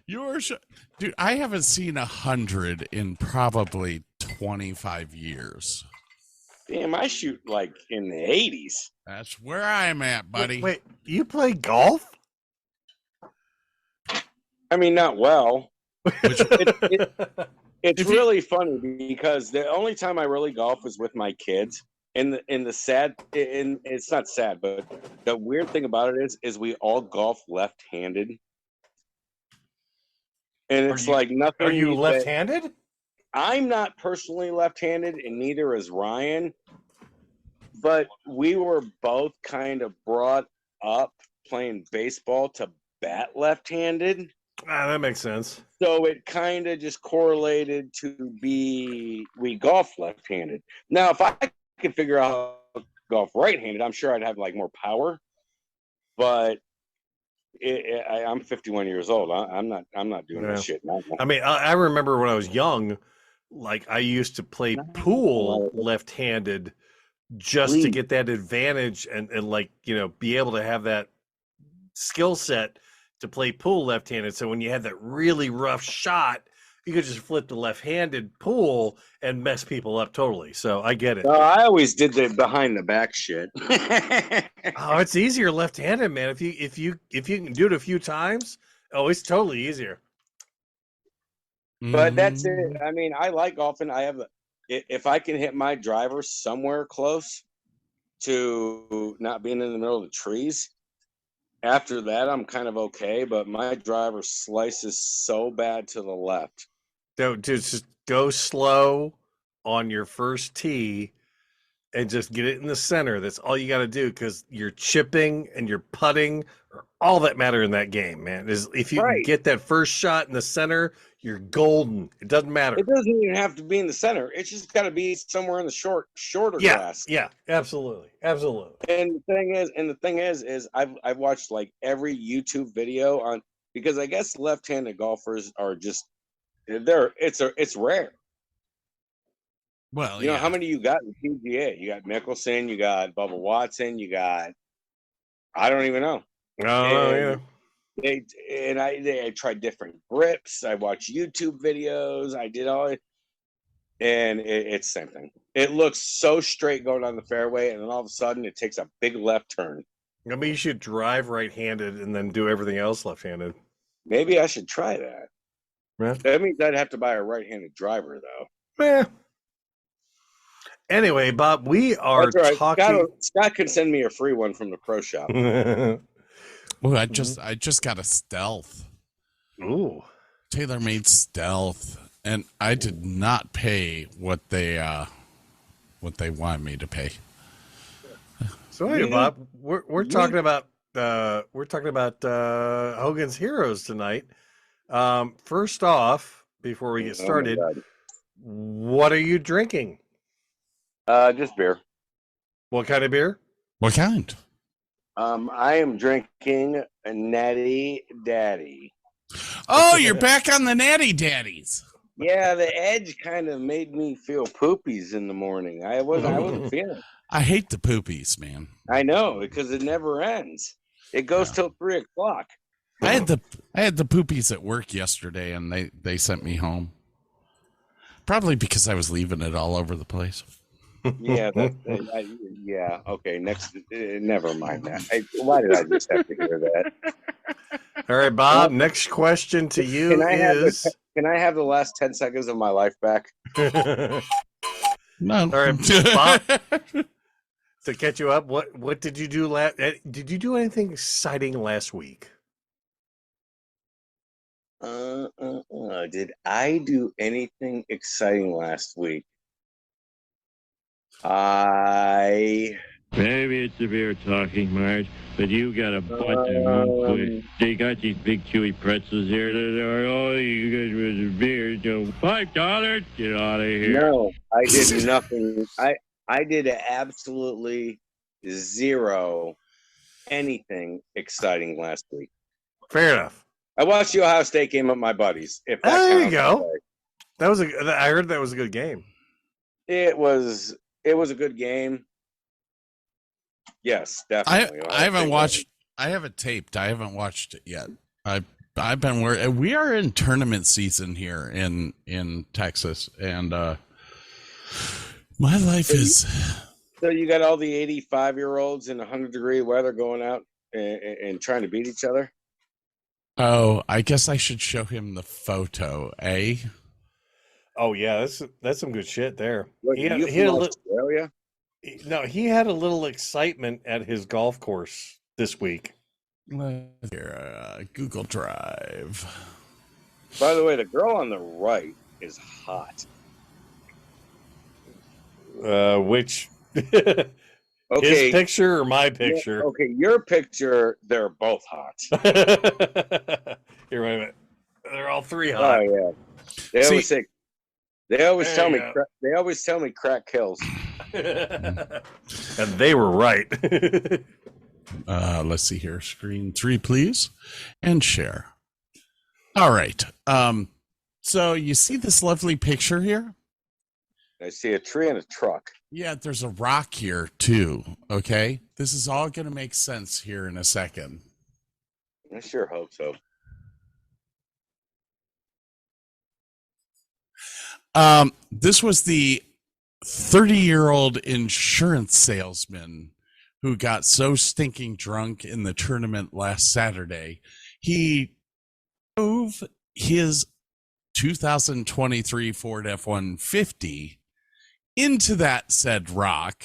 Dude, I haven't seen 100 in probably 25 years. Damn, I shoot like in the 80s. That's where I'm at, buddy. Wait, you play golf? I mean, not well. Which, It's really funny because the only time I really golf is with my kids. And it's not sad, but the weird thing about it is we all golf left-handed. And it's like nothing. Are you that- left-handed? I'm not personally left-handed, and neither is Ryan. But we were both kind of brought up playing baseball to bat left-handed. That makes sense. So it kind of just correlated to we golf left-handed. Now, if I could figure out how to golf right-handed, I'm sure I'd have like more power. But I'm 51 years old. I'm not doing this shit now. I mean, I remember when I was young, like I used to play pool left-handed just to get that advantage and like, you know, be able to have that skill set to play pool left-handed. So when you had that really rough shot, you could just flip the left-handed pool and mess people up totally. So I get it. No, I always did the behind the back shit. Oh, it's easier left-handed, man. If you can do it a few times, oh, it's totally easier. But that's it. I mean, I like golfing. If I can hit my driver somewhere close to not being in the middle of the trees, after that, I'm kind of okay. But my driver slices so bad to the left. Just go slow on your first tee and just get it in the center. That's all you got to do, because your chipping and your putting are all that matter in that game, man. Is if you can get that first shot in the center, you're golden. It doesn't matter. It doesn't even have to be in the center. It's just got to be somewhere in the shorter grass. Yeah, absolutely. And the thing is I've watched like every YouTube video on, because I guess left-handed golfers are just it's rare. Well, you know how many you got in PGA? You got Mickelson, you got Bubba Watson, you got I don't even know. Oh yeah. I tried different grips. I watched YouTube videos. I did all it, and it's the same thing. It looks so straight going on the fairway, and then all of a sudden it takes a big left turn. I mean, you should drive right-handed and then do everything else left-handed. Maybe I should try that. Yeah. That means I'd have to buy a right-handed driver, though. Yeah. Anyway, Bob, we are That's all right. talking. Scott can send me a free one from the pro shop. Well, I just got a stealth. Ooh. TaylorMade stealth, and I did not pay what they want me to pay. So anyway, Bob, we're talking about Hogan's Heroes tonight. First off, before we get started, what are you drinking? Just beer. What kind of beer? What kind? I am drinking a Natty Daddy. Oh, you're back on the Natty Daddies. Yeah, the edge kind of made me feel poopies in the morning. I wasn't feeling it. I hate the poopies, man. I know, because it never ends. It goes till 3:00. I had the poopies at work yesterday, and they sent me home. Probably because I was leaving it all over the place. Yeah, yeah. Okay, next. Never mind that. Why did I just have to hear that? All right, Bob. Next question to you Can I have the last 10 seconds of my life back? No. All right, Bob. To catch you up, what did you do last? Did you do anything exciting last week? Did I do anything exciting last week? Maybe it's the beer talking, Marge, but you got a bunch of monkeys. They got these big chewy pretzels here that are, oh, you guys with the beer, $5? Get out of here. No, I did nothing. I did absolutely zero anything exciting last week. Fair enough. I watched the Ohio State game with my buddies. If that there you counts. go. I heard that was a good game. It was a good game. Yes, definitely. I haven't watched. I have it taped. I haven't watched it yet. I've been worried. We are in tournament season here in Texas, and my life is. So you got all the 85-year-olds in 100-degree weather going out and trying to beat each other. Oh, I guess I should show him the photo, eh? Oh yeah, that's some good shit there. Look, He had Australia? No, he had a little excitement at his golf course this week. Here, Google Drive. By the way, the girl on the right is hot. Which Okay. his picture or my picture? Yeah, okay, your picture, they're both hot. Here, wait a minute. They're all three hot. Oh yeah. They always tell me crack kills. And they were right. Let's see here. Screen 3, please. And share. All right. So you see this lovely picture here? I see a tree and a truck. Yeah, there's a rock here too. Okay. This is all going to make sense here in a second. I sure hope so. This was the 30-year-old insurance salesman who got so stinking drunk in the tournament last Saturday. He drove his 2023 Ford F-150 into that said rock,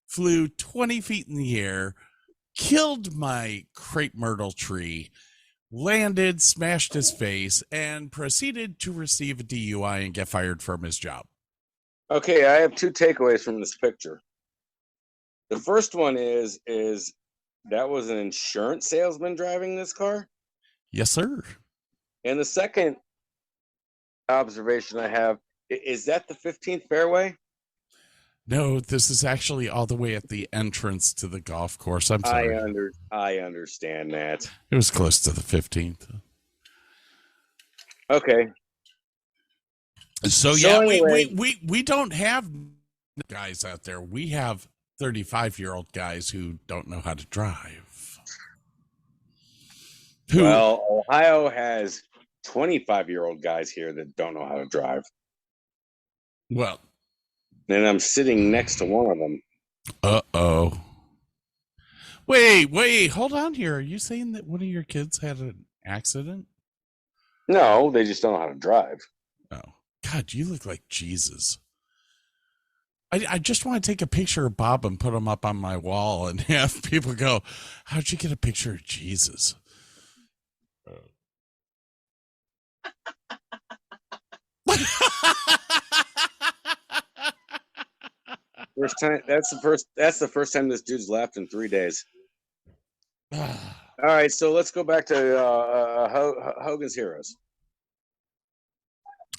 flew 20 feet in the air, killed my crepe myrtle tree, landed, smashed his face, and proceeded to receive a DUI and get fired from his job. Okay, I have two takeaways from this picture. The first one is that was an insurance salesman driving this car? Yes, sir. And the second observation I have, is that the 15th fairway? No, this is actually all the way at the entrance to the golf course. I'm sorry. I understand that. It was close to the 15th. Okay. So yeah, anyway, we don't have guys out there. We have 35-year-old guys who don't know how to drive. Well, Ohio has 25-year-old guys here that don't know how to drive. Well, and I'm sitting next to one of them. Uh-oh. Wait, hold on here. Are you saying that one of your kids had an accident? No, they just don't know how to drive. Oh, God, you look like Jesus. I just want to take a picture of Bob and put him up on my wall and have people go, how'd you get a picture of Jesus? First time. That's the first time this dude's laughed in 3 days. All right, so let's go back to Hogan's Heroes.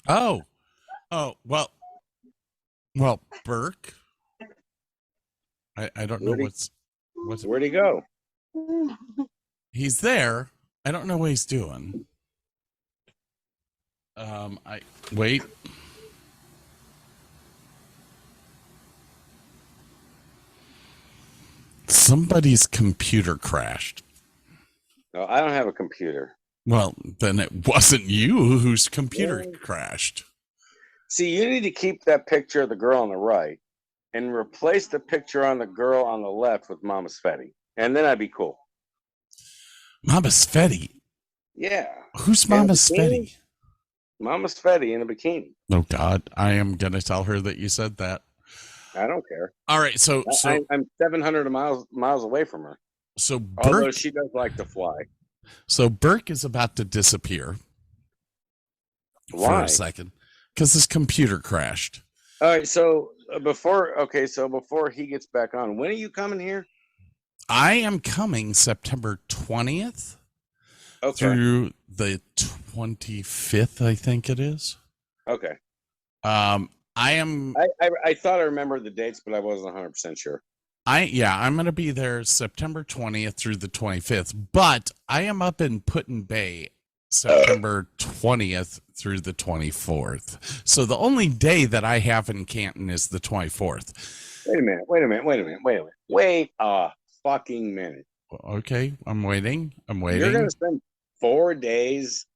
Oh, well, Burke, I don't know what's Where'd he go? He's there. I don't know what he's doing. Wait. Somebody's computer crashed. No, I don't have a computer. Well, then it wasn't you whose computer crashed. See, you need to keep that picture of the girl on the right and replace the picture on the girl on the left with Mama Sveti. And then I'd be cool. Mama Sveti? Yeah. Who's Mama Sveti? Mama Sveti in a bikini. Oh, God. I am going to tell her that you said that. I don't care. All right. So I'm 700 miles away from her. So although she does like to fly. So Burke is about to disappear. Why? For a second. Because his computer crashed. All right. So before he gets back on, when are you coming here? I am coming September 20th through the 25th, I think it is. Okay. I thought I remembered the dates, but I wasn't 100% sure. I'm going to be there September 20th through the 25th, but I am up in Put-in-Bay September 20th through the 24th. So the only day that I have in Canton is the 24th. Wait a minute. Wait a fucking minute. Okay, I'm waiting. You're going to spend 4 days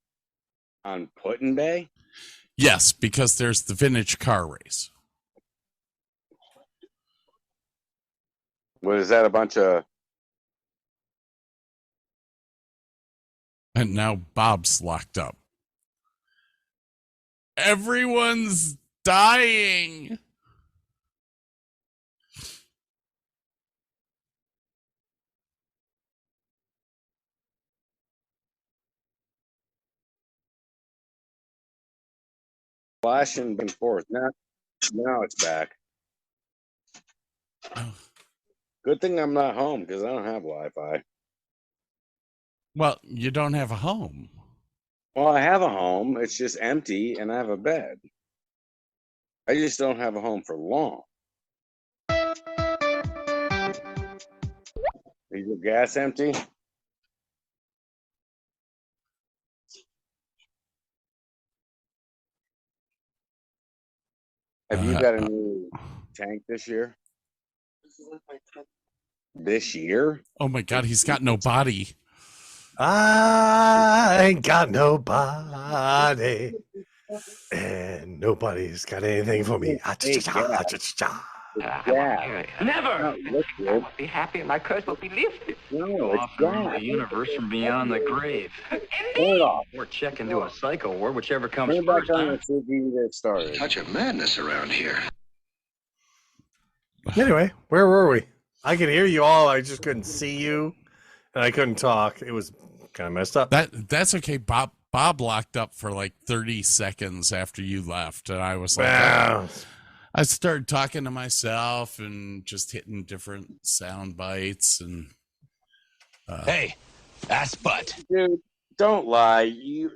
on Put-in-Bay? Yes, because there's the vintage car race. What is that, a bunch of... And now Bob's locked up. Everyone's dying. Flashing back and forth. Now it's back. Oh. Good thing I'm not home because I don't have Wi-Fi. Well, you don't have a home. Well, I have a home. It's just empty, and I have a bed. I just don't have a home for long. Is your gas empty? Have you got a new tank this year? This year? Oh my God, he's got no body. I ain't got nobody, and nobody's got anything for me. Never! I will be happy and my curse will be lifted. No, it's the universe from beyond the grave. Or check into a cycle ward, whichever comes first. Touch of madness around here. Anyway, where were we? I could hear you all. I just couldn't see you, and I couldn't talk. It was kind of messed up. That's okay. Bob locked up for like 30 seconds after you left, and I was like, wow. I started talking to myself and just hitting different sound bites and. Hey, ass butt. Dude, don't lie. You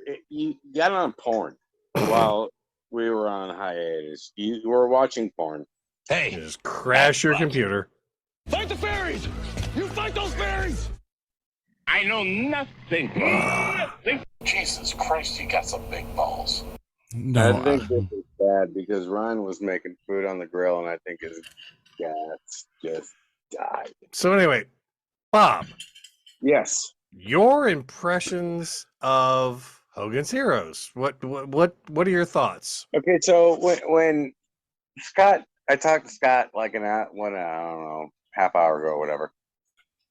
got on porn while we were on hiatus. You were watching porn. Hey, you just crash your computer. Fight the fairies! You fight those fairies! I know nothing. Jesus Christ, you got some big balls. No, I think this is bad because Ryan was making food on the grill, and I think his gas just died. So anyway, Bob. Yes. Your impressions of Hogan's Heroes. What are your thoughts? Okay, so when Scott, I talked to Scott like I don't know, half hour ago or whatever,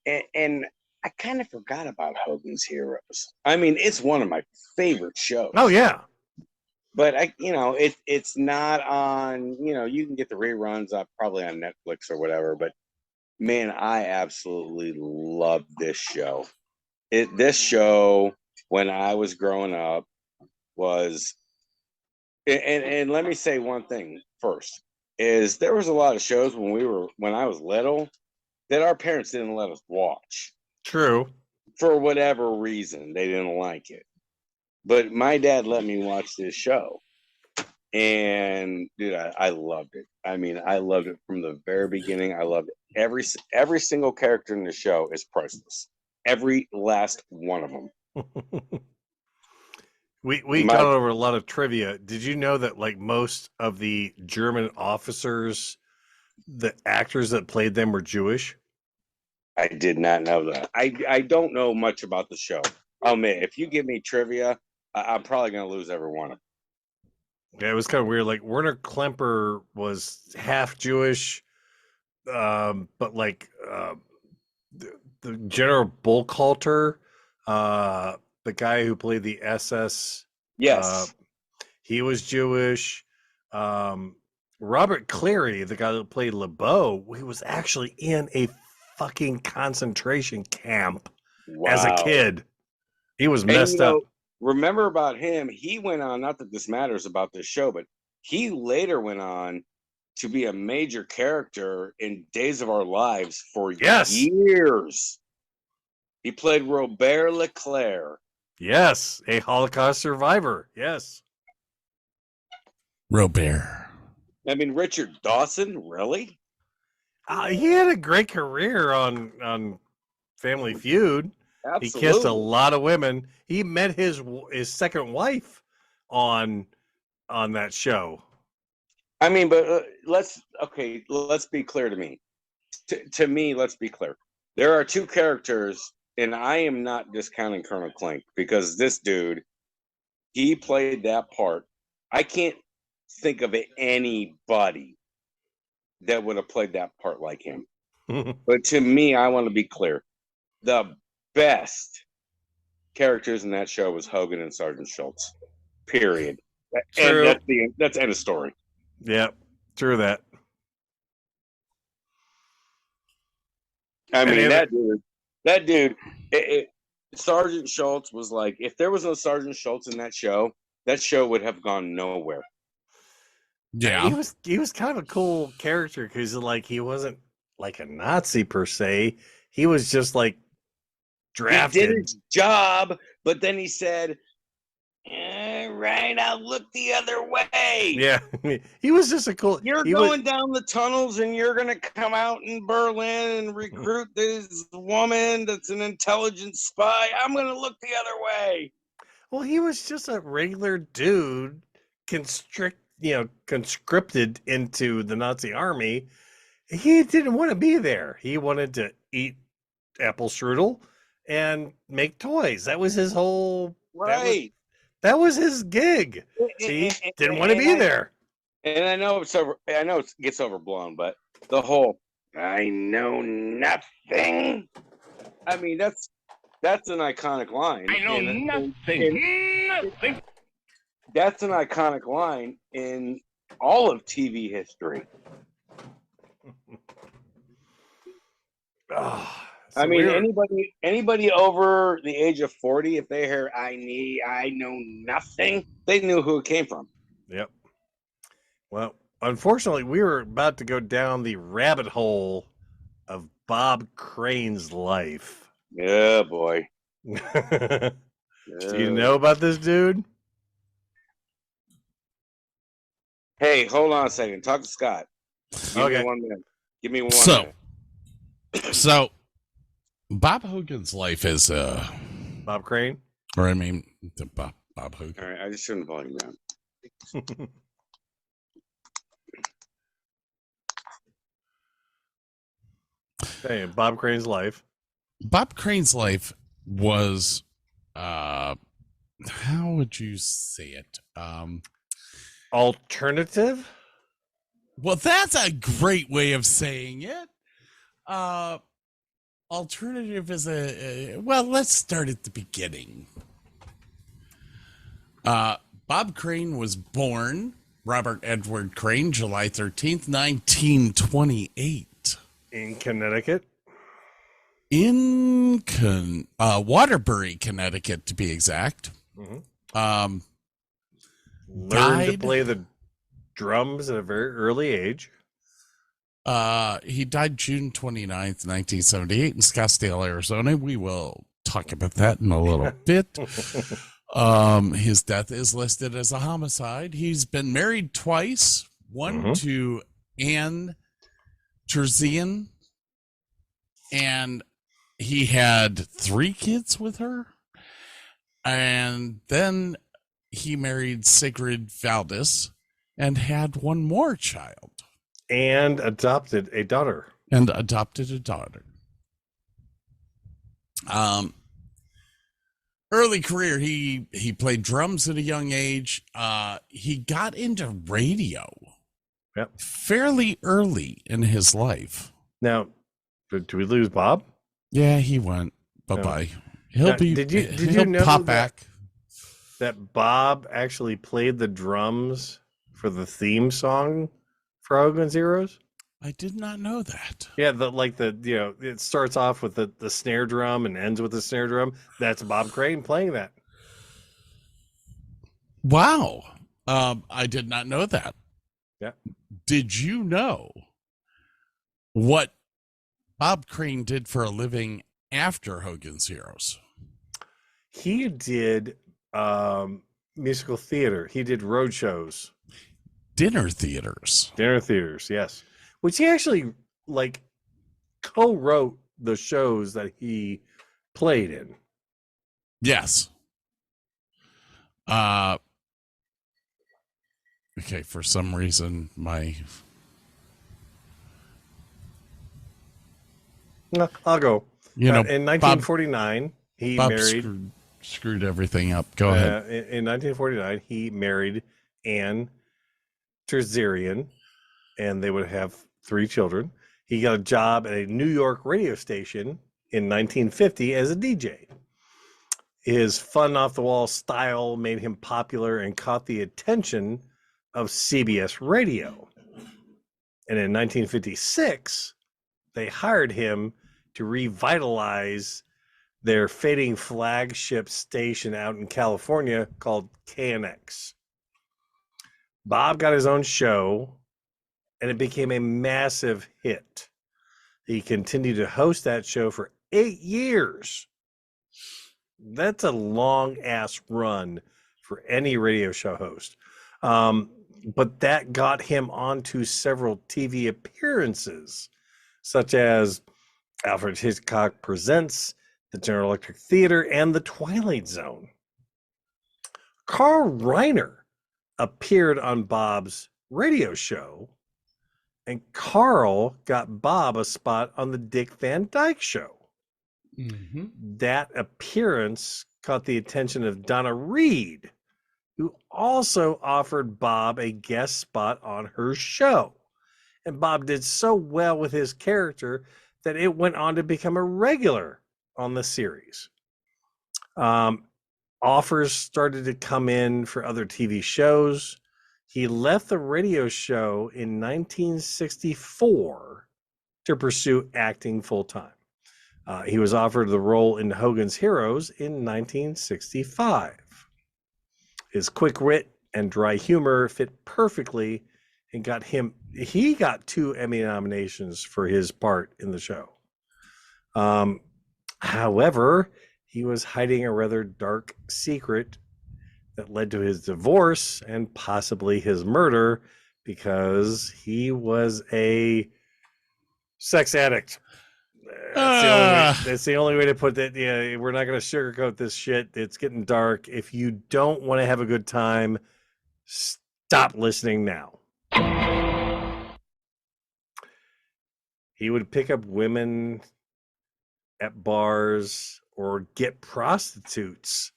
and I kind of forgot about Hogan's Heroes. I mean, it's one of my favorite shows. Oh yeah. But it's not on. You can get the reruns up probably on Netflix or whatever. But man, I absolutely love this show. This show when I was growing up was, and let me say one thing first, is there was a lot of shows when I was little that our parents didn't let us watch. True. For whatever reason, they didn't like it. But my dad let me watch this show. And dude, I loved it. I mean, I loved it from the very beginning. I loved it. Every single character in the show is priceless. Every last one of them. We got over a lot of trivia. Did you know that like most of the German officers, the actors that played them were Jewish? I did not know that. I don't know much about the show. Oh man, if you give me trivia, I'm probably gonna lose every one of them. Yeah, it was kind of weird. Like Werner Klemper was half Jewish, but like the General Bullhalter, the guy who played the SS, Yes, he was Jewish. Robert Cleary, the guy that played LeBeau, he was actually in a fucking concentration camp as a wow. kid. He was And, messed up. remember about him, he went on, not that this matters about this show, but he later went on to be a major character in Days of Our Lives for years. He played Robert Leclerc. Yes, a Holocaust survivor. Yes. Robert. I mean, Richard Dawson, really? He had a great career on Family Feud. Absolutely. He kissed a lot of women. He met his second wife on that show. I mean, but let's be clear to me. To me, let's be clear. There are two characters, and I am not discounting Colonel Klink because this dude, he played that part. I can't think of anybody that would have played that part like him. But to me, I want to be clear. The best characters in that show was Hogan and Sergeant Schultz. Period. True. And that's end of story. Yeah, true that. I mean, that dude, Sergeant Schultz was like, if there was no Sergeant Schultz in that show would have gone nowhere. Yeah, he was kind of a cool character because like he wasn't like a Nazi per se. He was just like drafted. He did his job, but then he said, right, I'll look the other way. Yeah, he was just a cool. You're going down the tunnels and you're going to come out in Berlin and recruit this woman that's an intelligence spy. I'm going to look the other way. Well, he was just a regular dude, conscripted into the Nazi army. He didn't want to be there. He wanted to eat apple strudel and make toys. That was his whole right. That was his gig. He didn't want to be there. And I know it gets overblown, but the whole "I know nothing." I mean, that's an iconic line. I know nothing. That's an iconic line in all of TV history. I mean, anybody over the age of 40, if they hear I know nothing, they knew who it came from. Yep. Well, unfortunately, we were about to go down the rabbit hole of Bob Crane's life. Yeah, boy. Do you know about this dude? Hey, hold on a second. Talk to Scott. Give me 1 minute. Give me one minute. So Bob Hogan's life is Bob Crane? Or I mean Bob Hogan. All right, I just turned the volume down. Hey, Bob Crane's life. Bob Crane's life was how would you say it? Alternative? Well, that's a great way of saying it. Alternative is well, let's start at the beginning. Bob Crane was born Robert Edward Crane, July 13th, 1928. In Connecticut? In Waterbury, Connecticut, to be exact. Mm-hmm. Learned to play the drums at a very early age. He died June 29th, 1978 in Scottsdale, Arizona. We will talk about that in a little bit. His death is listed as a homicide. He's been married twice. One to Anne Terzian, and he had 3 kids with her. And then he married Sigrid Valdis and had one more child. And adopted a daughter. Early career, he played drums at a young age. He got into radio fairly early in his life. Now, do we lose Bob? Yeah, he went. Bye-bye. He'll Did you know pop back? That Bob actually played the drums for the theme song for Hogan's Heroes? I did not know that. Yeah, it starts off with the snare drum and ends with the snare drum. That's Bob Crane playing that. Wow. I did not know that. Yeah. Did you know what Bob Crane did for a living after Hogan's Heroes? He did musical theater. He did road shows. Dinner theaters, yes. Which he actually co-wrote the shows that he played in. Yes. Okay, for some reason I'll go. In 1949, he married. Screwed everything up. Go ahead. In 1949, he married Anne Terzian, and they would have 3 children. He got a job at a New York radio station in 1950 as a DJ. His fun off-the-wall style made him popular and caught the attention of CBS Radio. And in 1956, they hired him to revitalize their fading flagship station out in California called KNX. Bob got his own show, and it became a massive hit. He continued to host that show for 8 years. That's a long-ass run for any radio show host. But that got him onto several TV appearances, such as Alfred Hitchcock Presents, the General Electric Theater, and the Twilight Zone. Carl Reiner appeared on Bob's radio show, and Carl got Bob a spot on the Dick Van Dyke Show. Mm-hmm. That appearance caught the attention of Donna Reed, who also offered Bob a guest spot on her show. And Bob did so well with his character that it went on to become a regular on the series. Offers started to come in for other TV shows. He left the radio show in 1964 to pursue acting full-time. He was offered the role in Hogan's Heroes in 1965. His quick wit and dry humor fit perfectly and he got 2 Emmy nominations for his part in the show. However, he was hiding a rather dark secret that led to his divorce and possibly his murder because he was a sex addict. That's the only way to put that. Yeah, we're not going to sugarcoat this shit. It's getting dark. If you don't want to have a good time, stop listening now. He would pick up women at bars or get prostitutes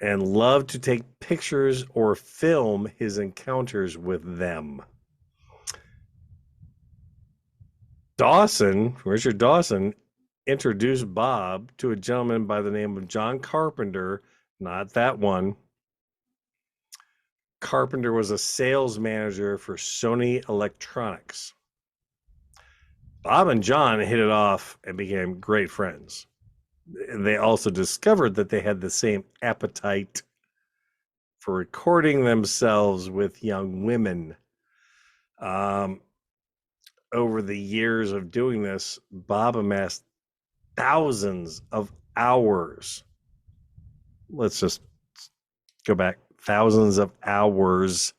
and love to take pictures or film his encounters with them. Richard Dawson, introduced Bob to a gentleman by the name of John Carpenter, not that one. Carpenter was a sales manager for Sony Electronics. Bob and John hit it off and became great friends. They also discovered that they had the same appetite for recording themselves with young women. Over the years of doing this, Bob amassed thousands of hours. Let's just go back thousands of hours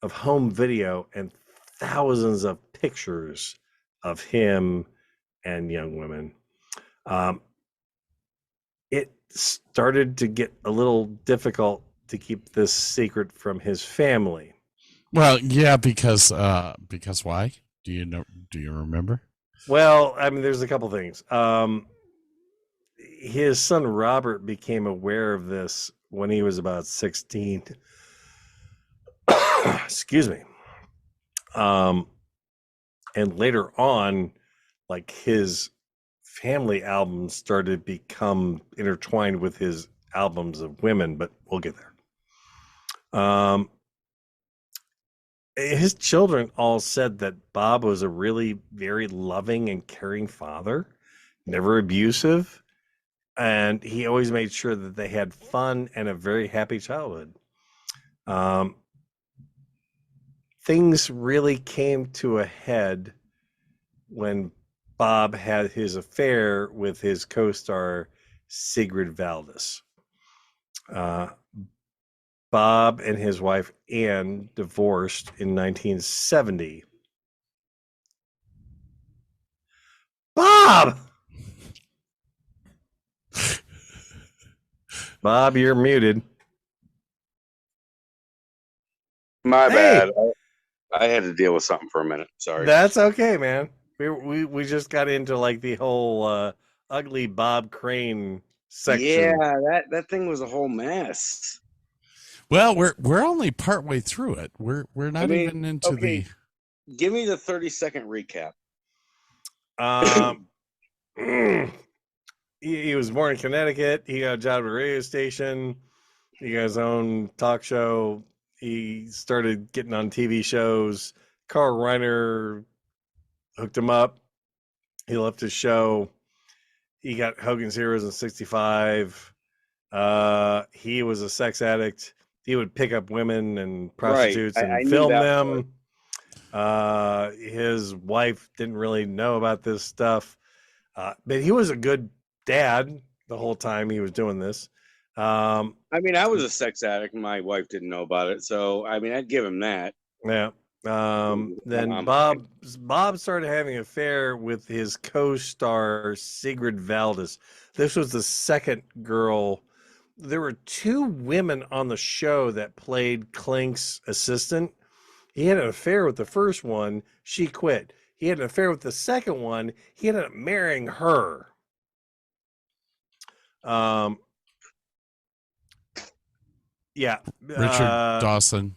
of home video and thousands of pictures of him and young women. It started to get a little difficult to keep this secret from his family. Well, yeah, because why? Do you know? Do you remember? Well, I mean, there's a couple things. His son Robert became aware of this when he was about 16. Excuse me. And later on, like, his family albums started to become intertwined with his albums of women, but we'll get there. His children all said that Bob was a really very loving and caring father, never abusive, and he always made sure that they had fun and a very happy childhood. Things really came to a head when Bob had his affair with his co-star Sigrid Valdis. Bob and his wife Anne divorced in 1970. Bob! Bob, you're muted. My bad. I had to deal with something for a minute. Sorry. That's okay, man. We just got into like the whole ugly Bob Crane section. Yeah, that thing was a whole mess. Well, we're only partway through it. We're not even into the. Give me the 30-second recap. He was born in Connecticut. He got a job at a radio station. He got his own talk show. He started getting on TV shows. Carl Reiner hooked him up. He left his show. He got Hogan's Heroes in 65. He was a sex addict. He would pick up women and prostitutes and film them. His wife didn't really know about this stuff. But he was a good dad the whole time he was doing this. I mean, I was a sex addict and my wife didn't know about it. So, I mean, I'd give him that. Yeah. Then Bob started having an affair with his co-star Sigrid Valdis. This was the second girl. There were two women on the show that played Klink's assistant. He had an affair with the first one. She quit. He had an affair with the second one. He ended up marrying her. Yeah. Richard Dawson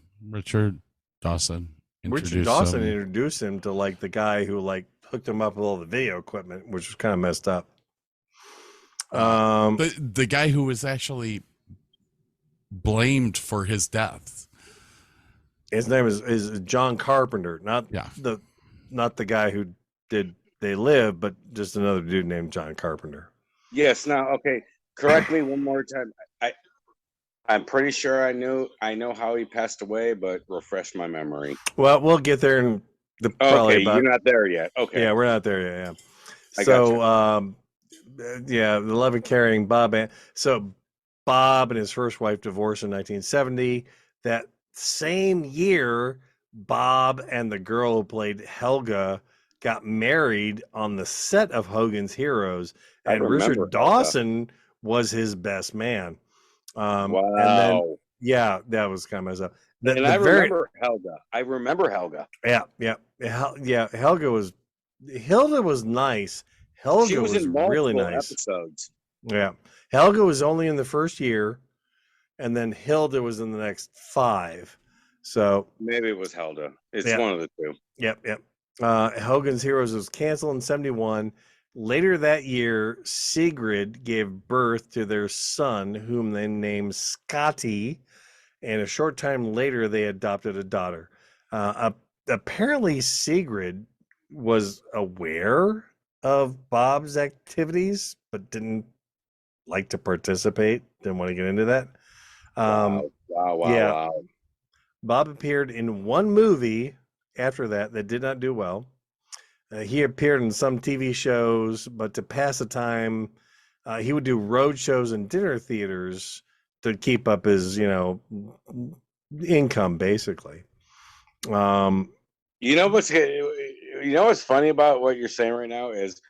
introduced him to like the guy who like hooked him up with all the video equipment, which was kind of messed up. The guy who was actually blamed for his death. His name is John Carpenter, not the guy who did They Live, but just another dude named John Carpenter. Yes. Now, okay. Correct me one more time. I'm pretty sure I know how he passed away, but refresh my memory. Well, we'll get there in the probably. Okay, you're not there yet. Okay. Yeah, we're not there yet. Yeah. Gotcha. The love and caring Bob. So Bob and his first wife divorced in 1970. That same year, Bob and the girl who played Helga got married on the set of Hogan's Heroes, and Richard Dawson was his best man. Wow. And then, yeah, that was kind of messed up. Remember Helga. I remember Helga. Yeah. Helga was nice. She was in really nice episodes. Yeah. Helga was only in the first year, and then Hilda was in the next 5. So maybe it was Hilda. It's one of the two. Yep. Hogan's Heroes was canceled in 71. Later that year, Sigrid gave birth to their son, whom they named Scotty, and a short time later, they adopted a daughter. Apparently, Sigrid was aware of Bob's activities, but didn't like to participate. Didn't want to get into that. Wow. Bob appeared in one movie after that did not do well. He appeared in some TV shows, but to pass the time, he would do road shows and dinner theaters to keep up his, income, basically. You know what's funny about what you're saying right now is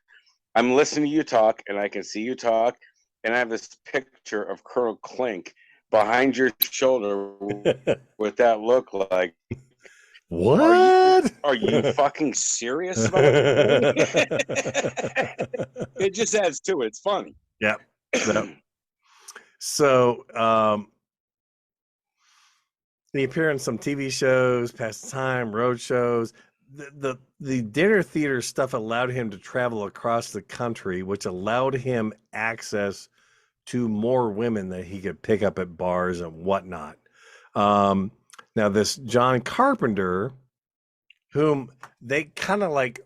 I'm listening to you talk, and I can see you talk, and I have this picture of Colonel Klink behind your shoulder with that look like, what? Are you fucking serious about it? It just adds to it. It's funny. Yep. So, he appeared on some TV shows, past time, road shows. The dinner theater stuff allowed him to travel across the country, which allowed him access to more women that he could pick up at bars and whatnot. Now, this John Carpenter, whom they kind of like,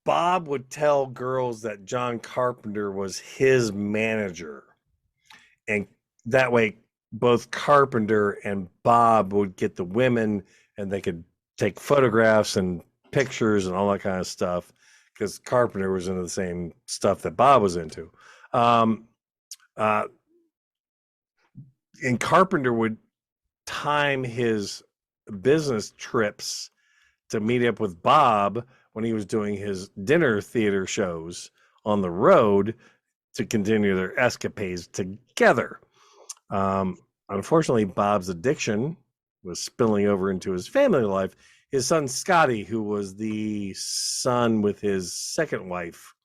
Bob would tell girls that John Carpenter was his manager. And that way, both Carpenter and Bob would get the women, and they could take photographs and pictures and all that kind of stuff, because Carpenter was into the same stuff that Bob was into. And Carpenter would time his business trips to meet up with Bob when he was doing his dinner theater shows on the road to continue their escapades together. Unfortunately, Bob's addiction was spilling over into his family life. His son, Scotty, who was the son with his second wife,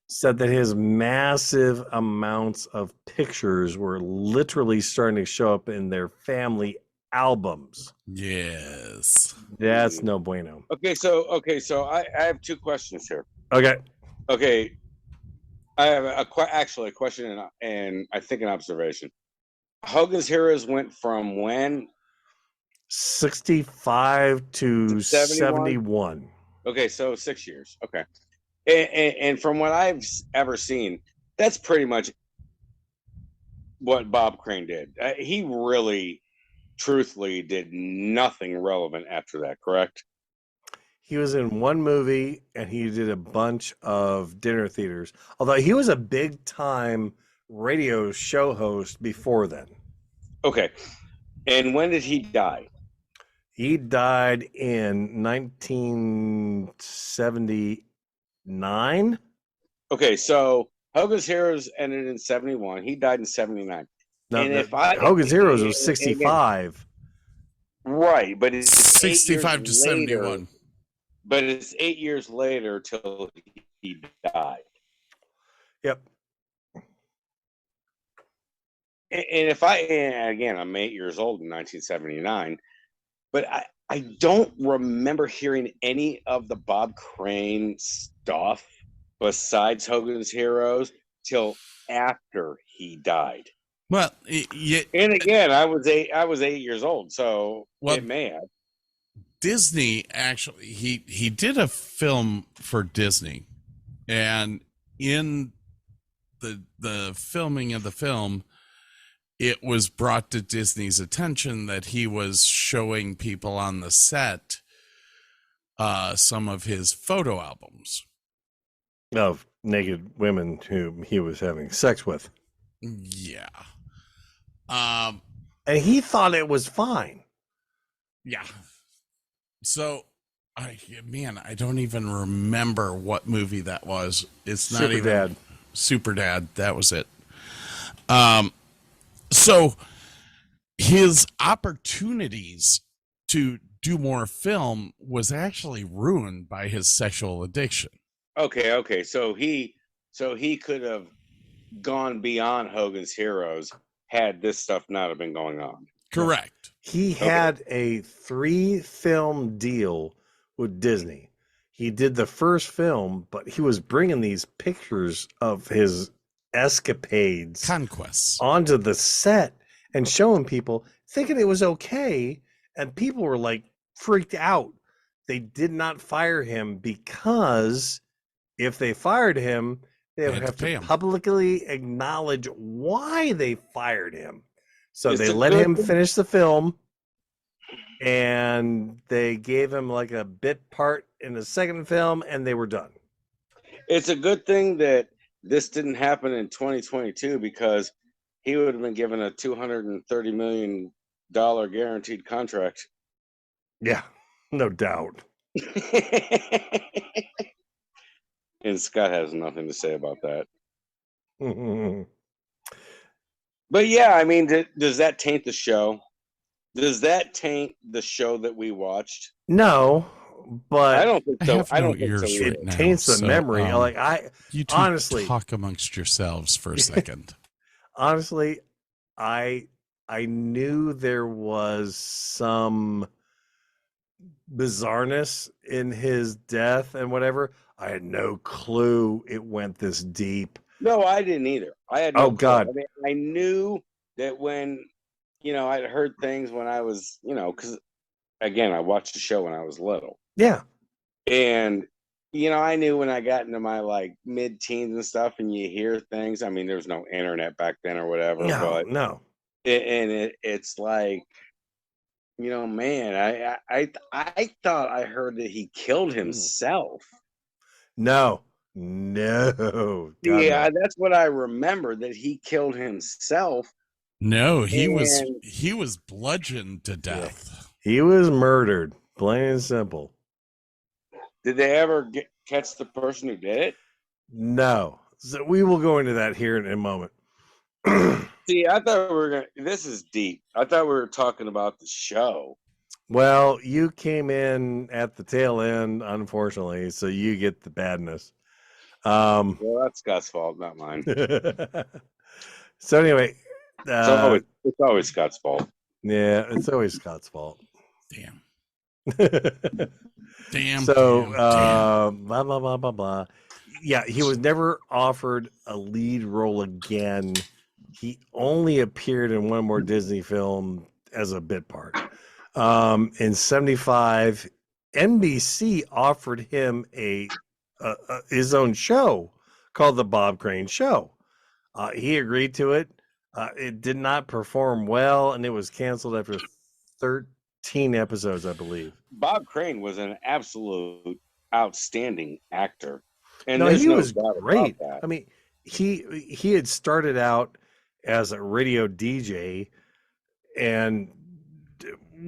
said that his massive amounts of pictures were literally starting to show up in their family albums. Yes. That's no bueno. Okay, so I have two questions here. Okay. I have a question and I think an observation. Hogan's Heroes went from when? 65 to 71. Okay, so 6 years. Okay. And from what I've ever seen, that's pretty much what Bob Crane did. He really, truthfully, did nothing relevant after that, correct? He was in one movie, and he did a bunch of dinner theaters. Although he was a big-time radio show host before then. Okay. And when did he die? He died in 1979. Okay, so Hogan's Heroes ended in 71. He died in 79. No, and Hogan's Heroes was 65. Right, but it's 65 to 71. But it's 8 years later till he died. Yep. And again, I'm 8 years old in 1979, but I don't remember hearing any of the Bob Crane stuff besides Hogan's Heroes till after he died. Well, and again, I was 8 years old, so it may have. Disney actually he did a film for Disney, and in the filming of the film, it was brought to Disney's attention that he was showing people on the set some of his photo albums of naked women whom he was having sex with. Yeah. And he thought it was fine. Yeah. So, I don't even remember what movie that was. It's not even Super Dad. That was it. So his opportunities to do more film was actually ruined by his sexual addiction. Okay. So he could have gone beyond Hogan's Heroes had this stuff not have been going on. Correct. He had a 3-film deal with Disney. He did the first film, but he was bringing these pictures of his escapades, conquests, onto the set and showing people, thinking it was okay, and people were like freaked out. They did not fire him because if they fired him, they would have to publicly acknowledge why they fired him. So they let him finish the film, and they gave him like a bit part in the second film, and they were done. It's a good thing that this didn't happen in 2022, because he would have been given a $230 million guaranteed contract. Yeah, no doubt. And Scott has nothing to say about that. But yeah, I mean, does that taint the show? Does that taint the show that we watched? No, but I don't think so. I don't think so. It taints the memory. Like you two honestly talk amongst yourselves for a second. Honestly, I knew there was some bizarreness in his death and whatever. I had no clue it went this deep. No, I didn't either. I had no clue. God. I mean, I knew that when, I'd heard things when I was, because again, I watched the show when I was little. Yeah. And, I knew when I got into my like mid-teens and stuff and you hear things. I mean, there's no internet back then or whatever. No. It's like, man, I thought I heard that he killed himself. No. God, yeah, no. that's what I remember, that he killed himself. No, he was bludgeoned to death. Yeah. He was murdered, plain and simple. Did they ever catch the person who did it? No. So we will go into that here in a moment. See, I thought we were going to, this is deep. I thought we were talking about the show. Well, you came in at the tail end, unfortunately, so you get the badness. Well, that's Scott's fault, not mine. So anyway, it's always Scott's fault. Yeah, it's always Scott's fault. Damn. So, damn. blah blah blah blah blah. Yeah, he was never offered a lead role again. He only appeared in one more Disney film as a bit part. In '75, NBC offered him his own show called The Bob Crane Show. He agreed to it. It did not perform well, and it was canceled after 13 episodes, I believe. Bob Crane was an absolute outstanding actor. And he was doubt great. about that. I mean, he had started out as a radio DJ and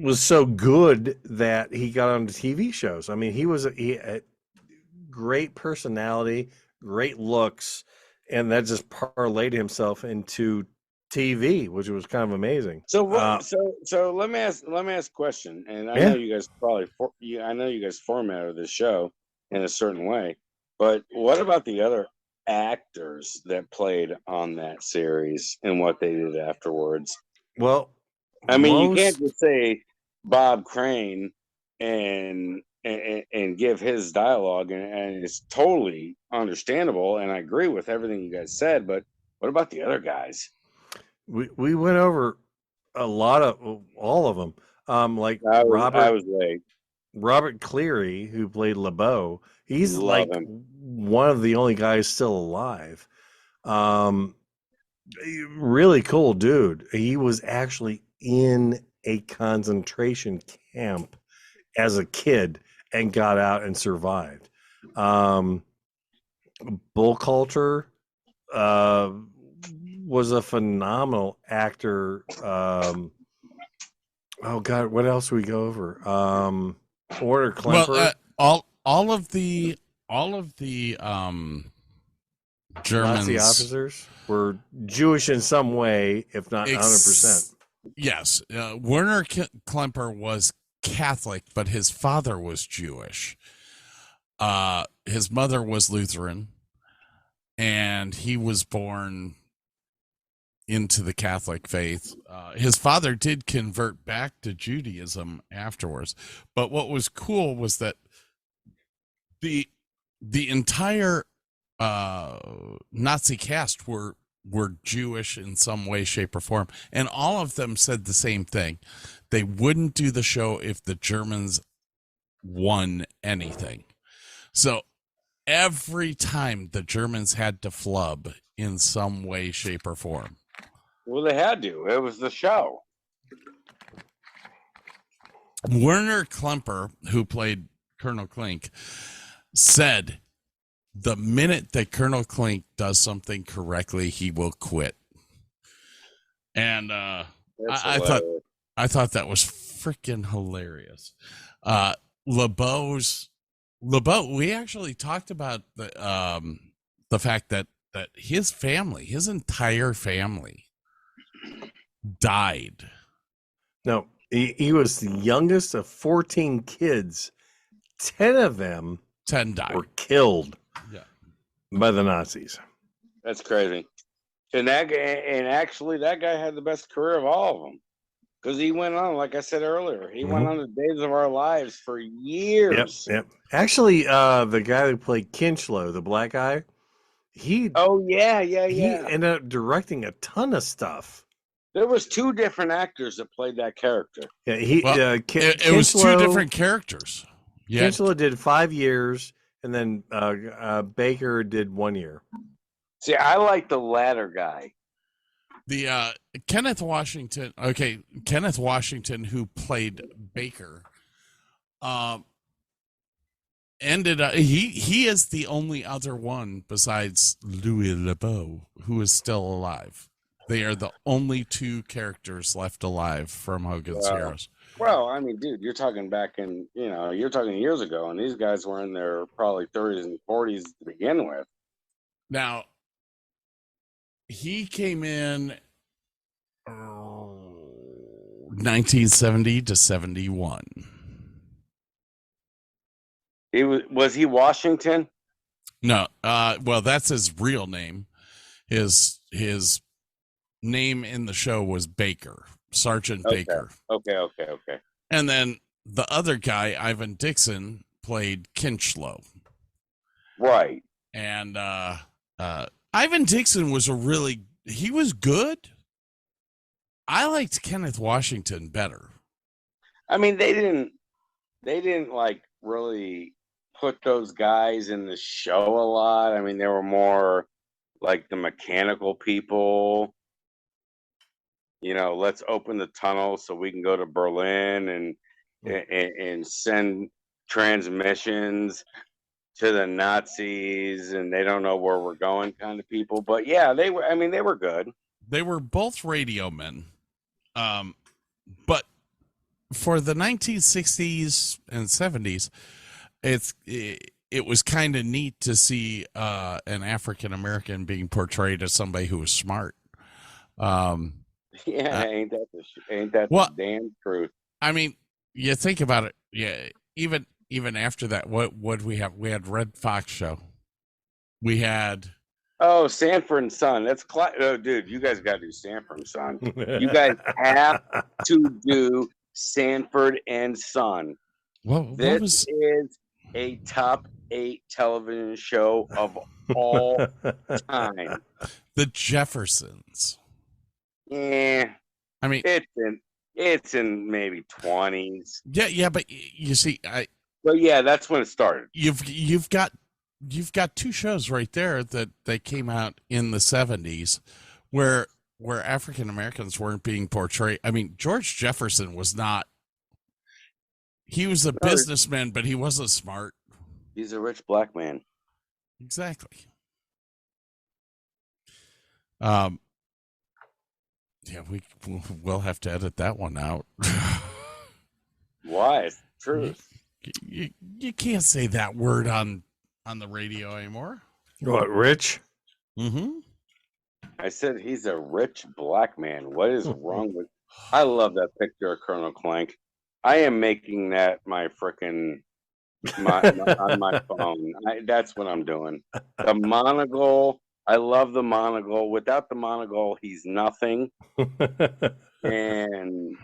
was so good that he got on TV shows. I mean, he had great personality, great looks, and that just parlayed himself into TV, which was kind of amazing. So let me ask a question, and I know you guys formatted this show in a certain way, but what about the other actors that played on that series and what they did afterwards? Well, I mean, you can't just say Bob Crane and give his dialogue, and it's totally understandable, and I agree with everything you guys said, but what about the other guys? We went over all of them. Like Robert Cleary, who played LeBeau. He's one of the only guys still alive. Really cool dude. He was actually in a concentration camp as a kid and got out and survived. Bull Culture was a phenomenal actor. Oh God, what else we go over? Warner Klemper. Well, all of the Germans, Nazi officers were Jewish in some way, if not 100%. Yes, Werner Klemper was Catholic, but his father was Jewish. His mother was Lutheran, and he was born into the Catholic faith. His father did convert back to Judaism afterwards, but what was cool was that the entire Nazi cast were Jewish in some way, shape, or form, and all of them said the same thing. They wouldn't do the show if the Germans won anything. So every time the Germans had to flub in some way, shape, or form. Well, they had to. It was the show. Werner Klemper, who played Colonel Klink, said the minute that Colonel Klink does something correctly, he will quit. And I thought that was freaking hilarious. LeBeau, we actually talked about the fact that his family, his entire family, died. No, he was the youngest of 14 kids. 10 of them 10 died. Were killed by the Nazis. That's crazy. And actually, that guy had the best career of all of them. Because he went on, like I said earlier, he went on the Days of Our Lives for years. Yep. Actually, the guy who played Kinchlow, the black guy, he ended up directing a ton of stuff. There was 2 different actors that played that character. Yeah, it was 2 different characters. Yeah, Kinchlow did 5 years, and then Baker did 1 year. See, I like the latter guy. The Kenneth Washington, who played Baker, ended up he is the only other one besides Louis LeBeau who is still alive. They are the only 2 characters left alive from Hogan's Heroes. Well, I mean, dude, you're talking back in, you're talking years ago, and these guys were in their probably 30s and 40s to begin with. Now, he came in 1970 to 71. Was he Washington? No, well, that's his real name. His name in the show was Baker, Sergeant Baker. Okay. And then the other guy, Ivan Dixon, played Kinchlow. Right. And Ivan Dixon was he was good. I liked Kenneth Washington better. I mean, they didn't like really put those guys in the show a lot. I mean, they were more like the mechanical people. Let's open the tunnel so we can go to Berlin and send transmissions to the Nazis, and they don't know where we're going kind of people. But yeah, they were good. They were both radio men. But for the 1960s and 70s, it was kind of neat to see an African American being portrayed as somebody who was smart. Ain't that the damn truth? I mean, you think about it. Yeah, even after that, what we have? We had Red Fox show. We had Sanford and Son. That's dude. You guys got to do Sanford and Son. You guys have to do Sanford and Son. This is a top 8 television show of all time. The Jeffersons. Yeah, I mean, it's in maybe 20s. Yeah, but you see, Well, yeah, that's when it started. You've got 2 shows right there that came out in the 70s where African Americans weren't being portrayed. I mean, George Jefferson was not. He was a businessman, but he wasn't smart. He's a rich black man. Exactly. Yeah, we'll have to edit that one out. Why? It's the truth. You can't say that word on the radio anymore. What, rich? Mm-hmm. I said he's a rich black man. What is wrong with? I love that picture of Colonel Clank. I am making that my frickin' on my phone. That's what I'm doing. The monocle. I love the monocle. Without the monocle, he's nothing. And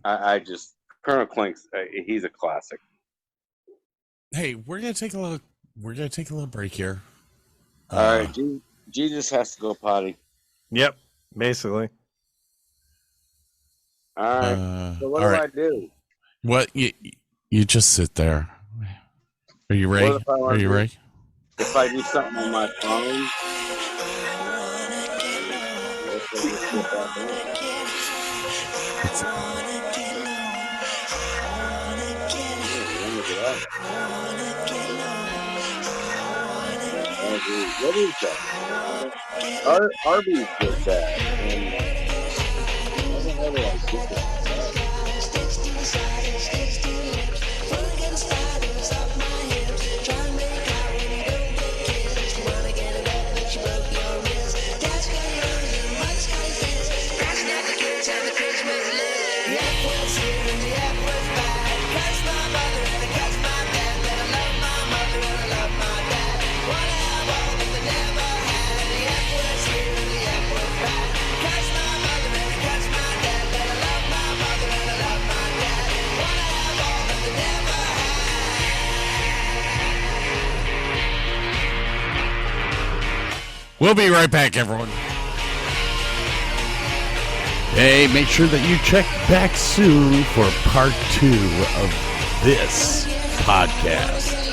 I just Colonel Clank's he's a classic. Hey, we're gonna take a little break here. All right, Jesus has to go potty. Yep, basically. All right. So what do I do? What you just sit there. Are you ready? Are you ready? If I do something on my phone, what is that? Arby's did that. We'll be right back, everyone. Hey, make sure that you check back soon for part 2 of this podcast.